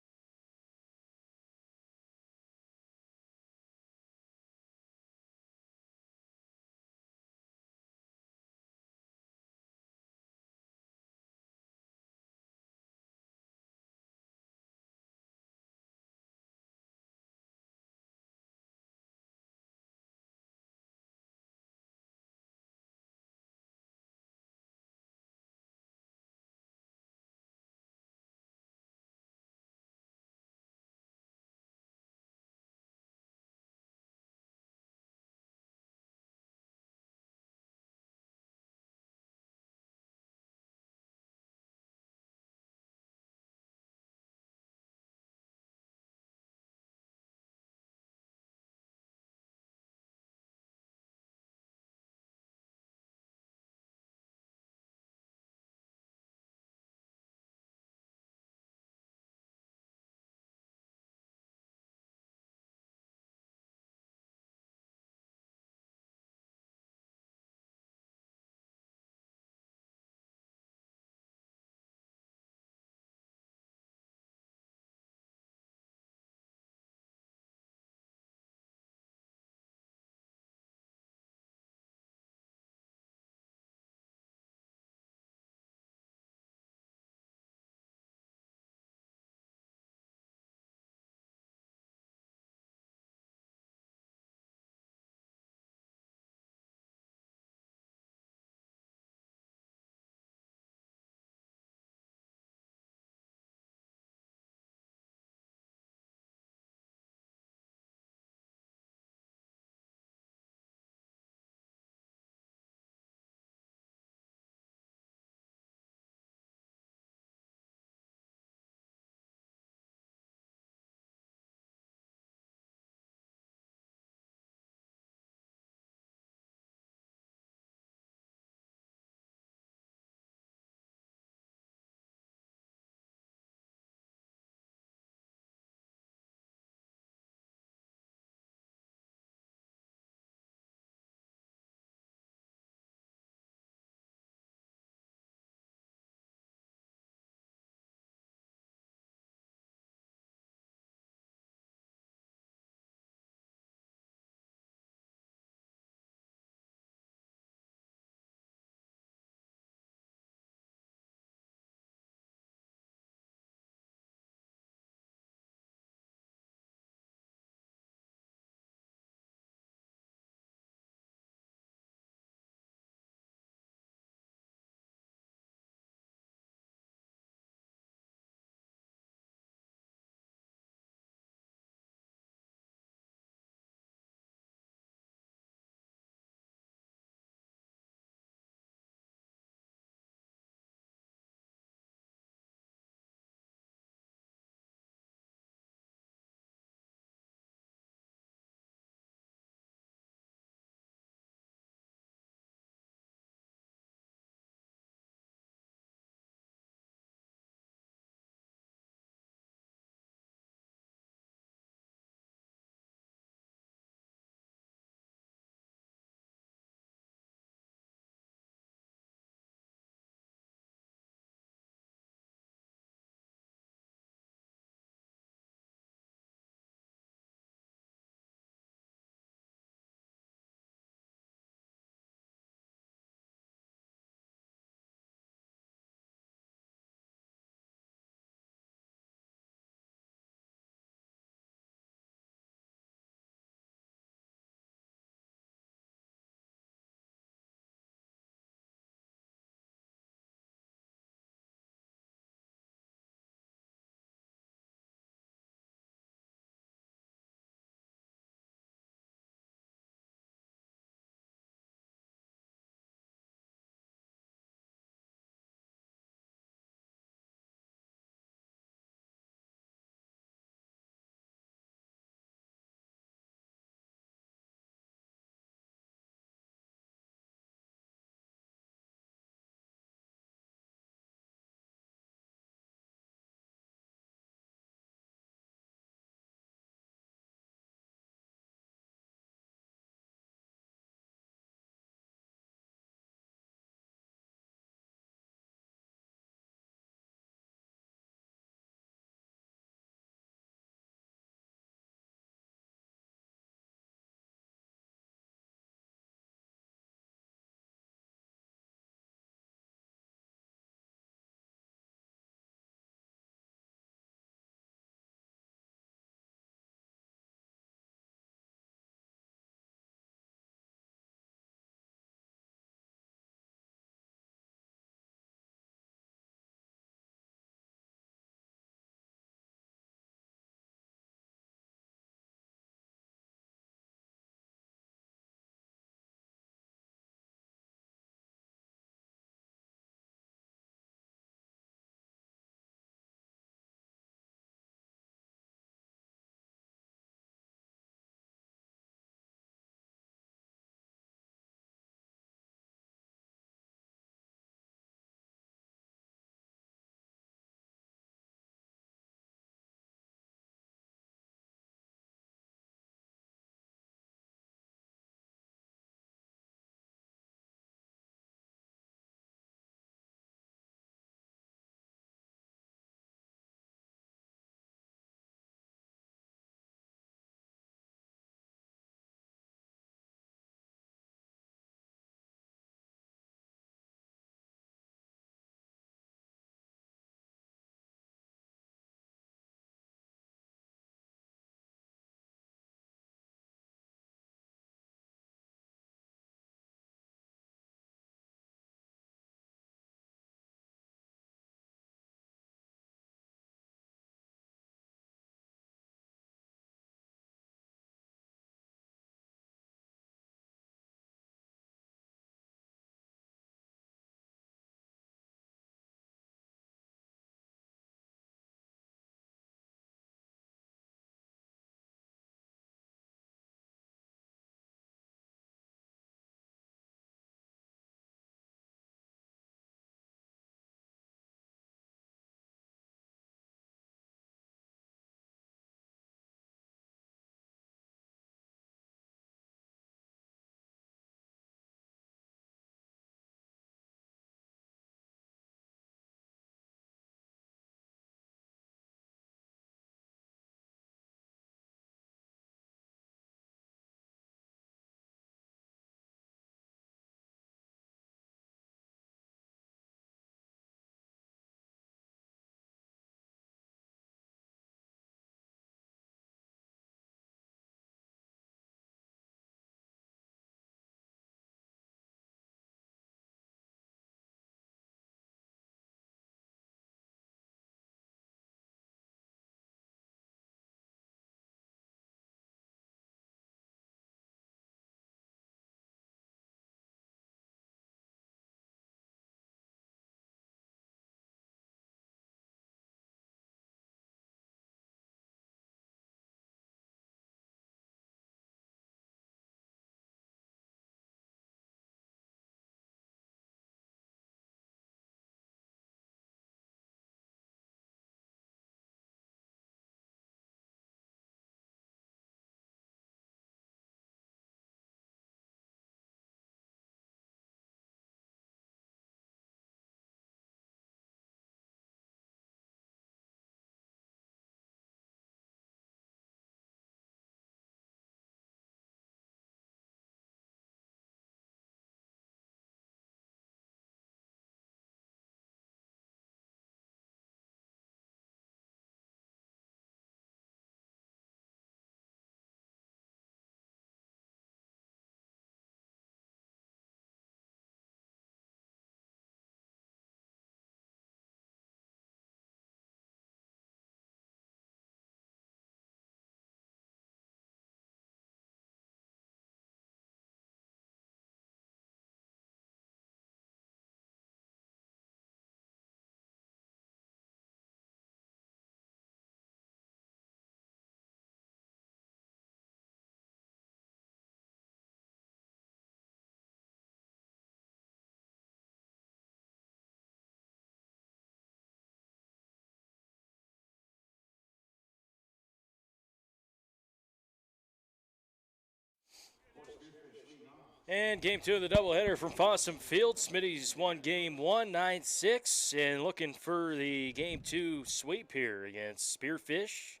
And game 2 of the doubleheader from Fossum Field. Smitty's won game 1, 9-6, and looking for the game 2 sweep here against Spearfish.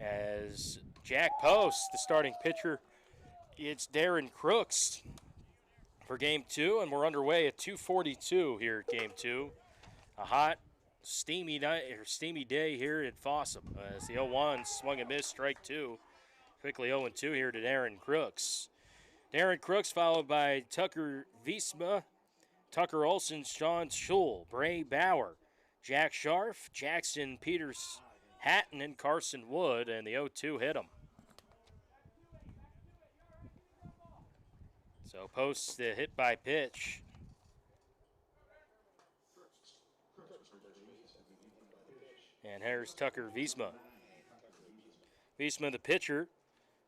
As Jack Post, the starting pitcher, it's Darren Crooks for game 2, and we're underway at 2:42 here at game 2. A hot, steamy night or steamy day here at Fossum. As the 0-1 swung and missed, strike 2. Quickly 0-2 here to Darren Crooks. Darren Crooks followed by Tucker Wiesma, Tucker Olson, Sean Schul, Bray Bauer, Jack Scharf, Jackson Peters Hatton, and Carson Wood, and the 0-2 hit him. So Post's the hit by pitch. And here's Tucker Wiesma. Wiesma, the pitcher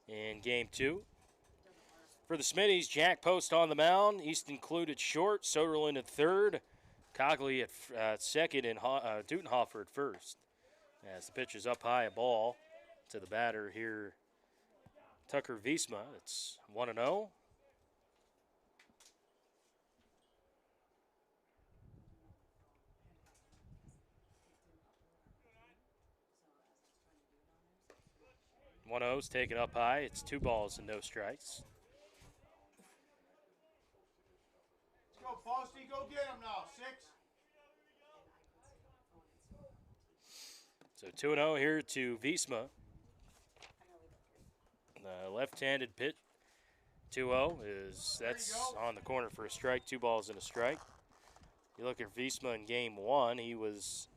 in game 2. For the Smitties, Jack Post on the mound. Easton Clute at short, Soderlund at third, Cogley at second, and Dutenhofer at first. As the pitch is up high, a ball to the batter here, Tucker Wiesma. It's 1-0. One 0's taken up high. It's 2 balls and no strikes. Let's go, Posty. Go get him now. 6. So 2-0 here to Wiesma. The left-handed pitch, 2-0, that's on the corner for a strike. 2 balls and a strike. You look at Wiesma in game 1, he was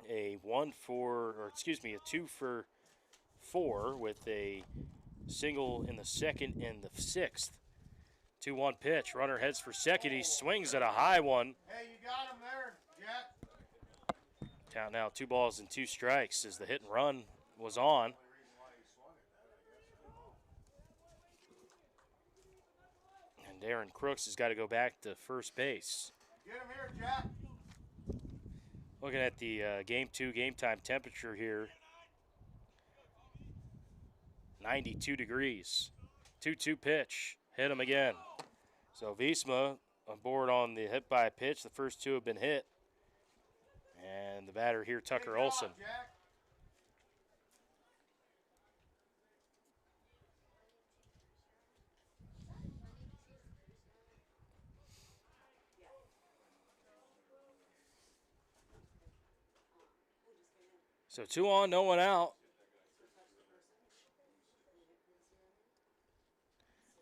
a 2 for 4 with a single in the second and the 6th. 2-1 pitch. Runner heads for second. He swings at a high one. Hey, you got him there, Jack. Count now 2 balls and 2 strikes as the hit and run was on. And Darren Crooks has got to go back to first base. Get him here, Jack. Looking at the game 2 game time temperature here. 92 degrees. 2-2 pitch. Hit him again. So Wiesma on board on the hit by pitch. The first 2 have been hit. And the batter here, Tucker Olson. Jack. So 2 on, no one out.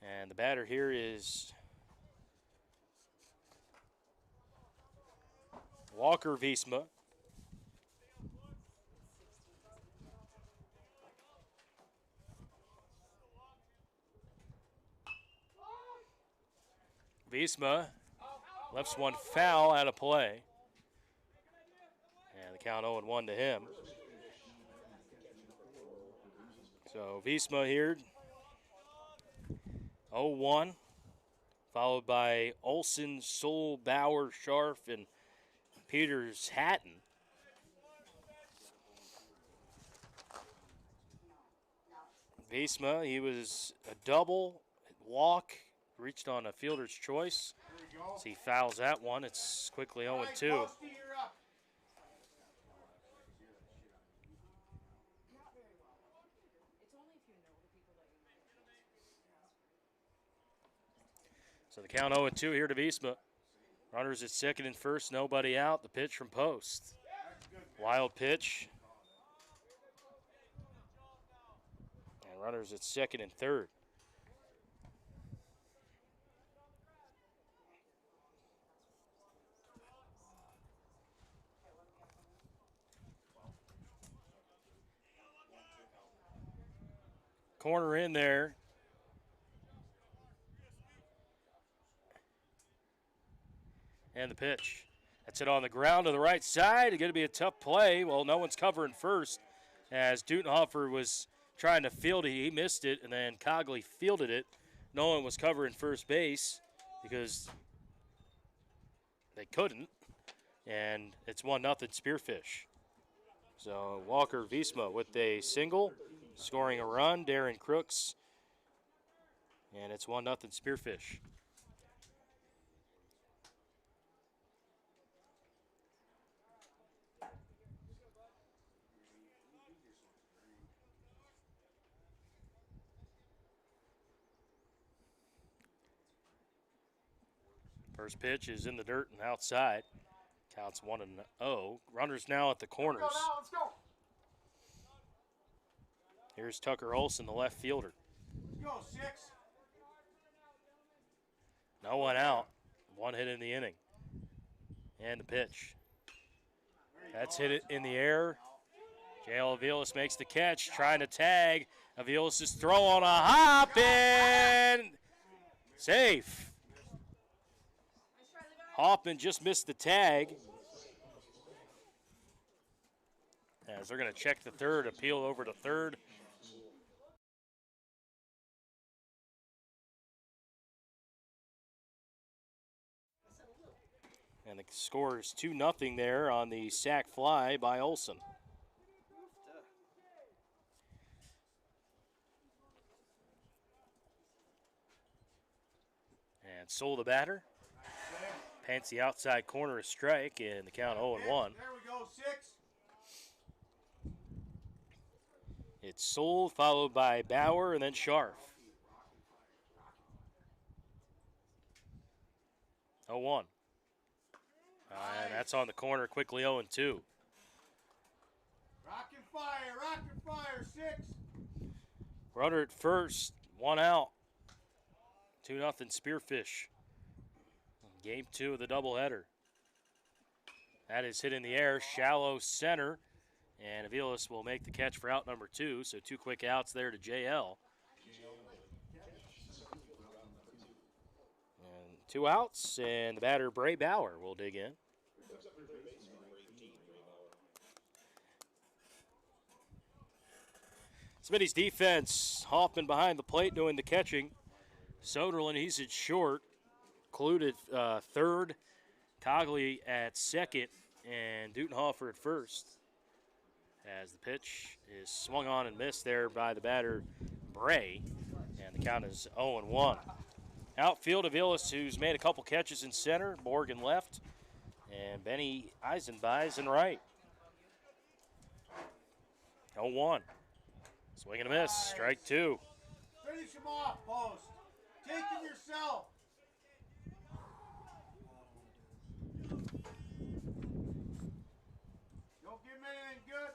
And the batter here is Walker Wiesma. Wiesma lefts one foul out of play. And the count 0-1 to him. So Wiesma here, 0-1, followed by Olson, Soul, Bauer, Scharf, and Peters Hatton. Wiesma, he was a double, walk, reached on a fielder's choice. So he fouls that one. It's quickly 0-2. Posty, you're up. So the count 0-2 here to Wiesma. Runners at second and first, nobody out. The pitch from Post. Wild pitch. And runners at second and third. Corner in there. And the pitch. That's it on the ground to the right side. It's going to be a tough play. Well, no one's covering first as Dutenhofer was trying to field it. He missed it, and then Cogley fielded it. No one was covering first base because they couldn't. And it's 1-0 Spearfish. So Walker Wiesma with a single, scoring a run. Darren Crooks And it's 1-0 Spearfish. First pitch is in the dirt and outside. Counts 1-0. Runners now at the corners. Let's go. Here's Tucker Olson, the left fielder. Let's go, 6. No one out. 1 hit in the inning. And the pitch. That's hit it in the air. J.L. Aviles makes the catch, trying to tag. Aviles' throw on a hop and safe. Hoffman just missed the tag. As they're going to check the third, appeal over to third. And the score is 2-0 there on the sac fly by Olson. And Soul the batter. Pants the outside corner a strike, and the count 0-1. There we go, 6. It's Soul, followed by Bauer, and then Scharf. 0-1. And that's on the corner, quickly 0-2. Rock and fire, 6. Runner at first, 1 out. 2-0 Spearfish. Game 2 of the doubleheader. That is hit in the air, shallow center, and Aviles will make the catch for out number 2. So 2 quick outs there to JL. And 2 outs, and the batter Bray Bauer will dig in. Smitty's defense, Hoffman behind the plate doing the catching. Soderlin, he's at short. Clued at third, Cogley at second, and Dutenhofer at first. As the pitch is swung on and missed there by the batter, Bray, and the count is 0-1. Outfield, Aviles, who's made a couple catches in center, Morgan left, and Benny Eisenbeis in right. 0-1. Swing and a miss, strike 2. Finish him off, post. Take him yourself. Don't give him anything good.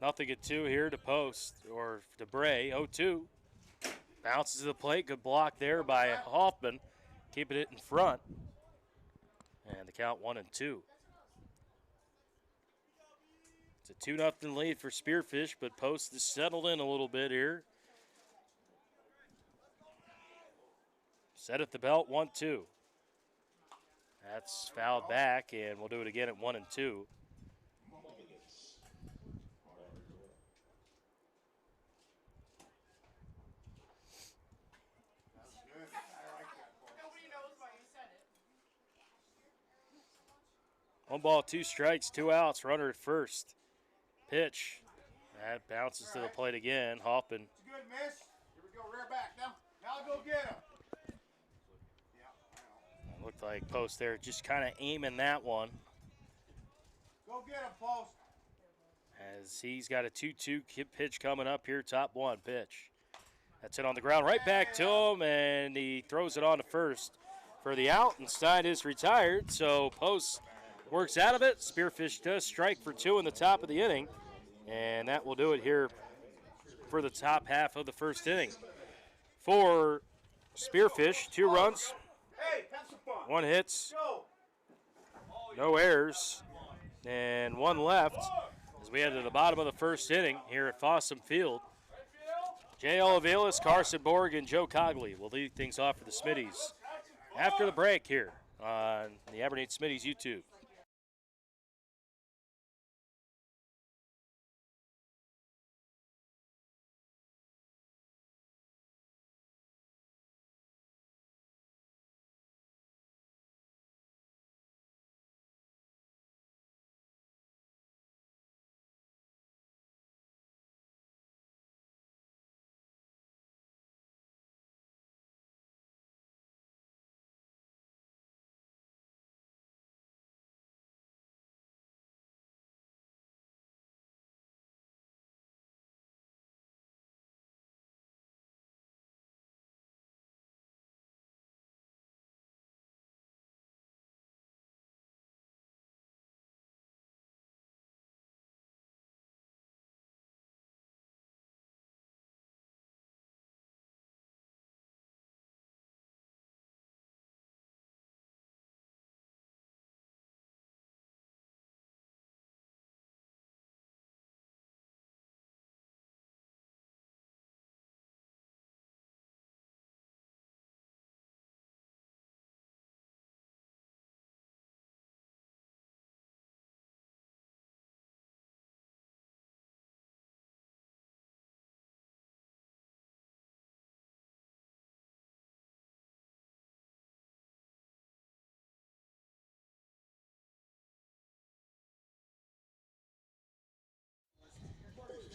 Nothing at 2 here to Post, or to Bray, 0-2. Bounces to the plate, good block there by Hoffman, keeping it in front. And the count 1-2. It's a 2-0 lead for Spearfish, but Post has settled in a little bit here. Set at the belt, 1-2. That's fouled back, and we'll do it again at 1-2. That's good. I like that, post. Nobody knows why you said it. 1 ball, 2 strikes, 2 outs, runner at first. Pitch. That bounces to the plate again. Hoffman. It's a good miss. Here we go, rear back. Now go get him. Yeah, I know. Looked like Post there just kind of aiming that one Go get him, post. as he's got a 2-2 pitch coming up here, top 1 pitch. That's it on the ground, right back to him, and he throws it on to first for the out, and Stein is retired, so Post works out of it. Spearfish does strike for 2 in the top of the inning, and that will do it here for the top half of the first inning. For Spearfish, 2 runs, Hey, have some fun. 1 hits, Go. no errors, and 1 left as we head to the bottom of the first inning here at Fossum Field. J.L. Aviles, Carson Borg, and Joe Cogley will lead things off for the Smitties after the break here on the Aberdeen Smitties YouTube.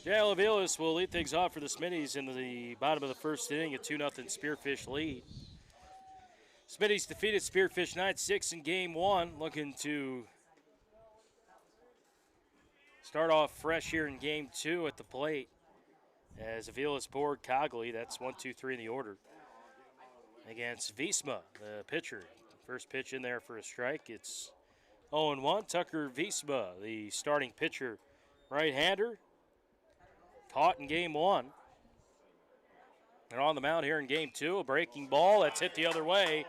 J.L. Aviles will lead things off for the Smitties in the bottom of the first inning, a 2-0 Spearfish lead. Smitties defeated Spearfish 9-6 in game one, looking to start off fresh here in game two at the plate. As Aviles Borg Cogley, that's 1, 2, 3 in the order, against Visma, the pitcher. First pitch in there for a strike. It's 0-1. Tucker Visma, the starting pitcher, right-hander, caught in game one. And on the mound here in game two, a breaking ball that's hit the other way,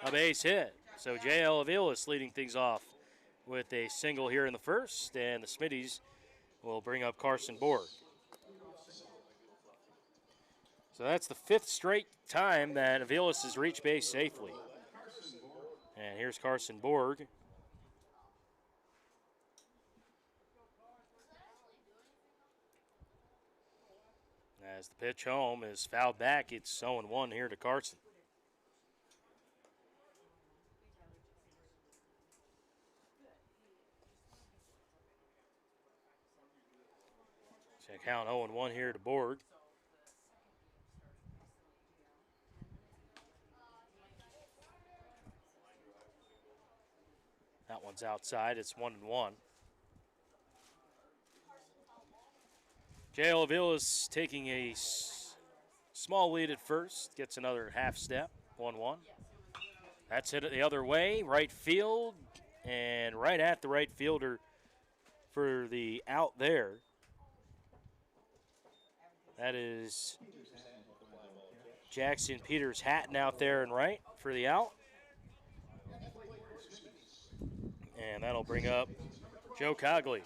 a base hit. So J.L. Aviles leading things off with a single here in the first, and the Smitties will bring up Carson Borg. So that's the fifth straight time that Aviles has reached base safely. And here's Carson Borg. As the pitch home is fouled back, it's 0-1 here to Carson. So count 0-1 here to Borg. That one's outside. It's 1-1. J.L. Aviles taking a small lead at first. Gets another half step. 1-1. That's hit it the other way. Right field. And right at the right fielder for the out there. That is Jackson Peters Hatton out there and right for the out. And that'll bring up Joe Cogley.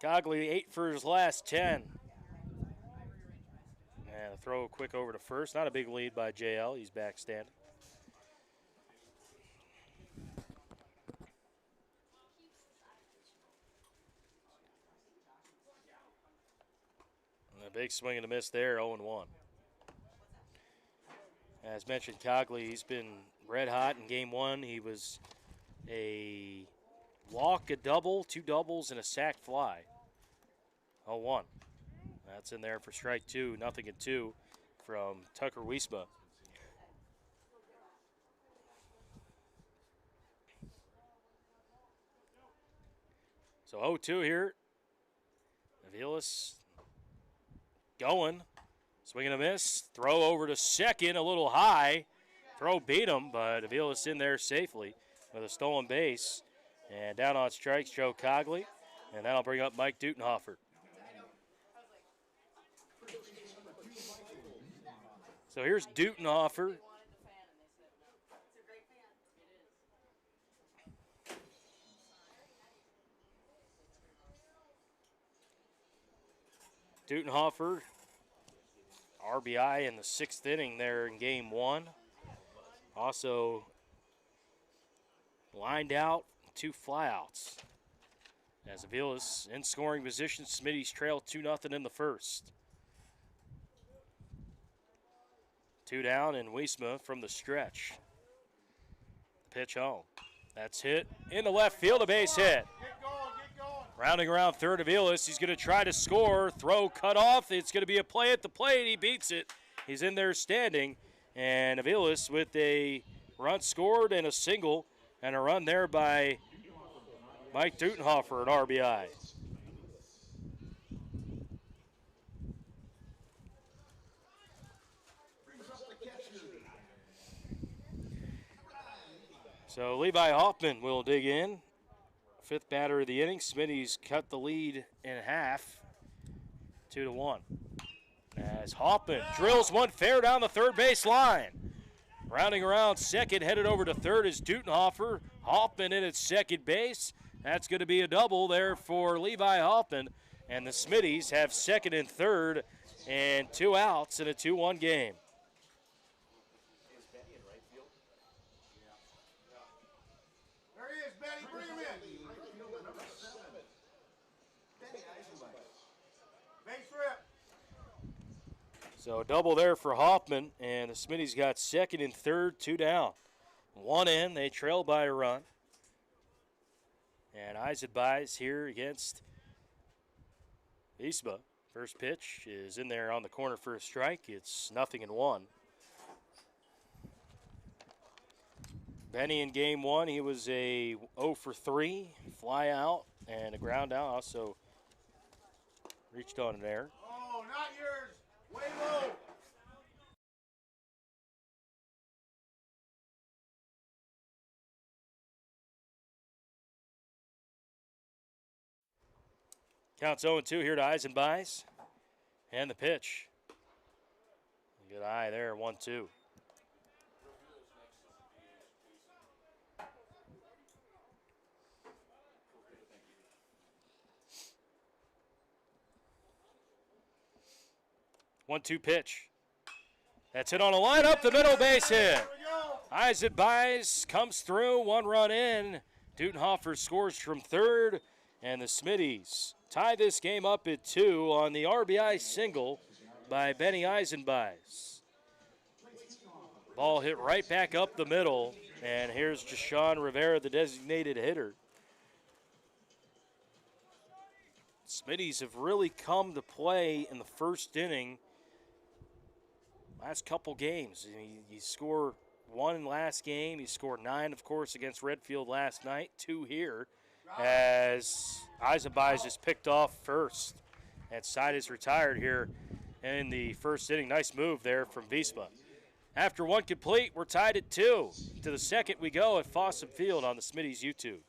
Cogley 8 for his last 10. And a throw quick over to first. Not a big lead by JL. He's back standing. And a big swing and a miss there, 0-1. As mentioned, Cogley, he's been red hot in game one. He was a walk, a double, 2 doubles, and a sac fly. 0-1. That's in there for strike two, 0-2 from Tucker Wiesma. So 0-2 here. Aviles going. Swing and a miss. Throw over to second, a little high. Throw beat him, but Aviles in there safely with a stolen base. And down on strikes, Joe Cogley. And that'll bring up Mike Dutenhofer. So here's Dutenhofer. Dutenhofer, RBI in the 6th inning there in game one. Also lined out, 2 flyouts. As Aviles in scoring position, Smitty's trail 2-0 in the first. 2 down, and Wiesma from the stretch. Pitch home. That's hit into left field, a base hit. Get going. Rounding around third, Aviles. He's going to try to score. Throw cut off. It's going to be a play at the plate. He beats it. He's in there standing. And Aviles with a run scored and a single, and a run there by Mike Dutenhofer at RBI. So Levi Hoffman will dig in. 5th batter of the inning. Smitty's cut the lead in half, 2-1. As Hoffman drills one fair down the third base line. Rounding around second, headed over to third is Dutenhofer. Hoffman in at second base. That's going to be a double there for Levi Hoffman. And the Smitties have second and third and 2 outs in a 2-1 game. There he is, Benny. Bring him in. Base rip. So a double there for Hoffman, and the Smitties got second and third, 2 down. 1 in, they trail by a run. And Eisenbys here against Isba, first pitch is in there on the corner for a strike. It's 0-1. Benny in game one, he was a 0 for 3, fly out and a ground out. Also reached on an error. Oh, not yours. Way low. Counts 0-2 here to Eisenbeis. And the pitch. Good eye there, 1-2. One-two pitch. That's hit on a line up the middle, base hit. Eisenbeis comes through, 1 run in. Dutenhofer scores from third, and the Smittys tie this game up at 2 on the RBI single by Benny Eisenbeis. Ball hit right back up the middle, and here's Jashawn Rivera, the designated hitter. Smitty's have really come to play in the first inning. Last couple games, you score 1 in last game. He scored 9, of course, against Redfield last night. 2 here, as Eisenbeis is picked off first, and side is retired here in the first inning. Nice move there from Vispa. After 1 complete, we're tied at 2. To the second we go at Fossum Field on the Smitty's YouTube.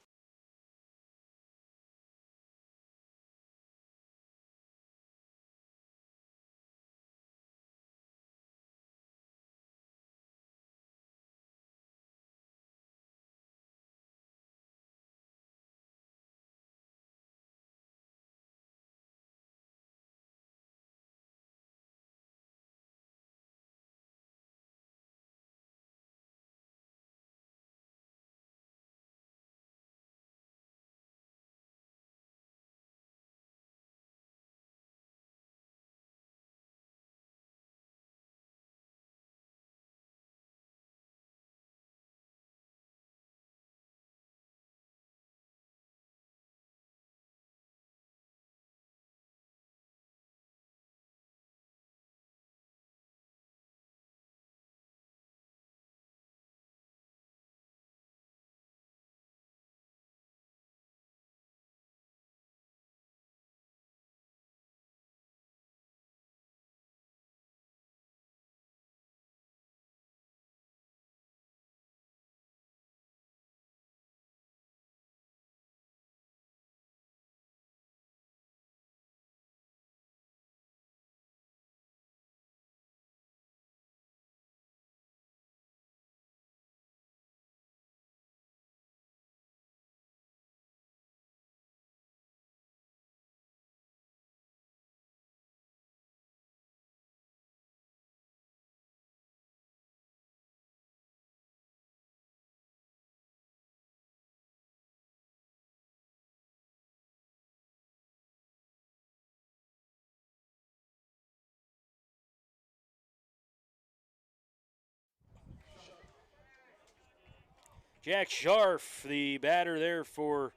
Jack Scharf, the batter there for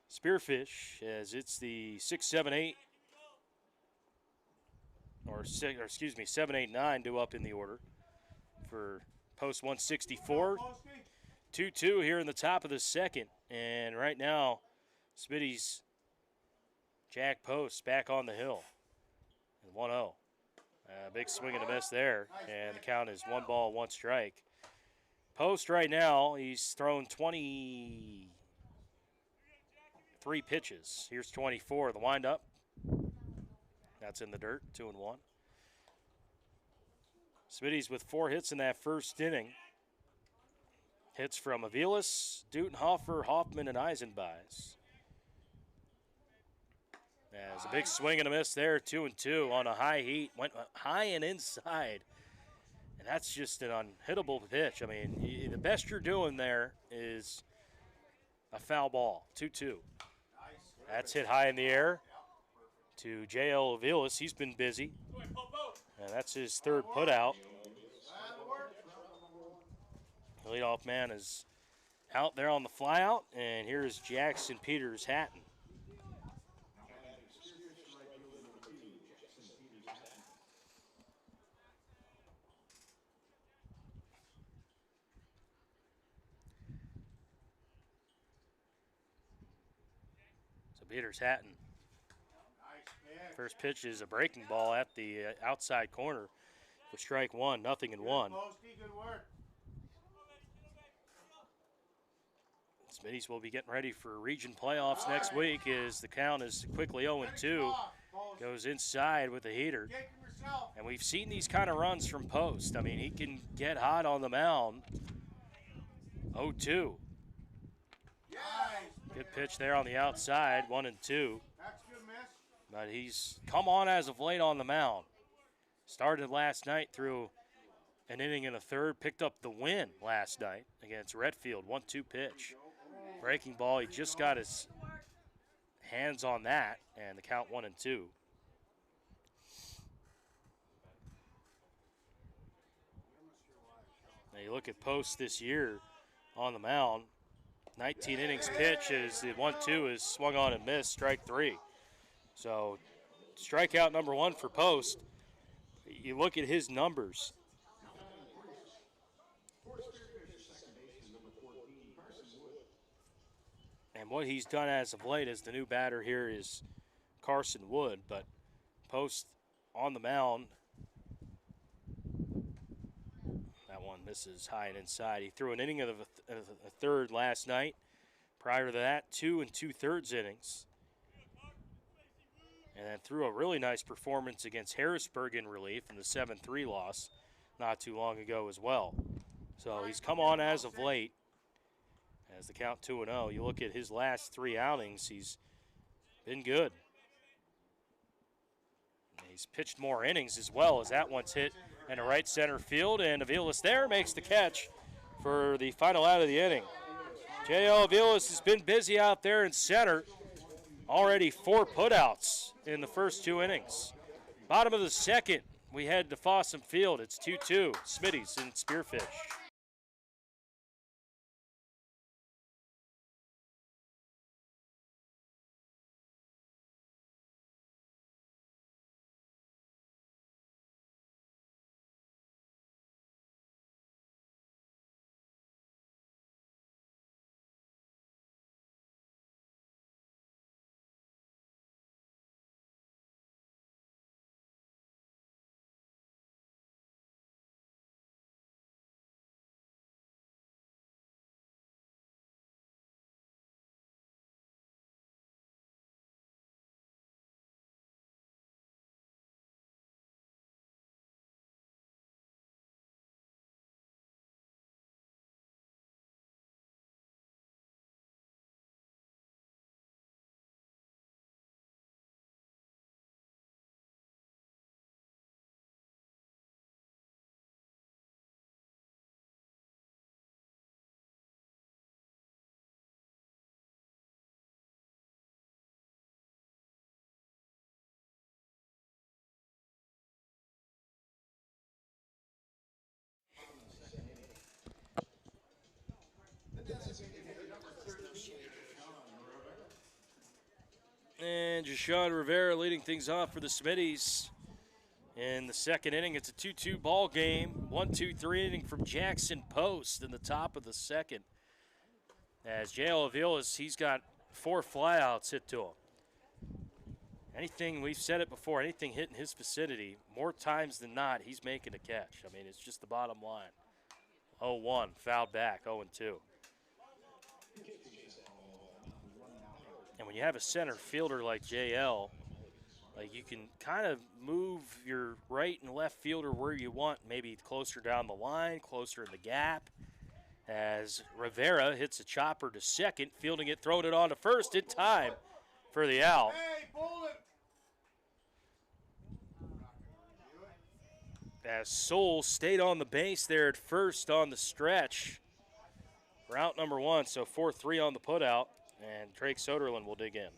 Spearfish, as it's the 6-7-8, or 7-8-9 due up in the order for post 164. 2-2 here in the top of the second, and right now, Smitty's Jack Post back on the hill, and 1-0. Big swing and a miss there, and the count is 1 ball, 1 strike. Post right now, he's thrown 23 pitches. Here's 24. The windup. That's in the dirt, 2-1. Smitty's with 4 hits in that first inning. Hits from Aviles, Dutenhofer, Hoffman, and Eisenbeis. There's a big swing and a miss there, 2-2 on a high heat. Went high and inside. And that's just an unhittable pitch. I mean, the best you're doing there is a foul ball, 2-2. That's hit high in the air to J.L. Aviles. He's been busy. And that's his 3rd putout. The leadoff man is out there on the flyout. And here's Jackson Peters Hatton. So Peters Hatton. Nice pitch. First pitch is a breaking ball at the outside corner for strike one, 0-1. Posty, good work. Smitty's will be getting ready for region playoffs next week as the count is quickly 0-2. Goes inside with a heater. Get him yourself. And we've seen these kind of runs from Post. I mean, he can get hot on the mound. 0-2. Nice. Good pitch there on the outside, 1-2. That's good, miss. But he's come on as of late on the mound. Started last night through an inning and a third. Picked up the win last night against Redfield. 1-2 pitch. Breaking ball, he just got his hands on that, and the count 1-2. Now you look at Post this year on the mound. 19 innings pitch as the 1-2 is swung on and missed, strike three. So strikeout number one for Post. You look at his numbers. And what he's done as of late as the new batter here is Carson Wood, but Post on the mound. That one misses high and inside. He threw an inning of a third last night. Prior to that, 2 2/3 innings. And then threw a really nice performance against Harrisburg in relief in the 7-3 loss not too long ago as well. So he's come on as of late. As the count 2-0, you look at his last 3 outings, he's been good. And he's pitched more innings as well, as that one's hit in a right center field, and Aviles there makes the catch for the final out of the inning. J.L. Aviles has been busy out there in center. Already 4 putouts in the first 2 innings. Bottom of the second, we head to Fossum Field. It's 2-2, Smittys and Spearfish. And Jashawn Rivera leading things off for the Smitties. In the second inning, it's a 2-2 ball game. 1-2-3 inning from Jackson Post in the top of the second. As J.L. Aviles, he's got 4 flyouts hit to him. Anything, we've said it before, anything hit in his vicinity, more times than not, he's making a catch. I mean, it's just the bottom line. 0-1, fouled back, 0-2. And when you have a center fielder like JL, like you can kind of move your right and left fielder where you want, maybe closer down the line, closer in the gap. As Rivera hits a chopper to second, fielding it, throwing it on to first in time for the out. Hey, bullet. As Soul stayed on the base there at first on the stretch. Route number 1, so 4-3 on the putout, and Drake Soderlund will dig in.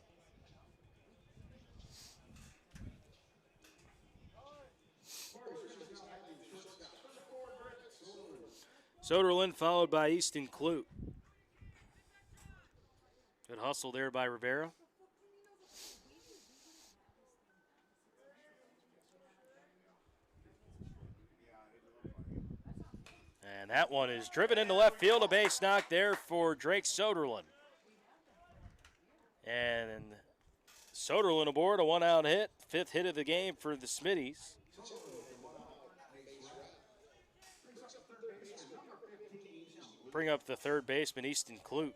Soderlund followed by Easton Clute. Good hustle there by Rivera. And that one is driven into left field, a base knock there for Drake Soderlund. And Soderlin aboard, a 1-out hit. 5th hit of the game for the Smitties. Bring up the third baseman, Easton Clute.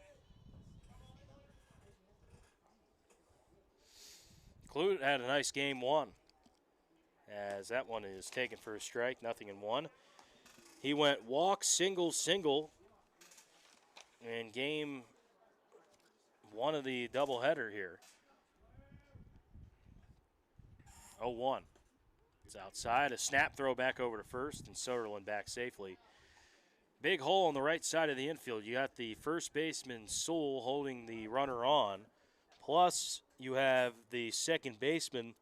Clute had a nice game 1, as that one is taken for a strike, 0-1. He went walk, single, single in game 1 of the doubleheader here. 0-1. It's outside, a snap throw back over to first, and Soderlin back safely. Big hole on the right side of the infield. You got the first baseman, Sewell, holding the runner on. Plus, you have the second baseman,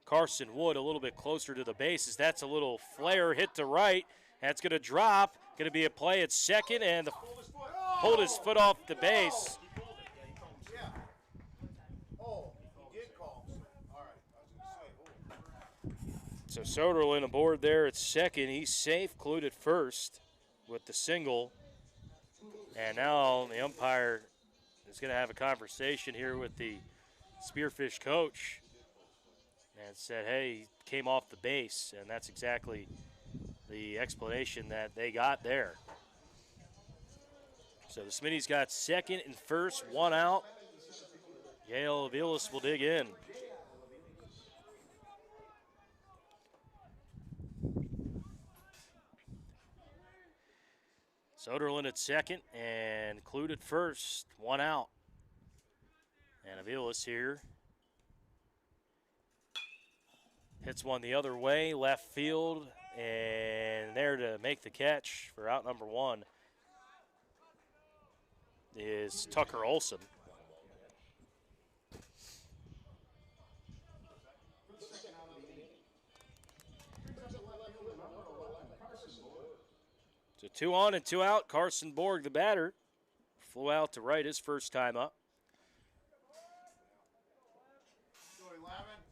Carson Wood, a little bit closer to the bases. That's a little flare hit to right. That's going to drop. Going to be a play at second, and pulled his foot off the base. Yeah. Oh, he did call. All right. I was going to say, So Soderlin aboard there at second. He's safe. Clued at first with the single. And now the umpire is going to have a conversation here with the Spearfish coach and said, hey, he came off the base, and that's exactly the explanation that they got there. So the Smitties got second and first, 1 out. Yale Aviles will dig in. Soderlin at second and Clute at first, 1 out. And Aviles here hits one the other way, left field, and there to make the catch for out number 1 is Tucker Olson. So 2 on and 2 out. Carson Borg, the batter, flew out to right his first time up.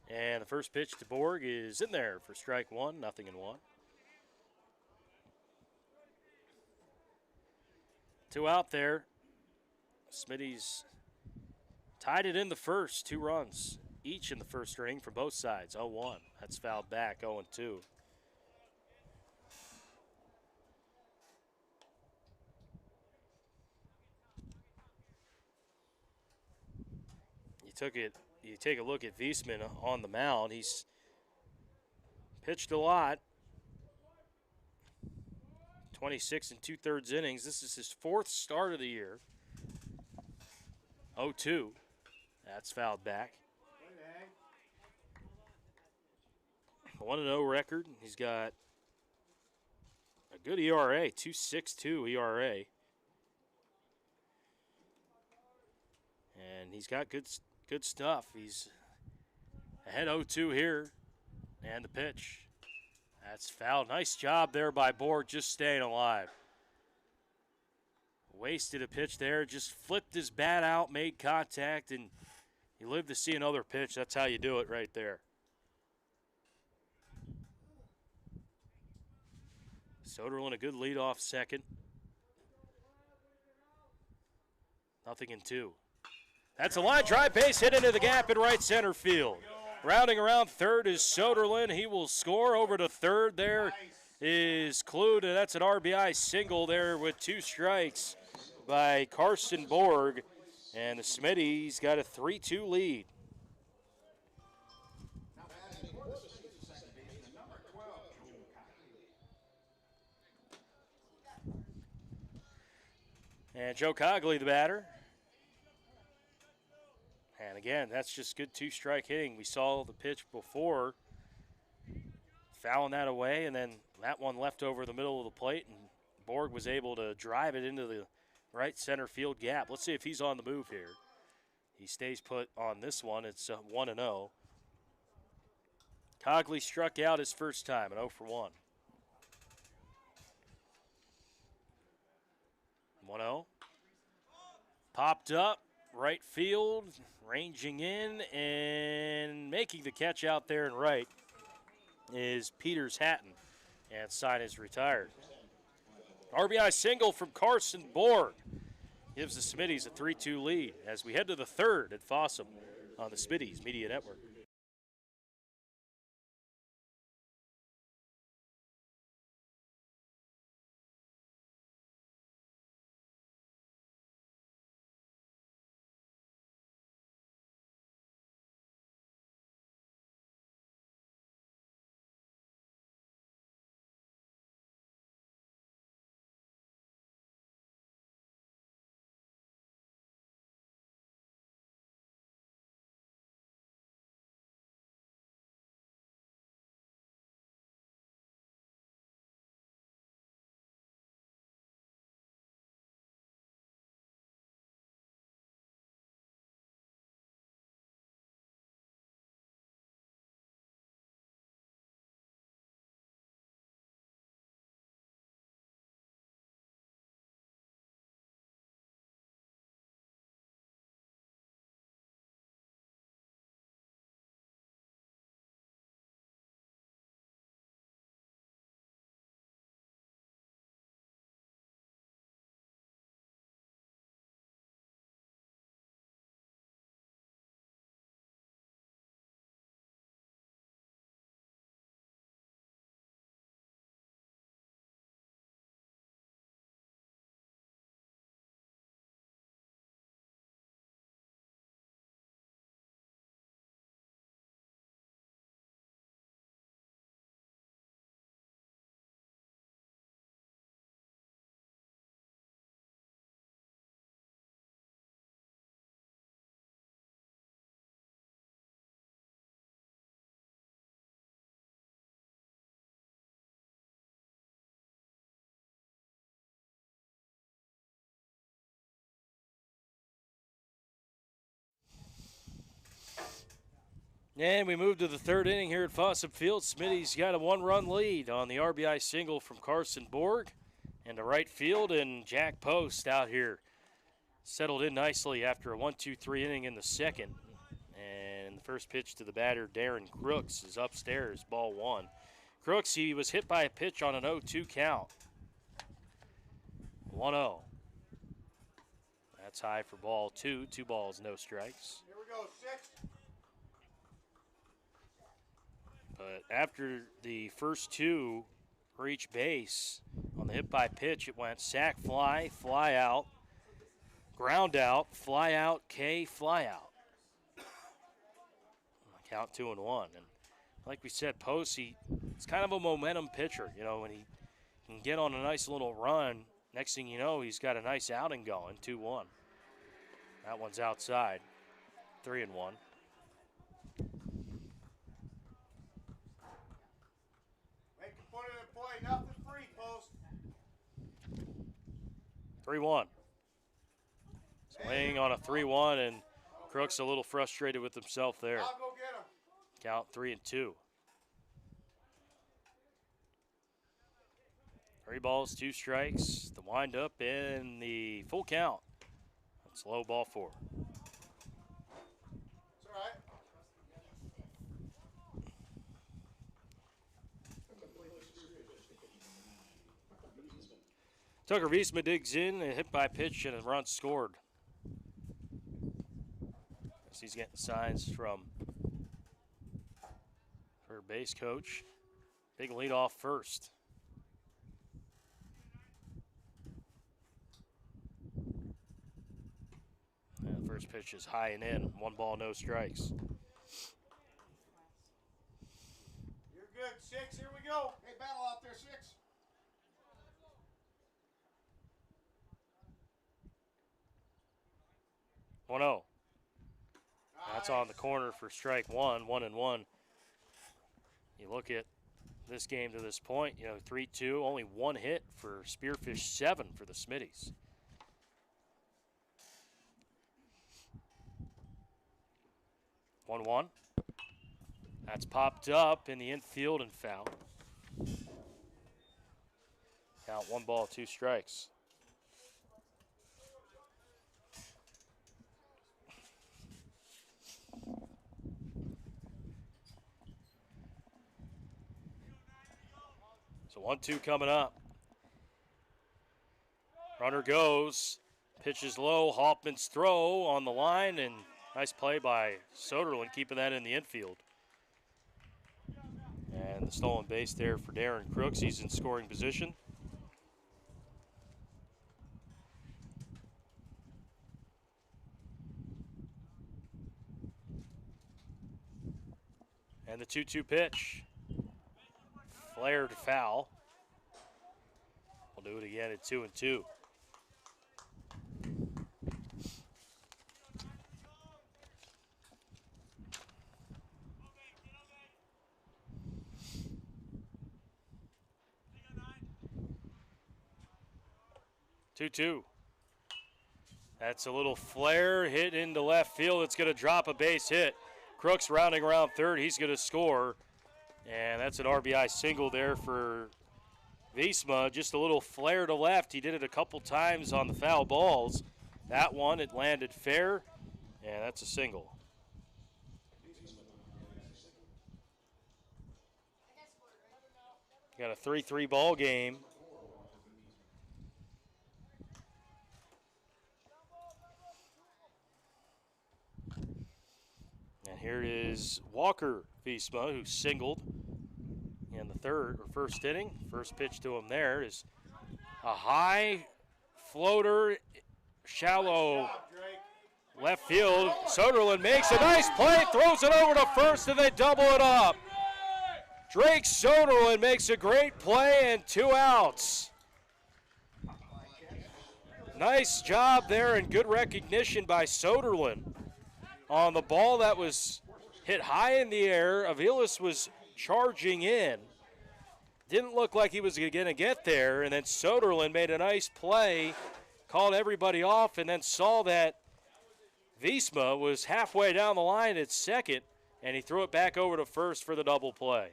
And the first pitch to Borg is in there for strike 1, 0-1. 2 out there. Smitties tied it in the first, 2 runs each in the first inning from both sides. 0-1. That's fouled back, 0-2. You take a look at Wiesman on the mound. He's pitched a lot. 26 2/3 innings. This is his 4th start of the year. 0-2. That's fouled back. 1-0 record. He's got a good ERA, 2.62 ERA. And he's got good stuff. He's ahead 0-2 here. And the pitch. That's foul. Nice job there by Borg, just staying alive. Wasted a pitch there, just flipped his bat out, made contact, and he lived to see another pitch. That's how you do it right there. Soderlin a good leadoff second. 0-2. That's a line drive base hit into the gap in right center field. Rounding around third is Soderlin. He will score over to third. There is Clute. That's an RBI single there with 2 strikes by Carson Borg. And the Smitties got a 3-2 lead. And Joe Cogley, the batter. And again, that's just good 2-strike hitting. We saw the pitch before, fouling that away, and then that one left over the middle of the plate, and Borg was able to drive it into the right center field gap. Let's see if he's on the move here. He stays put on this one. It's 1-0. Cogley struck out his first time at 0-1. 1-0. Popped up, right field, ranging in and making the catch out there and right is Peters Hatton, and sign is retired. RBI single from Carson Borg gives the Smitties a 3-2 lead as we head to the third at Fossum. on the Smittys Media Network. And we move to the third inning here at Fossum Field. Smitty's got a one-run lead on the RBI single from Carson Borg into right field, and Jack Post out here settled in nicely after a 1-2-3 inning in the second. And the first pitch to the batter, Darren Crooks, is upstairs, ball one. Crooks, he was hit by a pitch on an 0-2 count. 1-0. That's high for ball two. 2 balls, no strikes. Here we go, 6. But after the first two reach base on the hit by pitch, it went sac fly, fly out, ground out, fly out, K, fly out. Count 2-1. And like we said, Post, it's kind of a momentum pitcher. You know, when he can get on a nice little run, next thing you know, he's got a nice outing going, 2-1. That one's outside, 3-1. Make him put it in play. Nothing free, Post. 3-1. Swing on a 3-1, and Crooks a little frustrated with himself there. I'll go get him. Count 3-2. 3 balls, 2 strikes. The windup and the full count. That's low, ball 4. It's all right. Tucker Wiesma digs in, a hit by pitch, and a run scored. As he's getting signs from her base coach. Big lead off first. And the first pitch is high and in. 1 ball, no strikes. You're good. 6. Here we go. Hey, battle out there, 6. 1-0. That's on the corner for strike 1, 1-1. You look at this game to this point, 3-2, only 1 hit for Spearfish, 7 for the Smittys. One. That's popped up in the infield and foul. Count 1 ball, 2 strikes. So 1-2 coming up. Runner goes. Pitch is low. Hoffman's throw on the line, and Nice play by Soderlund, keeping that in the infield. And the stolen base there for Darren Crooks. He's in scoring position. And the 2-2 pitch. Flared foul. We'll do it again at 2-2. Two. That's a little flare hit into left field. It's going to drop a base hit. Crooks rounding around third. He's going to score. And that's an RBI single there for Wiesma. Just a little flare to left. He did it a couple times on the foul balls. That one, it landed fair. And that's a single. Got a 3-3 ball game. And here is Walker Wiesma, who singled in the first inning. First pitch to him there is a high floater, shallow left field. Soderlund makes a nice play, throws it over to first, and they double it up. Drake Soderlund makes a great play and 2 outs. Nice job there and good recognition by Soderlund on the ball that was hit high in the air. Aviles was charging in. Didn't look like he was going to get there, and then Soderlund made a nice play, called everybody off, and then saw that Wiesma was halfway down the line at second, and he threw it back over to first for the double play.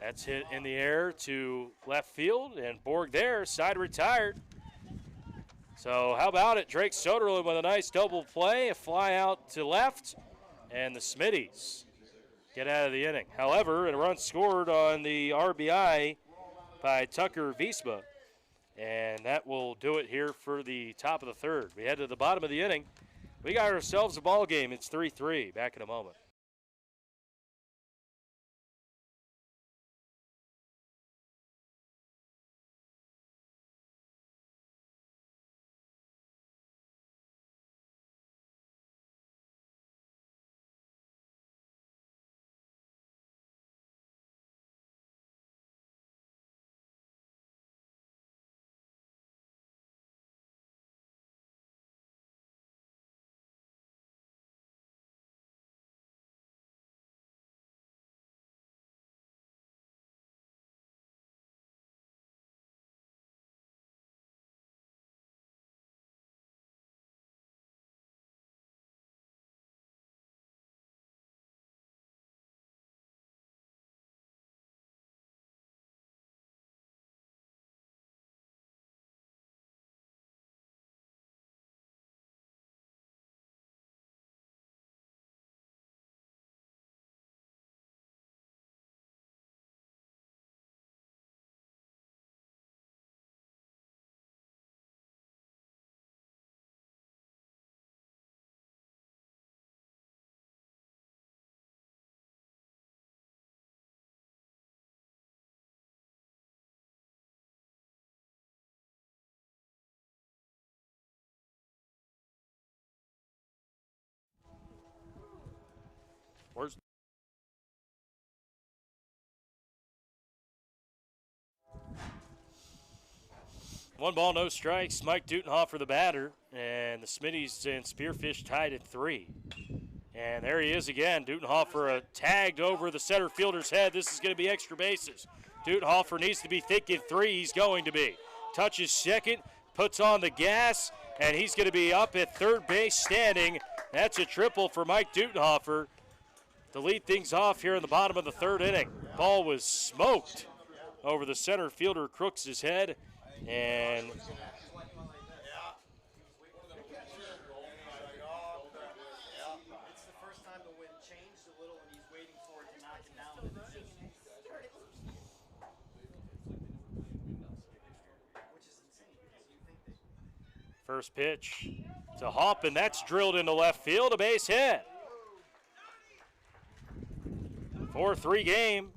That's hit in the air to left field, and Borg there, side retired. So how about it? Drake Soderlund with a nice double play, a fly out to left, and the Smittys get out of the inning. However, a run scored on the RBI by Tucker Wiesma, and that will do it here for the top of the third. We head to the bottom of the inning. We got ourselves a ball game. It's 3-3. Back in a moment. Where's one ball, no strikes. Mike Dutenhofer, the batter, and the Smittys and Spearfish tied at 3. And there he is again. Dutenhofer tagged over the center fielder's head. This is going to be extra bases. Dutenhofer needs to be thinking 3. He's going to be. Touches second, puts on the gas, and he's going to be up at third base standing. That's a triple for Mike Dutenhofer to lead things off here in the bottom of the third inning. Ball was smoked over the center fielder Crooks' head, and It's the first time the wind First pitch to Hoffman. That's drilled into left field. A base hit. 4-3 game.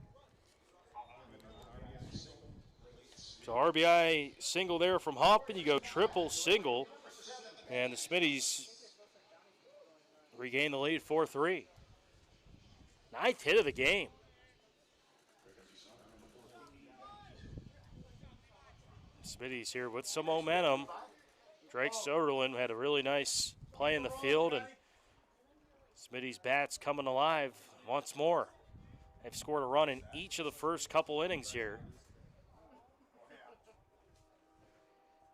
So RBI single there from Hoffman. You go triple single. And the Smitties regain the lead 4-3. Ninth hit of the game. Smitties here with some momentum. Drake Soderlin had a really nice play in the field, and Smitties' bats coming alive once more. They've scored a run in each of the first couple innings here.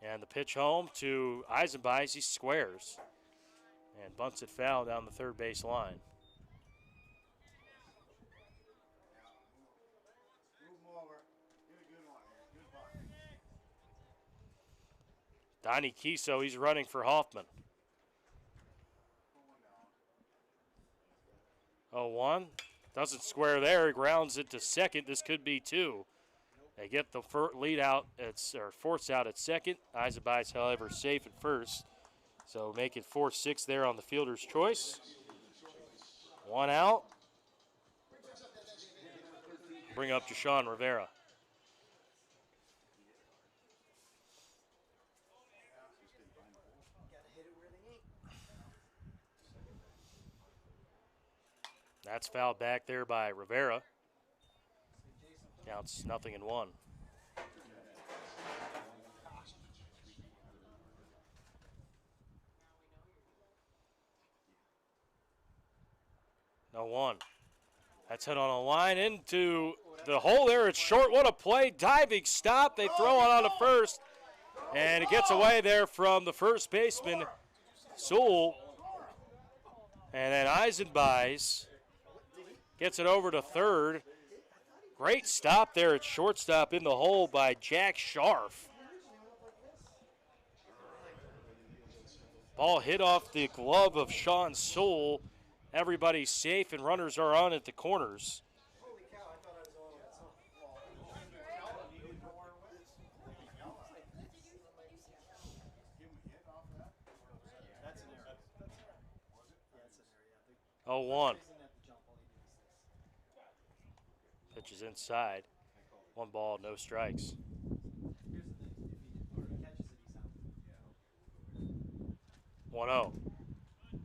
And the pitch home to Eisenbeis. He squares and bunts it foul down the third base line. Donnie Kiso, he's running for Hoffman. 0-1. Doesn't square there. He grounds it to second. This could be two. They get the lead out, or force out at second. Eisenbeis, however, safe at first. So make it 4-6 there on the fielder's choice. One out. Bring up Deshaun Rivera. That's fouled back there by Rivera. Counts 0-1. No one. That's hit on a line into the hole there. It's short. What a play. Diving stop. They throw it on to first. And it gets away there from the first baseman, Sewell. And then Eisenbeis gets it over to third. Great stop there at shortstop in the hole by Jack Scharf. Ball hit off the glove of Sean Sewell. Everybody's safe and runners are on at the corners. Oh, 1. Pitch is inside. 1 ball, no strikes. 1-0.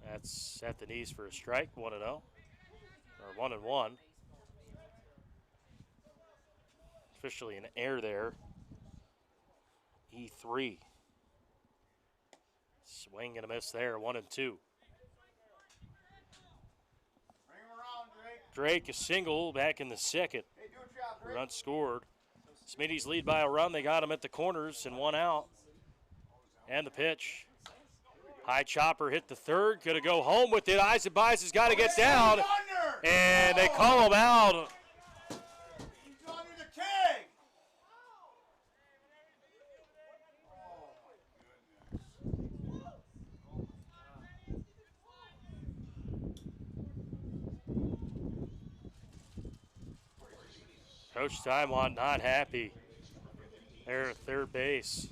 That's at the knees for a strike. 1-0. Or 1-1. Officially an error there. E3. Swing and a miss there. 1-2. Drake a single back in the second. Run scored. Smitty's lead by a run. They got him at the corners and 1 out. And the pitch. High chopper hit the third. Going to go home with it. Eisenbeis has got to get down. And they call him out. He's under the keg. Coach Timewant not happy there at third base.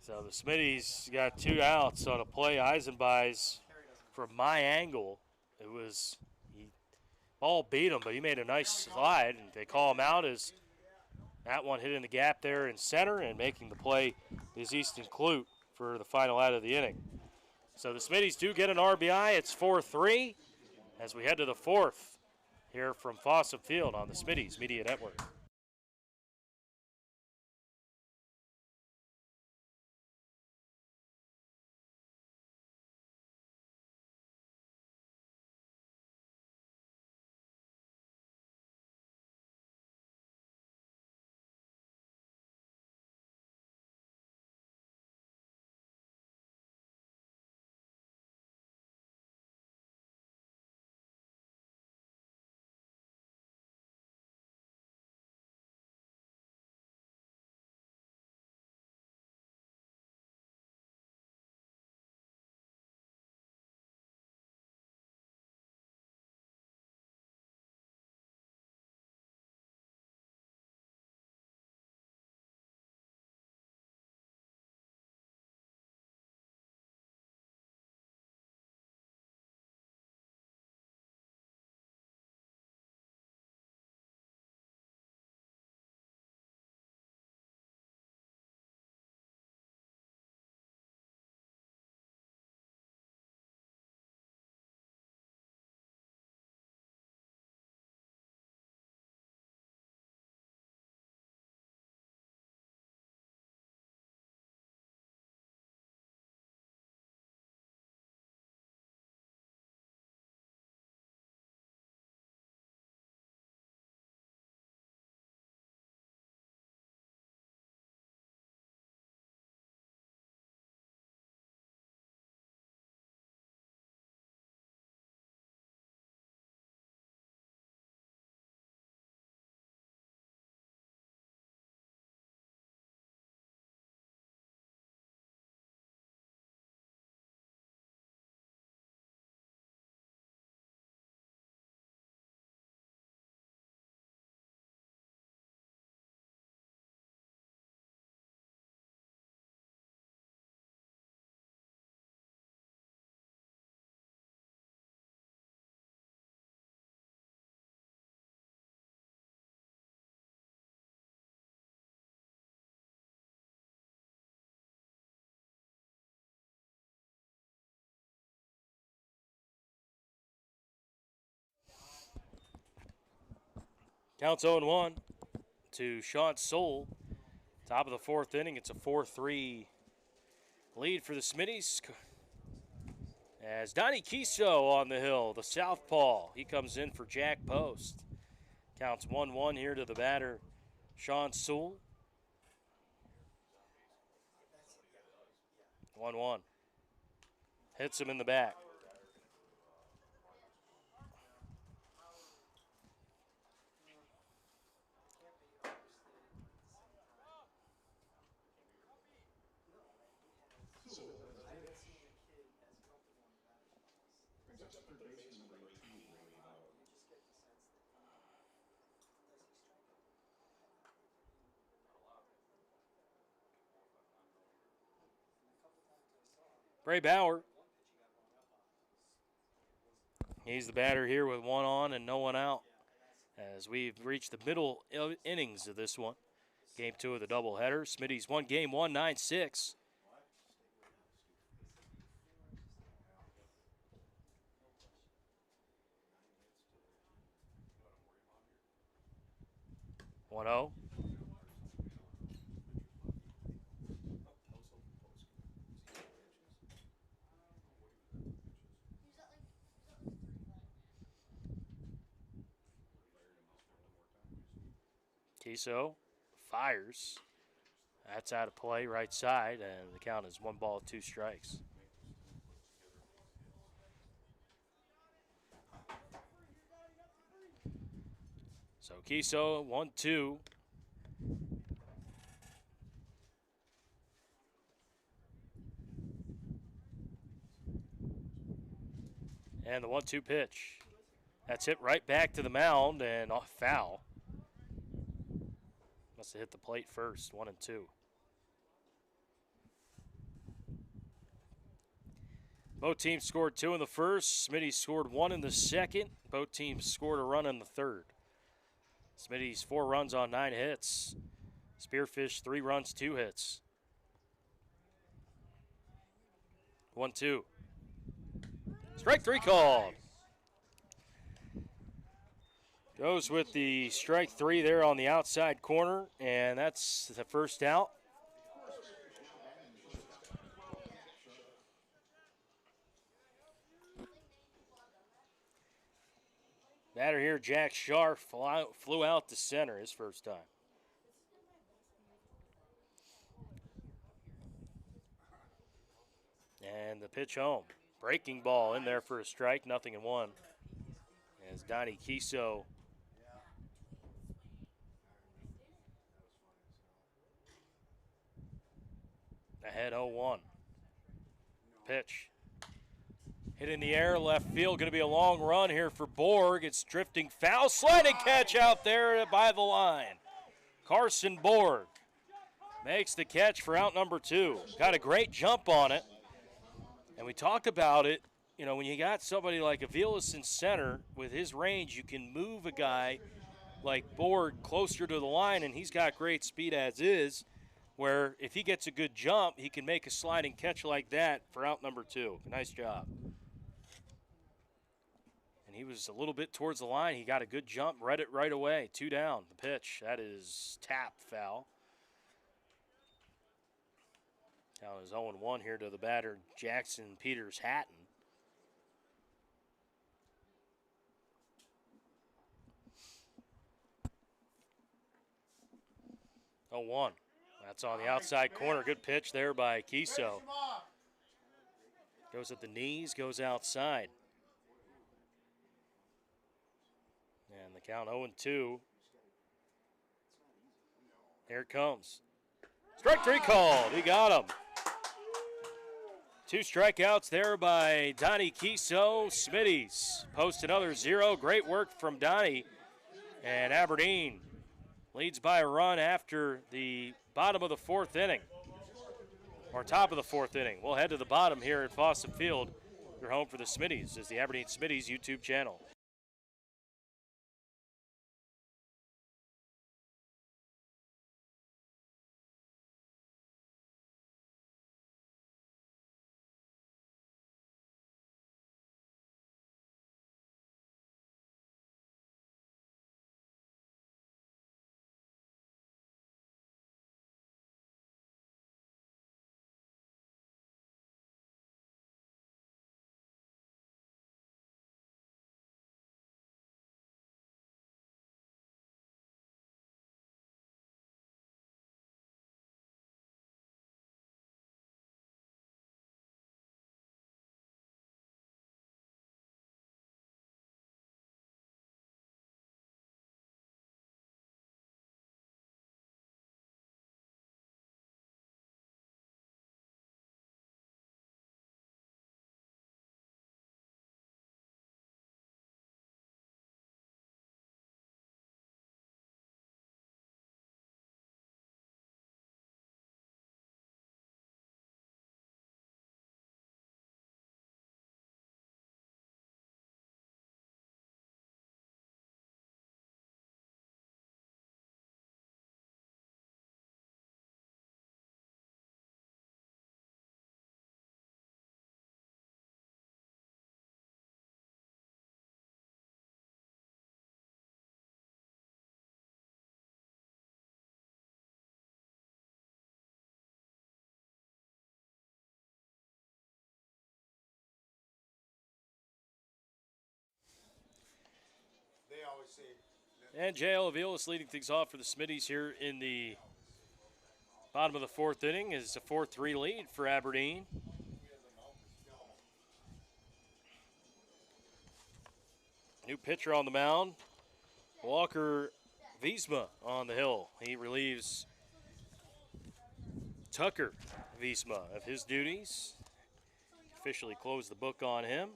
So the Smitties got 2 outs on a play. Eisenbeis, from my angle, ball beat him, but he made a nice slide, and they call him out as that one hit in the gap there in center, and making the play is Easton Clute for the final out of the inning. So the Smitties do get an RBI. It's 4-3 as we head to the 4th here from Fossum Field on the Smitties Media Network. Counts 0-1 to Sean Soule. Top of the fourth inning. It's a 4-3 lead for the Smittys. As Donnie Kiso on the hill, the southpaw. He comes in for Jack Post. Counts 1-1 here to the batter, Sean Soule. 1-1. Hits him in the back. Bray Bauer. He's the batter here with one on and no one out. As we've reached the middle innings of this one. Game 2 of the doubleheader. Smitty's won game 1, 9-6. One 0. Kiso fires. That's out of play, right side, and the count is 1 ball, 2 strikes. So Kiso, 1-2. And the 1-2 pitch. That's hit right back to the mound and off foul. Must have hit the plate first, 1-2. Both teams scored 2 in the first. Smitty scored 1 in the second. Both teams scored a run in the third. Smitty's 4 runs on 9 hits. Spearfish 3 runs, 2 hits. 1-2. Strike 3 called. Goes with the strike 3 there on the outside corner, and that's the first out. Batter here, Jack Sharp, flew out to center his first time. And the pitch home. Breaking ball in there for a strike, 0-1. As Donnie Kiso ahead 0-1. Pitch. Hit in the air, left field. Going to be a long run here for Borg. It's drifting foul. Sliding catch out there by the line. Carson Borg makes the catch for out number 2. Got a great jump on it. And we talked about it. You know, when you got somebody like Aviles in center, with his range, you can move a guy like Borg closer to the line, and he's got great speed as is, where if he gets a good jump, he can make a sliding catch like that for out number 2. Nice job. And he was a little bit towards the line. He got a good jump, read it right away. 2 down, the pitch. That is tap foul. Now is 0-1 here to the batter, Jackson Peters Hatton. Oh, 1. That's on the outside corner. Good pitch there by Kiso. Goes at the knees, goes outside. And the count 0-2. Here it comes. Strike 3 called. He got him. 2 strikeouts there by Donnie Kiso. Smitty's post another 0. Great work from Donnie. And Aberdeen leads by a run after the bottom of the 4th inning. Or top of the 4th inning. We'll head to the bottom here at Fossum Field. Your home for the Smitties is the Aberdeen Smitties YouTube channel. And J.L. Aviles leading things off for the Smitties here in the bottom of the fourth inning. Is a 4-3 lead for Aberdeen. New pitcher on the mound, Walker Wiesma on the hill. He relieves Tucker Wiesma of his duties. Officially closed the book on him.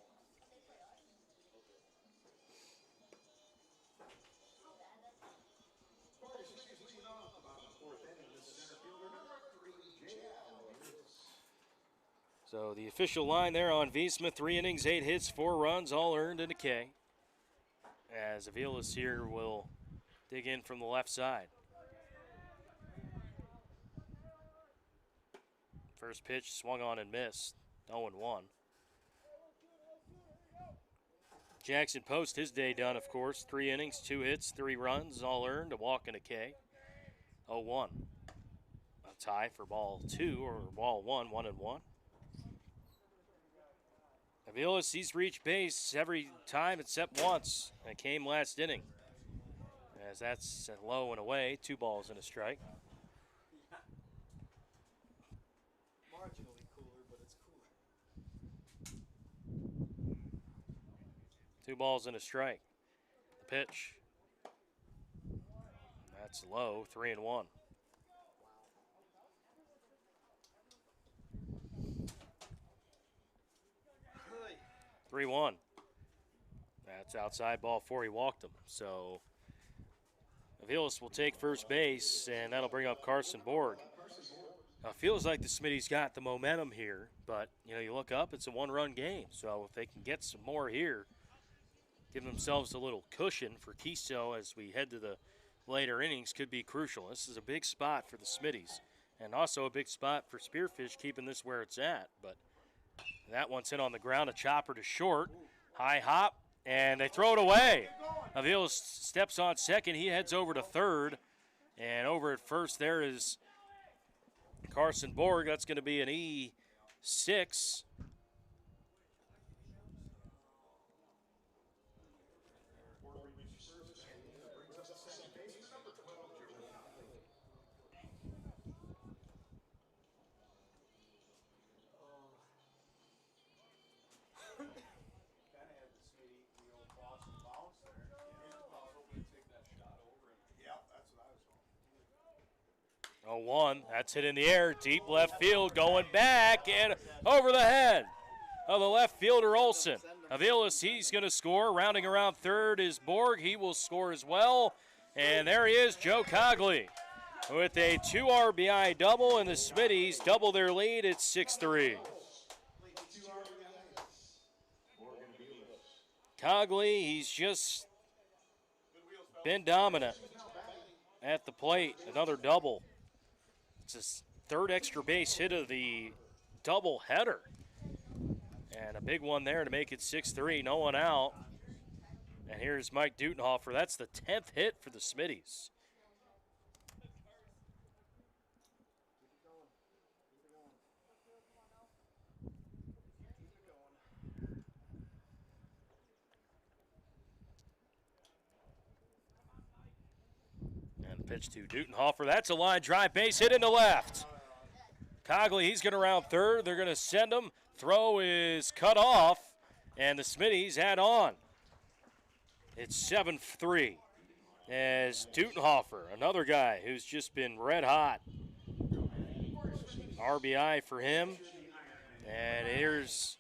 So the official line there on Wiesma, 3 innings, 8 hits, 4 runs, all earned and a K. As Aviles here will dig in from the left side. First pitch swung on and missed, 0-1. Jackson Post, his day done, of course. 3 innings, 2 hits, 3 runs, all earned, a walk and a K. 0-1. A tie for ball 2 or ball 1, 1-1. Aviles, he's reached base every time except once. It came last inning. As that's low and away, 2 balls and a strike. Marginally cooler, but it's cooler. 2 balls and a strike. The pitch. That's low, 3-1. 3-1. That's outside ball 4. He walked him. So Aviles will take first base, and that'll bring up Carson Borg. Now, it feels like the Smitties got the momentum here, but you look up, it's a 1-run game. So if they can get some more here, give themselves a little cushion for Keystone as we head to the later innings, could be crucial. This is a big spot for the Smitties, and also a big spot for Spearfish, keeping this where it's at. But that one's hit on the ground, a chopper to short, high hop, and they throw it away. Aviles steps on second, he heads over to third, and over at first there is Carson Borg. That's going to be an E6. Oh, 1. That's hit in the air. Deep left field, going back and over the head of the left fielder, Olson. Aviles, he's going to score. Rounding around third is Borg. He will score as well. And there he is, Joe Cogley, with a 2 RBI double, and the Smitties double their lead. It's 6-3. Cogley, he's just been dominant at the plate. Another double. It's his 3rd extra base hit of the double header. And a big one there to make it 6-3. No one out. And here's Mike Dutenhofer. That's the 10th hit for the Smitties. And pitch to Dutenhofer. That's a line drive, base hit into left. Cogley, he's going to round third. They're going to send him. Throw is cut off, and the Smitties add on. It's 7-3 as Dutenhofer, another guy who's just been red hot. RBI for him. And here's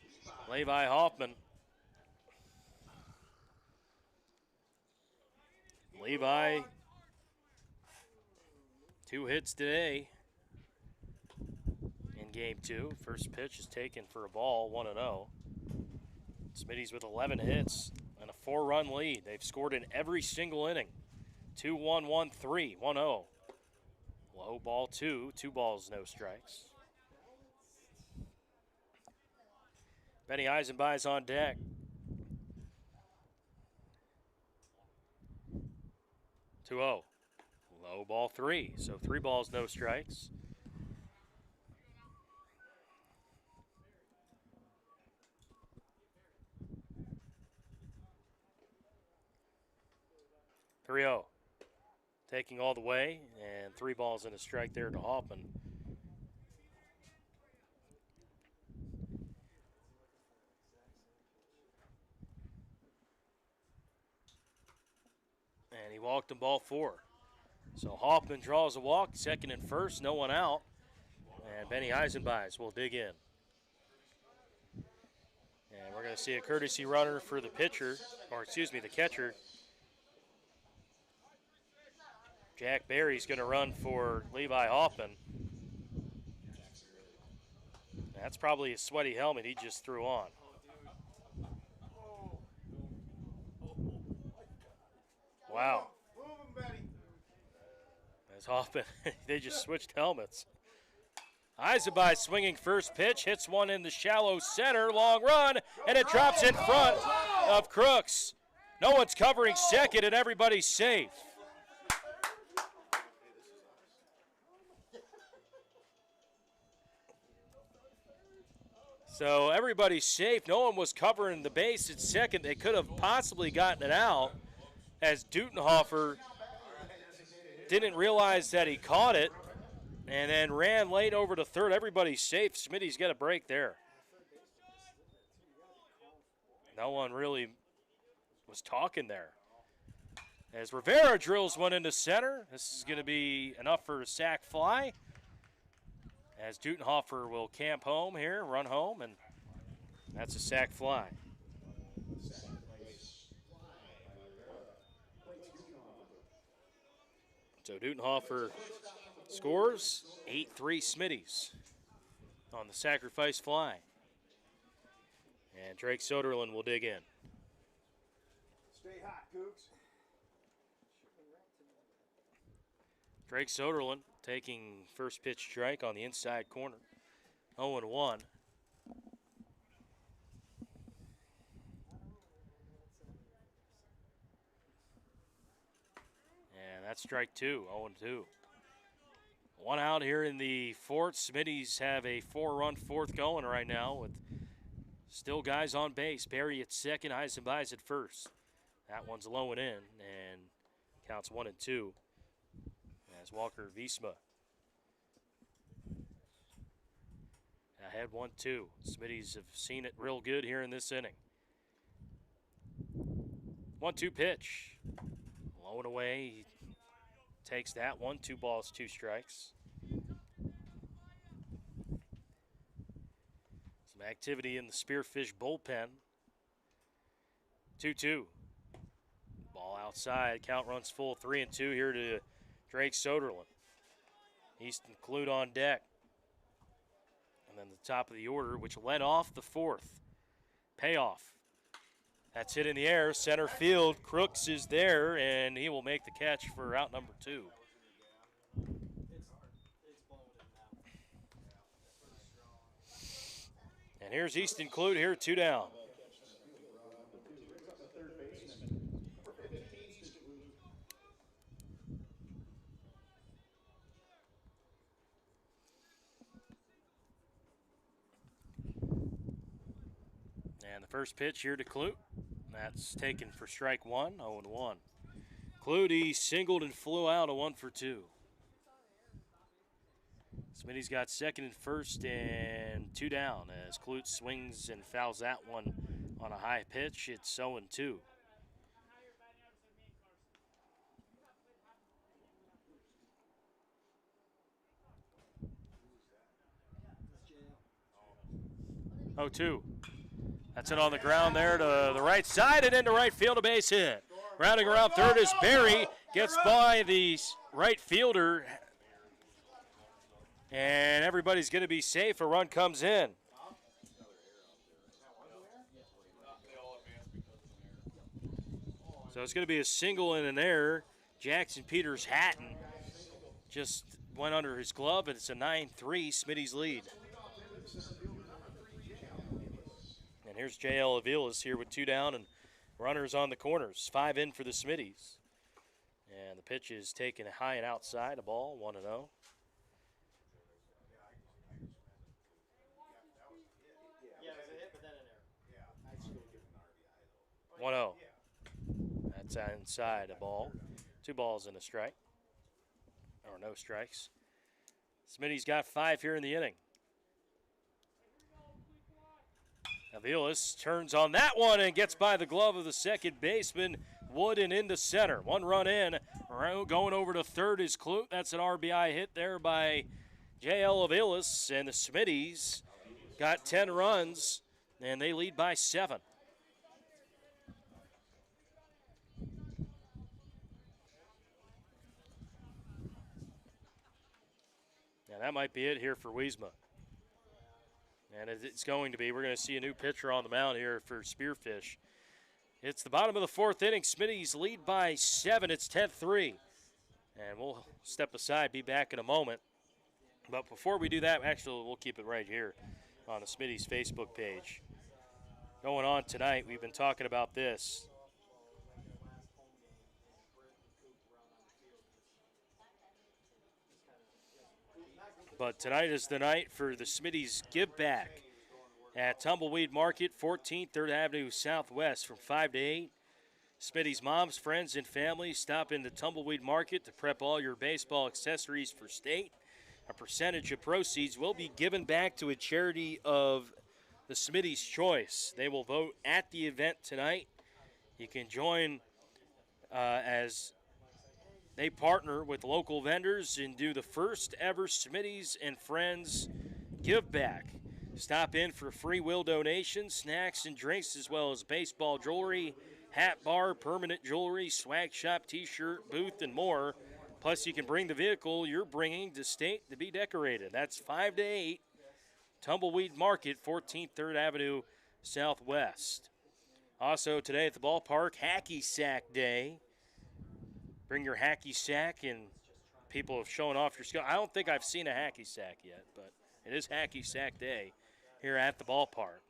Levi Hoffman. Levi, 2 hits today in game 2. First pitch is taken for a ball, 1-0. Smitties with 11 hits and a 4-run lead. They've scored in every single inning. 2-1, 1-3, 1-0. Low ball 2, 2 balls, no strikes. Benny Eisenbei's on deck. 2-0. Low ball 3, so 3 balls, no strikes. 3-0. Taking all the way, and 3 balls and a strike there to Hoffman. And he walked him ball 4. So Hoffman draws a walk, second and first, no one out. And Benny Eisenbeis will dig in. And we're going to see a courtesy runner for the pitcher, or excuse me, the catcher. Jack Barry's going to run for Levi Hoffman. That's probably a sweaty helmet he just threw on. Wow. Move him, Betty. As Hoffman, they just switched helmets. Eisenbeis swinging first pitch, hits one in the shallow center, long run, and it drops in front of Crooks. No one's covering second, and everybody's safe. So everybody's safe. No one was covering the base at second. They could have possibly gotten it out as Dutenhofer didn't realize that he caught it and then ran late over to third. Everybody's safe. Smitty's got a break there. No one really was talking there. As Rivera drills one into center, this is going to be enough for a sac fly. As Dutenhofer will camp home here, run home, and that's a sac fly. So Dutenhofer scores 8-3 Smittys on the sacrifice fly. And Drake Soderlund will dig in. Stay hot, Cougs. Drake Soderlund taking first pitch strike on the inside corner. 0-1. And that's strike 2, 0-2. One out here in the fourth. Smitty's have a 4-run fourth going right now with still guys on base. Barry at second, Eisenbeis at first. That one's low and in, and counts 1-2. As Walker Wiesma ahead 1-2. Smitty's have seen it real good here in this inning. 1-2 pitch. Low and away. He takes that one. 2 balls, 2 strikes. Some activity in the Spearfish bullpen. 2-2. Ball outside. Count runs full. 3-2 here to Drake Soderlund. Easton Clute on deck. And then the top of the order, which led off the fourth. Payoff. That's hit in the air. Center field. Crooks is there, and he will make the catch for out number 2. And here's Easton Clute here, 2 down. And the first pitch here to Clute. That's taken for strike 1, 0-1. Clute, he singled and flew out a 1 for 2. Smitty's got second and first and 2 down as Clute swings and fouls that one on a high pitch. It's 0-2. Oh, 2. That's it on the ground there to the right side and into right field, a base hit. Rounding around third is Barry, gets by the right fielder, and everybody's going to be safe. A run comes in. So it's going to be a single and an error. Jackson Peters Hatton just went under his glove, and it's a 9-3 Smitty's lead. And here's J.L. Aviles here with 2 down and runners on the corners. 5 in for the Smitties. And the pitch is taken high and outside, a ball, 1-0. Yeah, it was a hit, but then an error. 1-0. That's inside a ball. 2 balls and a strike. Or no strikes. Smitty's got 5 here in the inning. Aviles turns on that one and gets by the glove of the second baseman, Wood, and into center. 1 run in. Going over to third is Clute. That's an RBI hit there by J.L. Aviles. And the Smitties got 10 runs, and they lead by 7. Now that might be it here for Wiesma. And it's going to be. We're going to see a new pitcher on the mound here for Spearfish. It's the bottom of the 4th inning. Smitty's lead by 7. It's 10-3. And we'll step aside, be back in a moment. But before we do that, actually, we'll keep it right here on the Smitty's Facebook page. Going on tonight, we've been talking about this. But tonight is the night for the Smitty's Give Back at Tumbleweed Market, 14th, 3rd Avenue Southwest from 5 to 8. Smitty's moms, friends, and family stop into Tumbleweed Market to prep all your baseball accessories for state. A percentage of proceeds will be given back to a charity of the Smitty's choice. They will vote at the event tonight. You can join as they partner with local vendors and do the first ever Smitty's and Friends Give Back. Stop in for free will donations, snacks and drinks, as well as baseball jewelry, hat bar, permanent jewelry, swag shop, t-shirt, booth, and more. Plus, you can bring the vehicle you're bringing to state to be decorated. That's 5 to 8, Tumbleweed Market, 14th, 3rd Avenue Southwest. Also today at the ballpark, Hacky Sack Day. Bring your hacky sack, and people have shown off your skill. I don't think I've seen a hacky sack yet, but it is Hacky Sack Day here at the ballpark.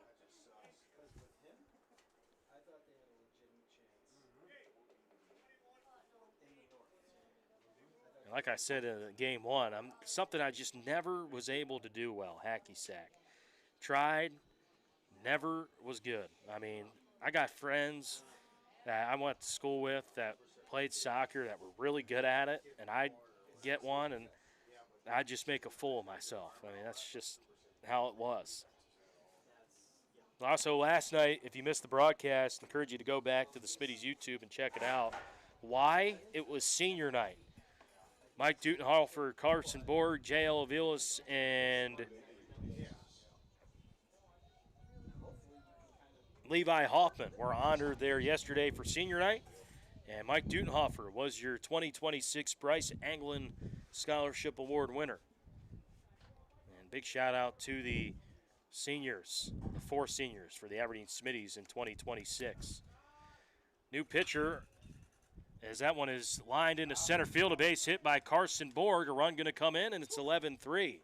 And like I said in game 1, something I just never was able to do well, hacky sack. Tried, never was good. I mean, I got friends that I went to school with that played soccer that were really good at it, and I'd get one and I'd just make a fool of myself. I mean, that's just how it was. Also, last night, if you missed the broadcast, I encourage you to go back to the Smitty's YouTube and check it out. Why? It was senior night. Mike Dutenhofer, Carson Borg, J.L. Aviles, and Levi Hoffman were honored there yesterday for senior night. And Mike Dutenhofer was your 2026 Bryce Anglin Scholarship Award winner. And big shout out to the seniors, the 4 seniors for the Aberdeen Smitties in 2026. New pitcher, as that one is lined into center field, a base hit by Carson Borg. A run going to come in, and it's 11-3.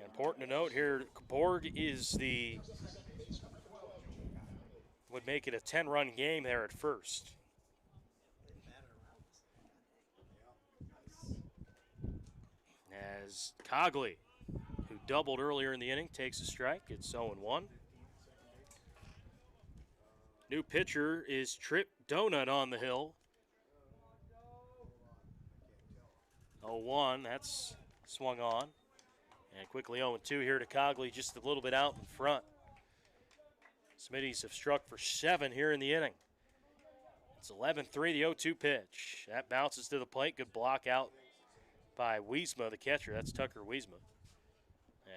Important to note here, Borg would make it a 10-run game there at first. As Cogley, who doubled earlier in the inning, takes a strike. It's 0-1. New pitcher is Trip Donut on the hill. 0-1, that's swung on. And quickly 0-2 here to Cogley, just a little bit out in front. Smitties have struck for 7 here in the inning. It's 11-3, the 0-2 pitch. That bounces to the plate. Good block out by Wiesma, the catcher. That's Tucker Wiesma.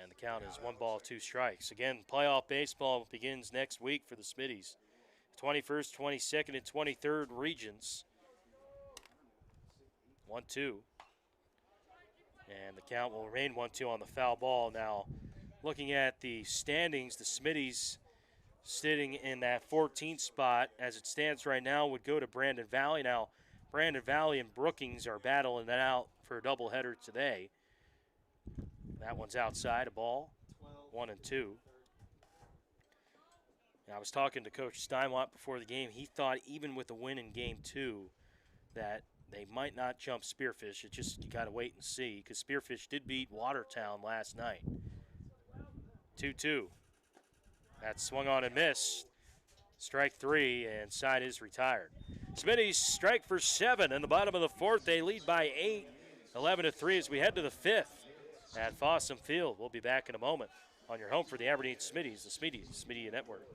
And the count is 1 ball, 2 strikes. Again, playoff baseball begins next week for the Smitties. 21st, 22nd, and 23rd regions. 1-2. And the count will remain 1-2 on the foul ball. Now, looking at the standings, the Smitties sitting in that 14th spot as it stands right now would go to Brandon Valley. Now, Brandon Valley and Brookings are battling that out for a doubleheader today. That one's outside, a ball, 1-2. And I was talking to Coach Steinwatt before the game. He thought even with a win in Game 2 that they might not jump Spearfish. It just, you got to wait and see, because Spearfish did beat Watertown last night. 2-2. That swung on and missed. Strike 3, and side is retired. Smittys strike for 7 in the bottom of the 4th. They lead by 8, 11-3 as we head to the 5th at Fossum Field. We'll be back in a moment on your home for the Aberdeen Smitties, the Smitties Media Network.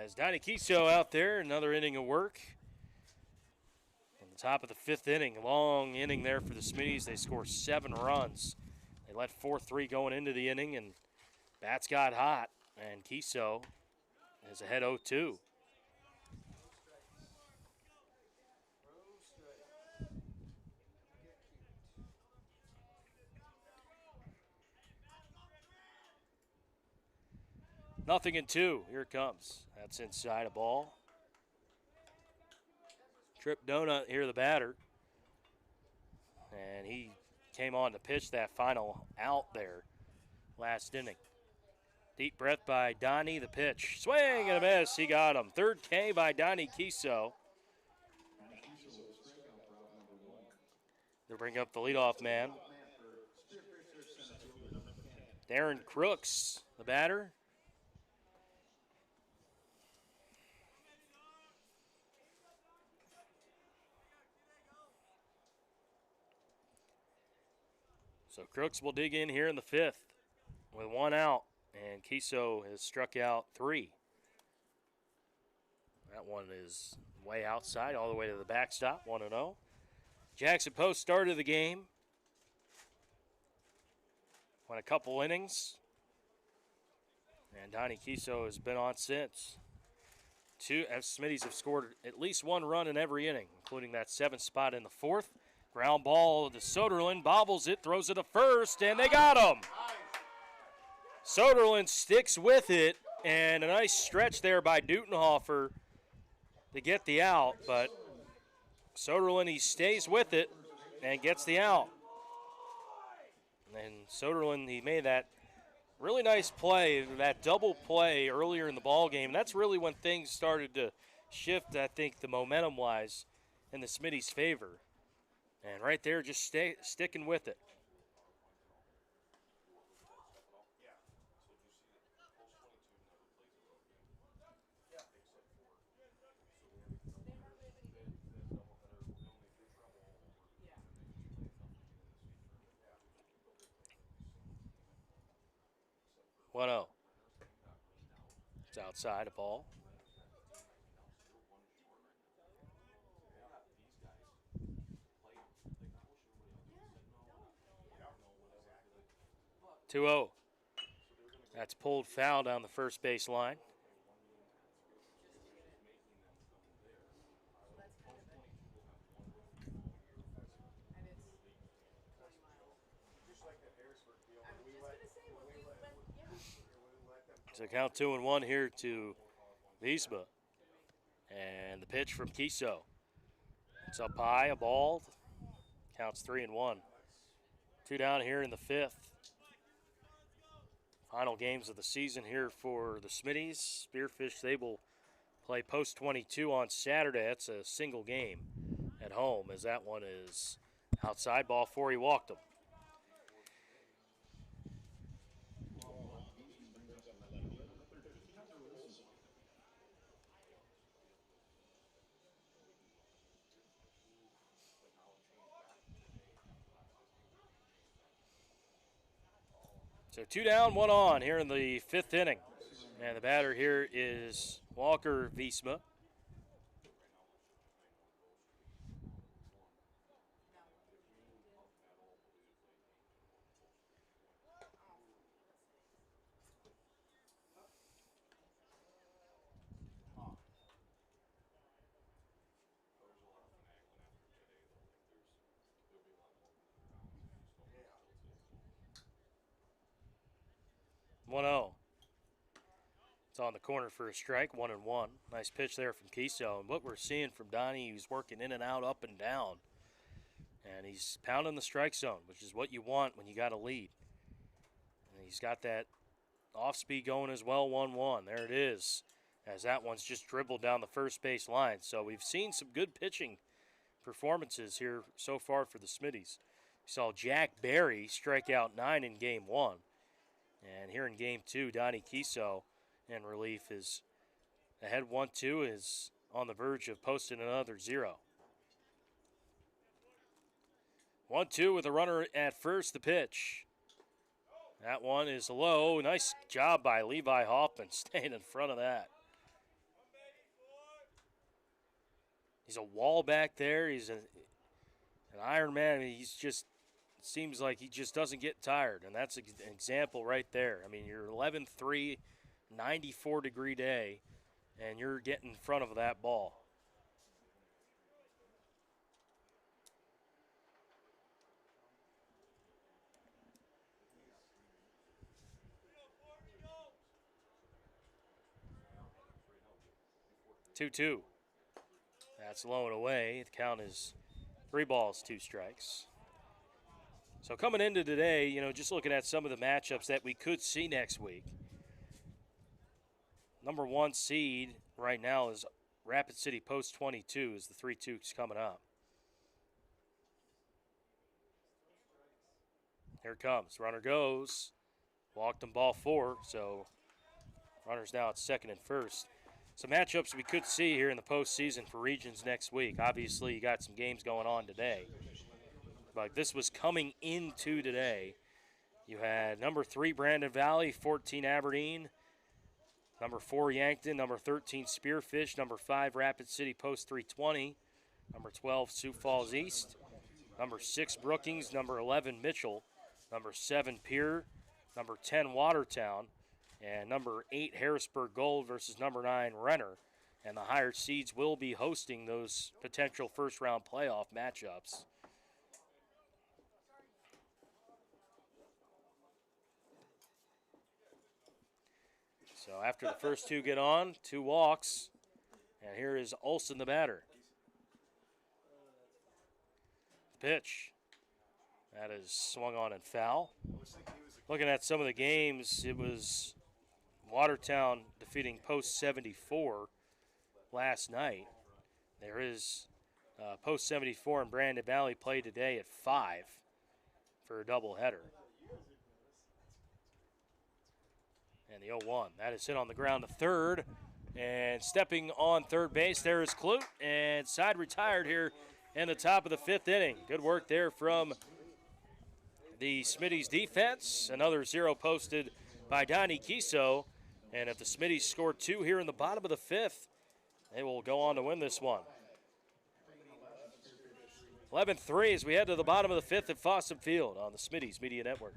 As Donnie Kiso out there, another inning of work. On the top of the 5th inning, long inning there for the Smitties. They score 7 runs. They let 4-3 going into the inning, and bats got hot, and Kiso is ahead 0-2. Nothing in 2. Here it comes. That's inside a ball. Trip Donut here, the batter. And he came on to pitch that final out there last inning. Deep breath by Donnie, the pitch. Swing and a miss. He got him. 3rd K by Donnie Kiso. They'll bring up the leadoff man. Darren Crooks, the batter. So Crooks will dig in here in the 5th with 1 out, and Kiso has struck out 3. That one is way outside, all the way to the backstop, 1-0. Jackson Post started the game. Went a couple innings. And Donnie Kiso has been on since. Smitties have scored at least 1 run in every inning, including that 7th spot in the 4th. Ground ball to Soderlund, bobbles it, throws it to first, and they got him. Soderlund sticks with it, and a nice stretch there by Dutenhofer to get the out, but Soderlund, he stays with it and gets the out. And Soderlund, he made that really nice play, that double play earlier in the ball game. That's really when things started to shift, I think, the momentum-wise in the Smitty's favor. And right there, just sticking with it. One 0. It's outside a ball. Two 0. That's pulled foul down the first base line. So count 2-1 here to Wiesma. And the pitch from Kiso. It's up high, a ball. Counts 3-1. 2 down here in the 5th. Final games of the season here for the Smitties. Spearfish, they will play post 22 on Saturday. That's a single game at home, as that one is outside ball 4. He walked them. So 2 down, 1 on here in the 5th inning. And the batter here is Walker Wiesma. One 0. It's on the corner for a strike, 1-1. Nice pitch there from Kiso. And what we're seeing from Donnie, he's working in and out, up and down. And he's pounding the strike zone, which is what you want when you got a lead. And he's got that off speed going as well, 1-1. There it is, as that one's just dribbled down the first base line. So we've seen some good pitching performances here so far for the Smitties. We saw Jack Berry strike out 9 in game 1. And here in game 2, Donnie Kiso in relief is ahead 1-2, is on the verge of posting another 0. 1-2 with a runner at first, the pitch. That one is low. Nice job by Levi Hoffman staying in front of that. He's a wall back there. He's an Iron Man. He's just, seems like he just doesn't get tired, and that's an example right there. I mean, you're 11-3, 94-degree day, and you're getting in front of that ball. Two. That's low and away. The count is 3 balls, 2 strikes. So coming into today, you know, just looking at some of the matchups that we could see next week. Number 1 seed right now is Rapid City Post 22 is the 3-2 coming up. Here it comes. Runner goes. Walked him, ball 4. So runner's now at second and first. Some matchups we could see here in the postseason for regions next week. Obviously, you got some games going on today. But this was coming into today. You had number 3 Brandon Valley, 14 Aberdeen, number 4 Yankton, number 13 Spearfish, number 5 Rapid City Post 320, number 12 Sioux Falls East, number 6 Brookings, number 11 Mitchell, number 7 Pier, number 10 Watertown, and number 8 Harrisburg Gold versus number 9 Renner. And the higher seeds will be hosting those potential first-round playoff matchups. So after the first 2 get on, 2 walks, and here is Olson, the batter. Pitch. That is swung on and foul. Looking at some of the games, it was Watertown defeating Post 74 last night. There is Post 74 and Brandon Valley played today at 5 for a doubleheader. And the 0-1. That is hit on the ground to third. And stepping on third base, there is Clute. And side retired here in the top of the 5th inning. Good work there from the Smitty's defense. Another 0 posted by Donnie Kiso. And if the Smitties score 2 here in the bottom of the 5th, they will go on to win this one. 11-3 as we head to the bottom of the 5th at Fossum Field on the Smitty's Media Network.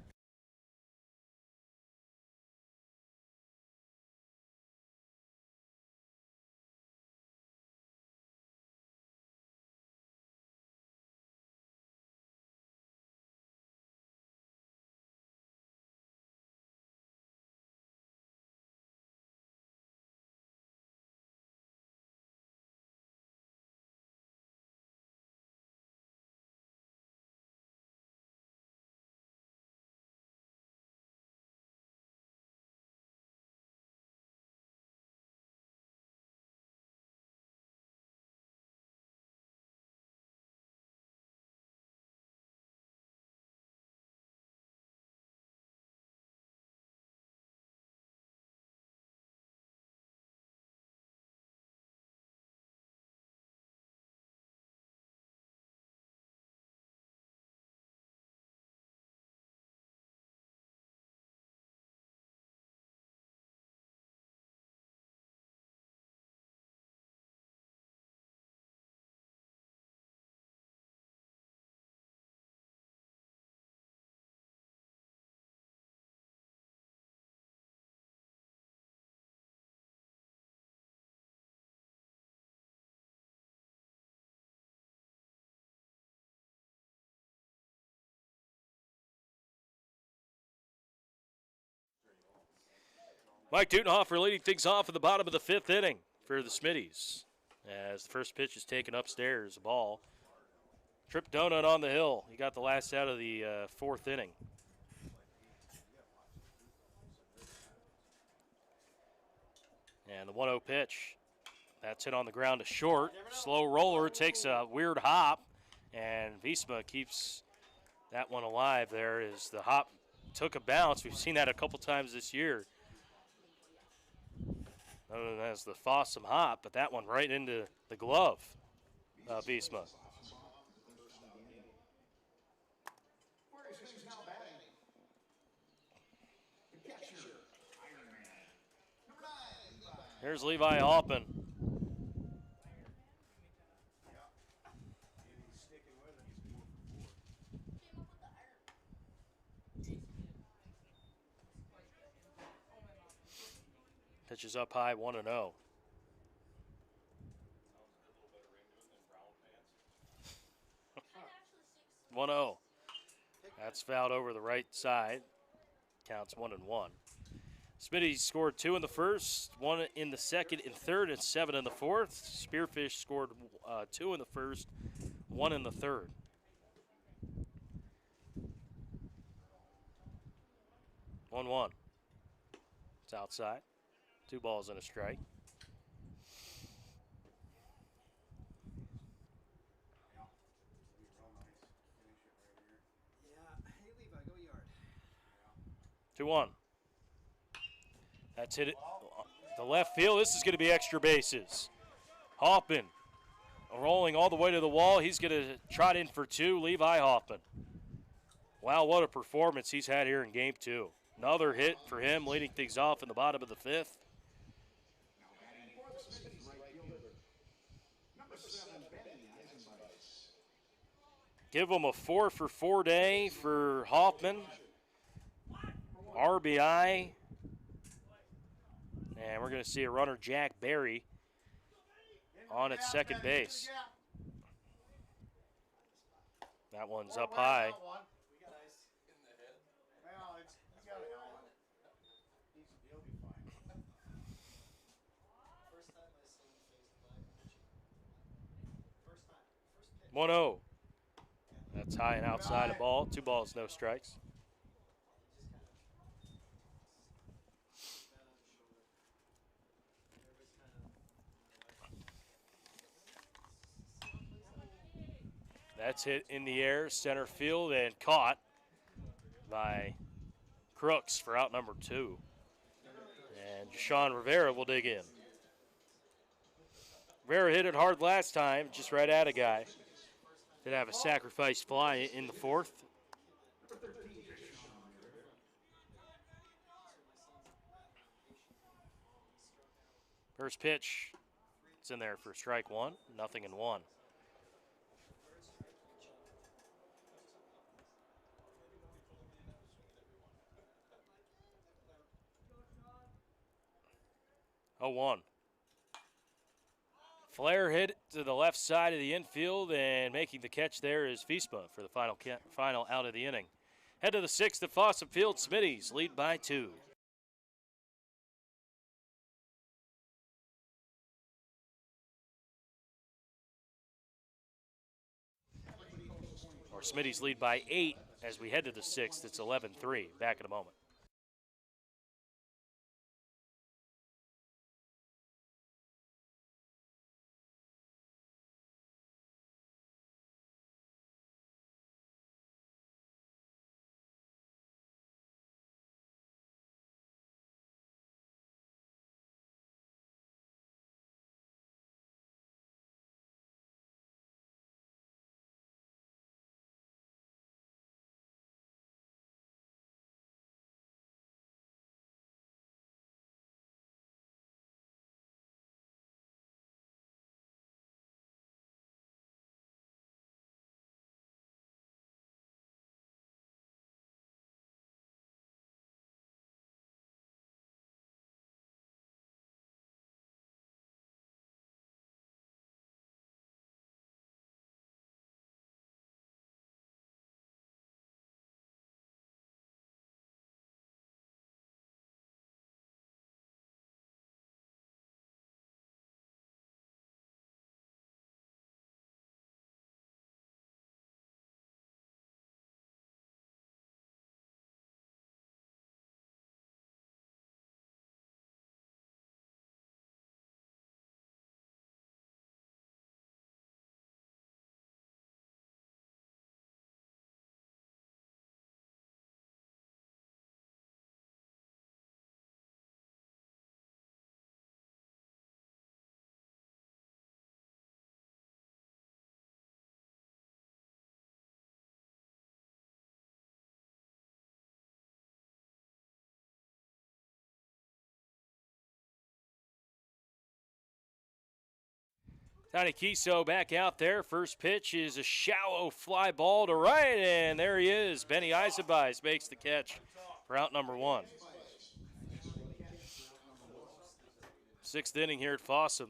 Mike Dutenhofer leading things off at the bottom of the 5th inning for the Smitties. As the first pitch is taken upstairs, a ball. Trip donut on the hill. He got the last out of the 4th inning. And the 1-0 pitch. That's hit on the ground to short. Slow roller takes a weird hop, and Visma keeps that one alive there as the hop took a bounce. We've seen that a couple times this year. Known as the Fossum hop, but that one right into the glove of Visma. Here's Levi Hoppin. Pitches up high, 1-0. One zero. That's fouled over the right side. Counts 1-1. Smitty scored 2 in the first, 1 in the second and third, and 7 in the fourth. Spearfish scored 2 in the first, 1 in the third. One. It's outside. 2 balls and a strike. Hey, Levi, go yard. 2-1. That's hit it the left field. This is going to be extra bases. Hoffman rolling all the way to the wall. He's going to trot in for 2. Levi Hoffman. Wow, what a performance he's had here in game 2. Another hit for him, leading things off in the bottom of the 5th. Give him a 4-for-4 day for Hoffman. RBI. And we're going to see a runner, Jack Berry, on at second base. That one's up high. One 0. That's high and outside a ball. 2 balls, no strikes. That's hit in the air, center field, and caught by Crooks for out number 2. And Deshaun Rivera will dig in. Rivera hit it hard last time, just right at a guy. Did have a sacrifice fly in the 4th. First pitch, it's in there for strike 1, 0-1. Oh, 1. Flare hit to the left side of the infield, and making the catch there is Visma for the final out of the inning. Head to the 6th at Fossum Field. Smitties lead by 2. Or Smitties lead by 8 as we head to the 6th. It's 11-3. Back in a moment. Donnie Kiso back out there. First pitch is a shallow fly ball to right, and there he is. Benny Eisenbeis makes the catch for out number 1. 6th inning here at Fossum.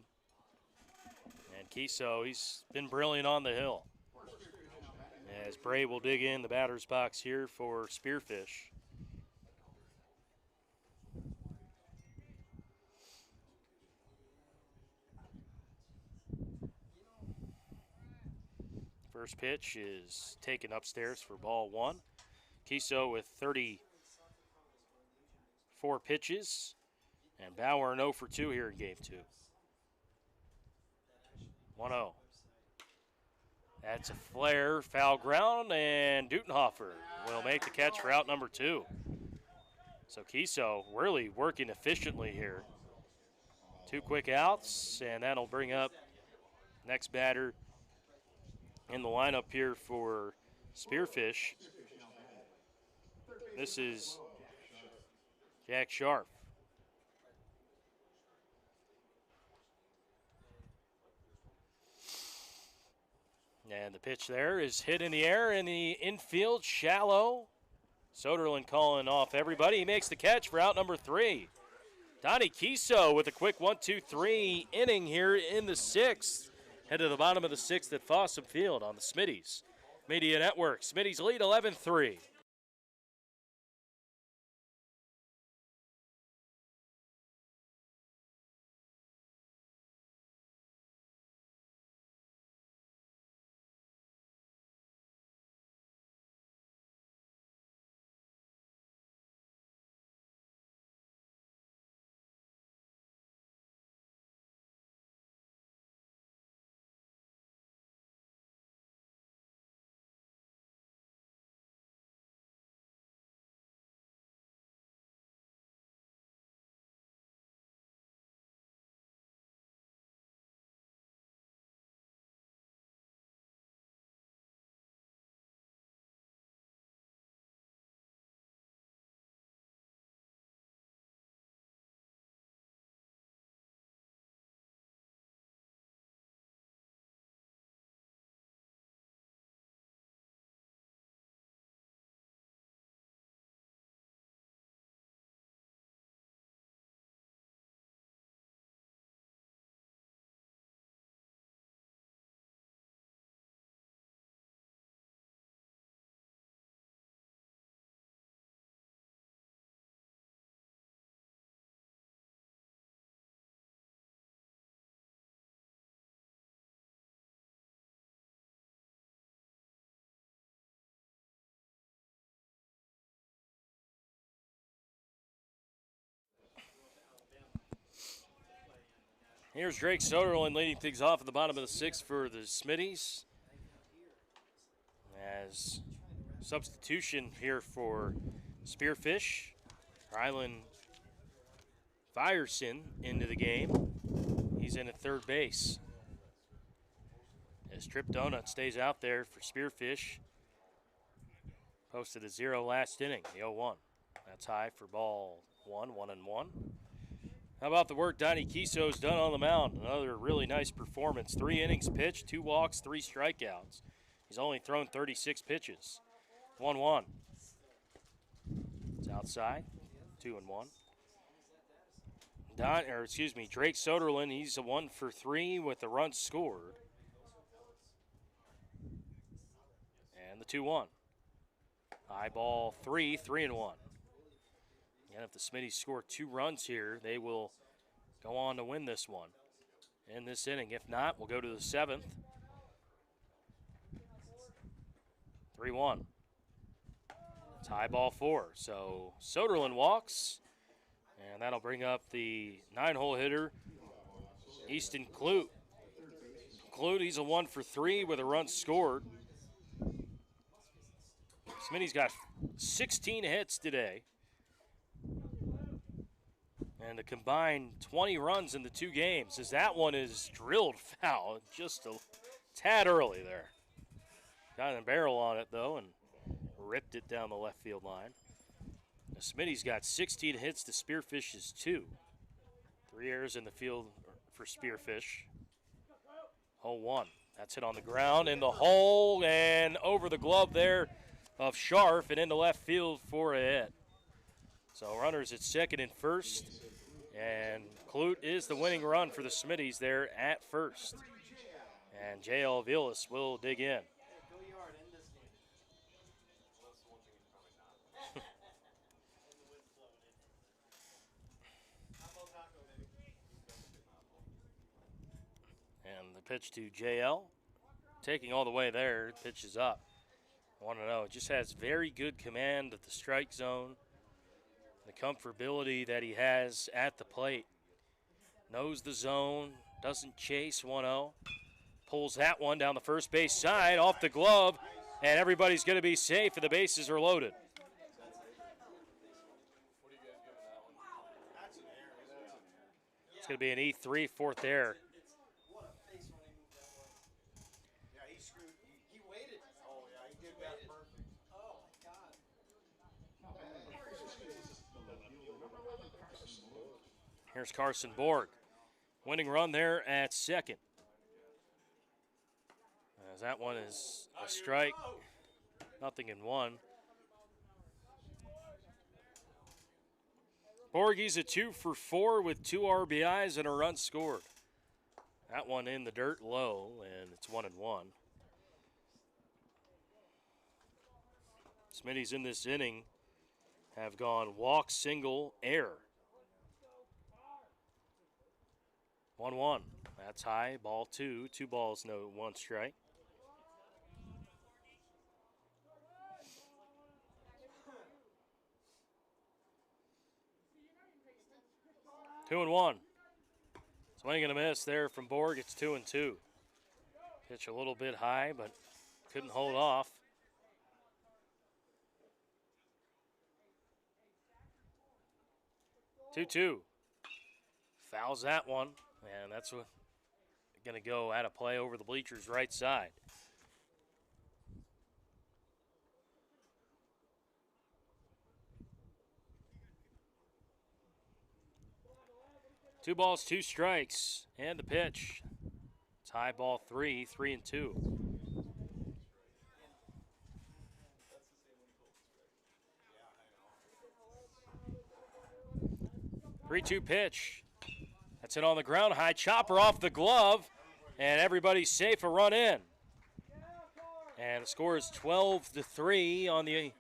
And Kiso, he's been brilliant on the hill. As Bray will dig in the batter's box here for Spearfish. First pitch is taken upstairs for ball 1. Kiso with 34 pitches. And Bauer an 0 for 2 here in game 2. 1-0. That's a flare, foul ground, and Dutenhofer will make the catch for out number 2. So Kiso really working efficiently here. 2 quick outs, and that'll bring up next batter in the lineup here for Spearfish. This is Jack Sharp. And the pitch there is hit in the air in the infield, shallow. Soderlund calling off everybody. He makes the catch for out number 3. Donnie Kiso with a quick 1-2-3 inning here in the 6th. Head to the bottom of the 6th at Fossum Field on the Smittys Media Network. Smittys lead 11-3. Here's Drake Soderlund leading things off at the bottom of the 6th for the Smitties. As substitution here for Spearfish, Rylan Fierson into the game. He's in at third base. As Trip Donut stays out there for Spearfish. Posted a 0 last inning, the 0-1. That's high for ball 1, 1-1. How about the work Donnie Kiso's done on the mound? Another really nice performance. 3 innings pitched, 2 walks, 3 strikeouts. He's only thrown 36 pitches. 1-1. It's outside, 2-1. Drake Soderlund, he's a 1 for 3 with the run scored. And the 2-1. High ball 3, 3-1. And if the Smitties score 2 runs here, they will go on to win this one in this inning. If not, we'll go to the 7th. 3-1. It's high ball 4. So Soderlund walks, and that'll bring up the 9-hole hitter, Easton Clute. Clute, he's a 1 for 3 with a run scored. Smitty's got 16 hits today. And a combined 20 runs in the 2 games, as that one is drilled foul just a tad early there. Got a barrel on it, though, and ripped it down the left field line. The Smitty's got 16 hits to Spearfish's 2. 3 errors in the field for Spearfish. 0-1. That's hit on the ground in the hole and over the glove there of Scharf and into left field for a hit. So runners at second and first. And Clute is the winning run for the Smitties there at first. And J.L. Vilas will dig in. And the pitch to JL, taking all the way there, pitches up. 1-0. Just has very good command of the strike zone, the comfortability that he has at the plate. Knows the zone, doesn't chase. 1-0. Pulls that one down the first base side, off the glove, and everybody's going to be safe and the bases are loaded. It's going to be an E3, fourth error. Here's Carson Borg. Winning run there at second. As that one is a strike. 0-1. Borgie's a 2 for 4 with 2 RBIs and a run scored. That one in the dirt low, and it's 1-1. Smitty's in this inning have gone walk, single, error. 1-1. That's high. Ball 2. 2 balls, no 1 strike. Two and 1. Swing and a miss there from Borg. It's 2-2. Pitch a little bit high, but couldn't hold off. 2-2. Fouls that one, and that's what going to go out of play over the bleachers right side. Two balls, 2 strikes, and the pitch. It's high ball 3, 3-2. 3-2 pitch. That's it on the ground. High chopper off the glove, and everybody's safe. A run in. And the score is 12-3 on the.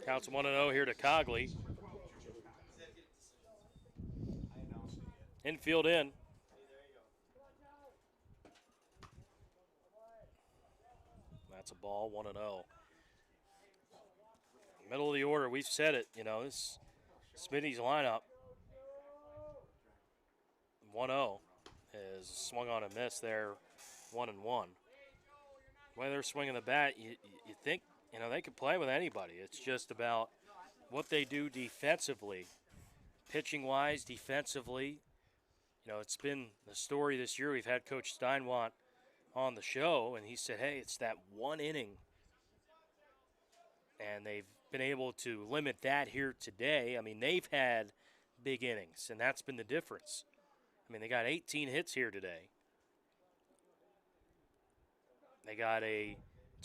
Counts 1-0 here to Cogley. Infield in. That's a ball, 1-0. Middle of the order, we've said it, you know, this Smitty's lineup. 1-0 is swung on a miss there, 1-1. The way they're swinging the bat, you think, you know, they could play with anybody. It's just about what they do defensively, pitching-wise, defensively. You know, it's been the story this year. We've had Coach Steinwant on the show, and he said, hey, it's that one inning. And they've been able to limit that here today. I mean, they've had big innings, and that's been the difference. I mean, they got 18 hits here today. They got a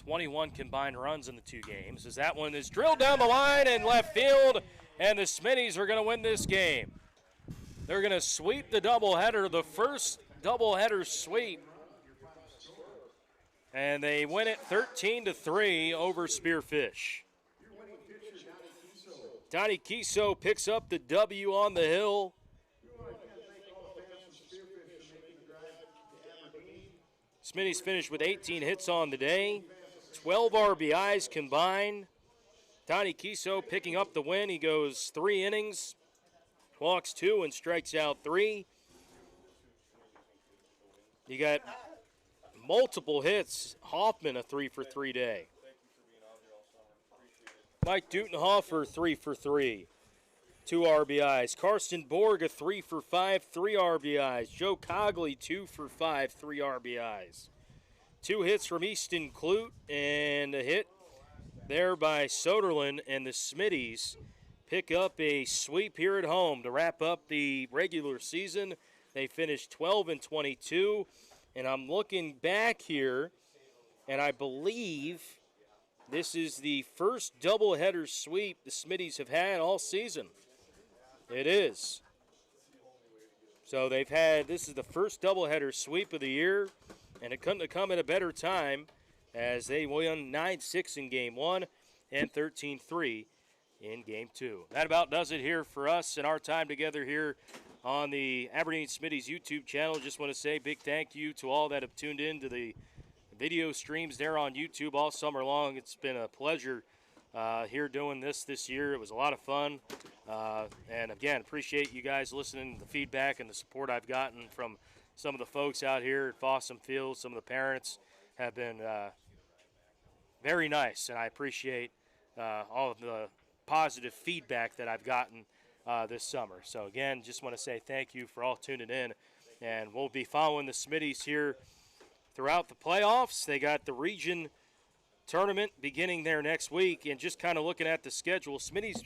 21 combined runs in the 2 games. As that one is drilled down the line in left field, and the Smitties are going to win this game. They're going to sweep the doubleheader, the first doubleheader sweep. And they win it 13-3 over Spearfish. Donnie Kiso picks up the W on the hill. Smitty's finished with 18 hits on the day, 12 RBIs combined. Donnie Kiso picking up the win. He goes 3 innings, walks 2 and strikes out 3. You got multiple hits. Hoffman, a 3-for-3 day. Mike Dutenhofer, 3 for 3. 2 RBIs. Karsten Borg, a 3 for 5, 3 RBIs. Joe Cogley, 2 for 5, 3 RBIs. 2 hits from Easton Clute and a hit there by Soderlin, and the Smitties pick up a sweep here at home to wrap up the regular season. They finished 12 and 22, and I'm looking back here, and I believe this is the first doubleheader sweep the Smitties have had all season. It is. So they've had, this is the first doubleheader sweep of the year, and it couldn't have come at a better time as they won 9-6 in Game 1 and 13-3 in Game 2. That about does it here for us and our time together here on the Aberdeen Smitties YouTube channel. Just want to say a big thank you to all that have tuned in to the video streams there on YouTube all summer long. It's been a pleasure here doing this year. It was a lot of fun. And again, appreciate you guys listening to the feedback and the support I've gotten from some of the folks out here at Fossum Field. Some of the parents have been very nice, and I appreciate all of the positive feedback that I've gotten this summer. So again, just want to say thank you for all tuning in, and we'll be following the Smitties here throughout the playoffs. They got the region tournament beginning there next week, and just kind of looking at the schedule, Smitties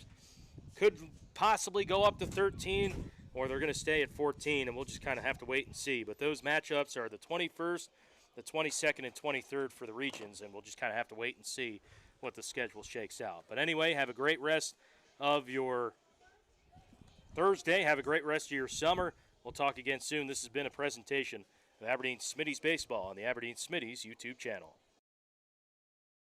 could possibly go up to 13, or they're going to stay at 14, and we'll just kind of have to wait and see. But those matchups are the 21st, the 22nd, and 23rd for the regions, and we'll just kind of have to wait and see what the schedule shakes out. But anyway, have a great rest of your Thursday. Have a great rest of your summer. We'll talk again soon. This has been a presentation of Aberdeen Smitties Baseball on the Aberdeen Smitties YouTube channel.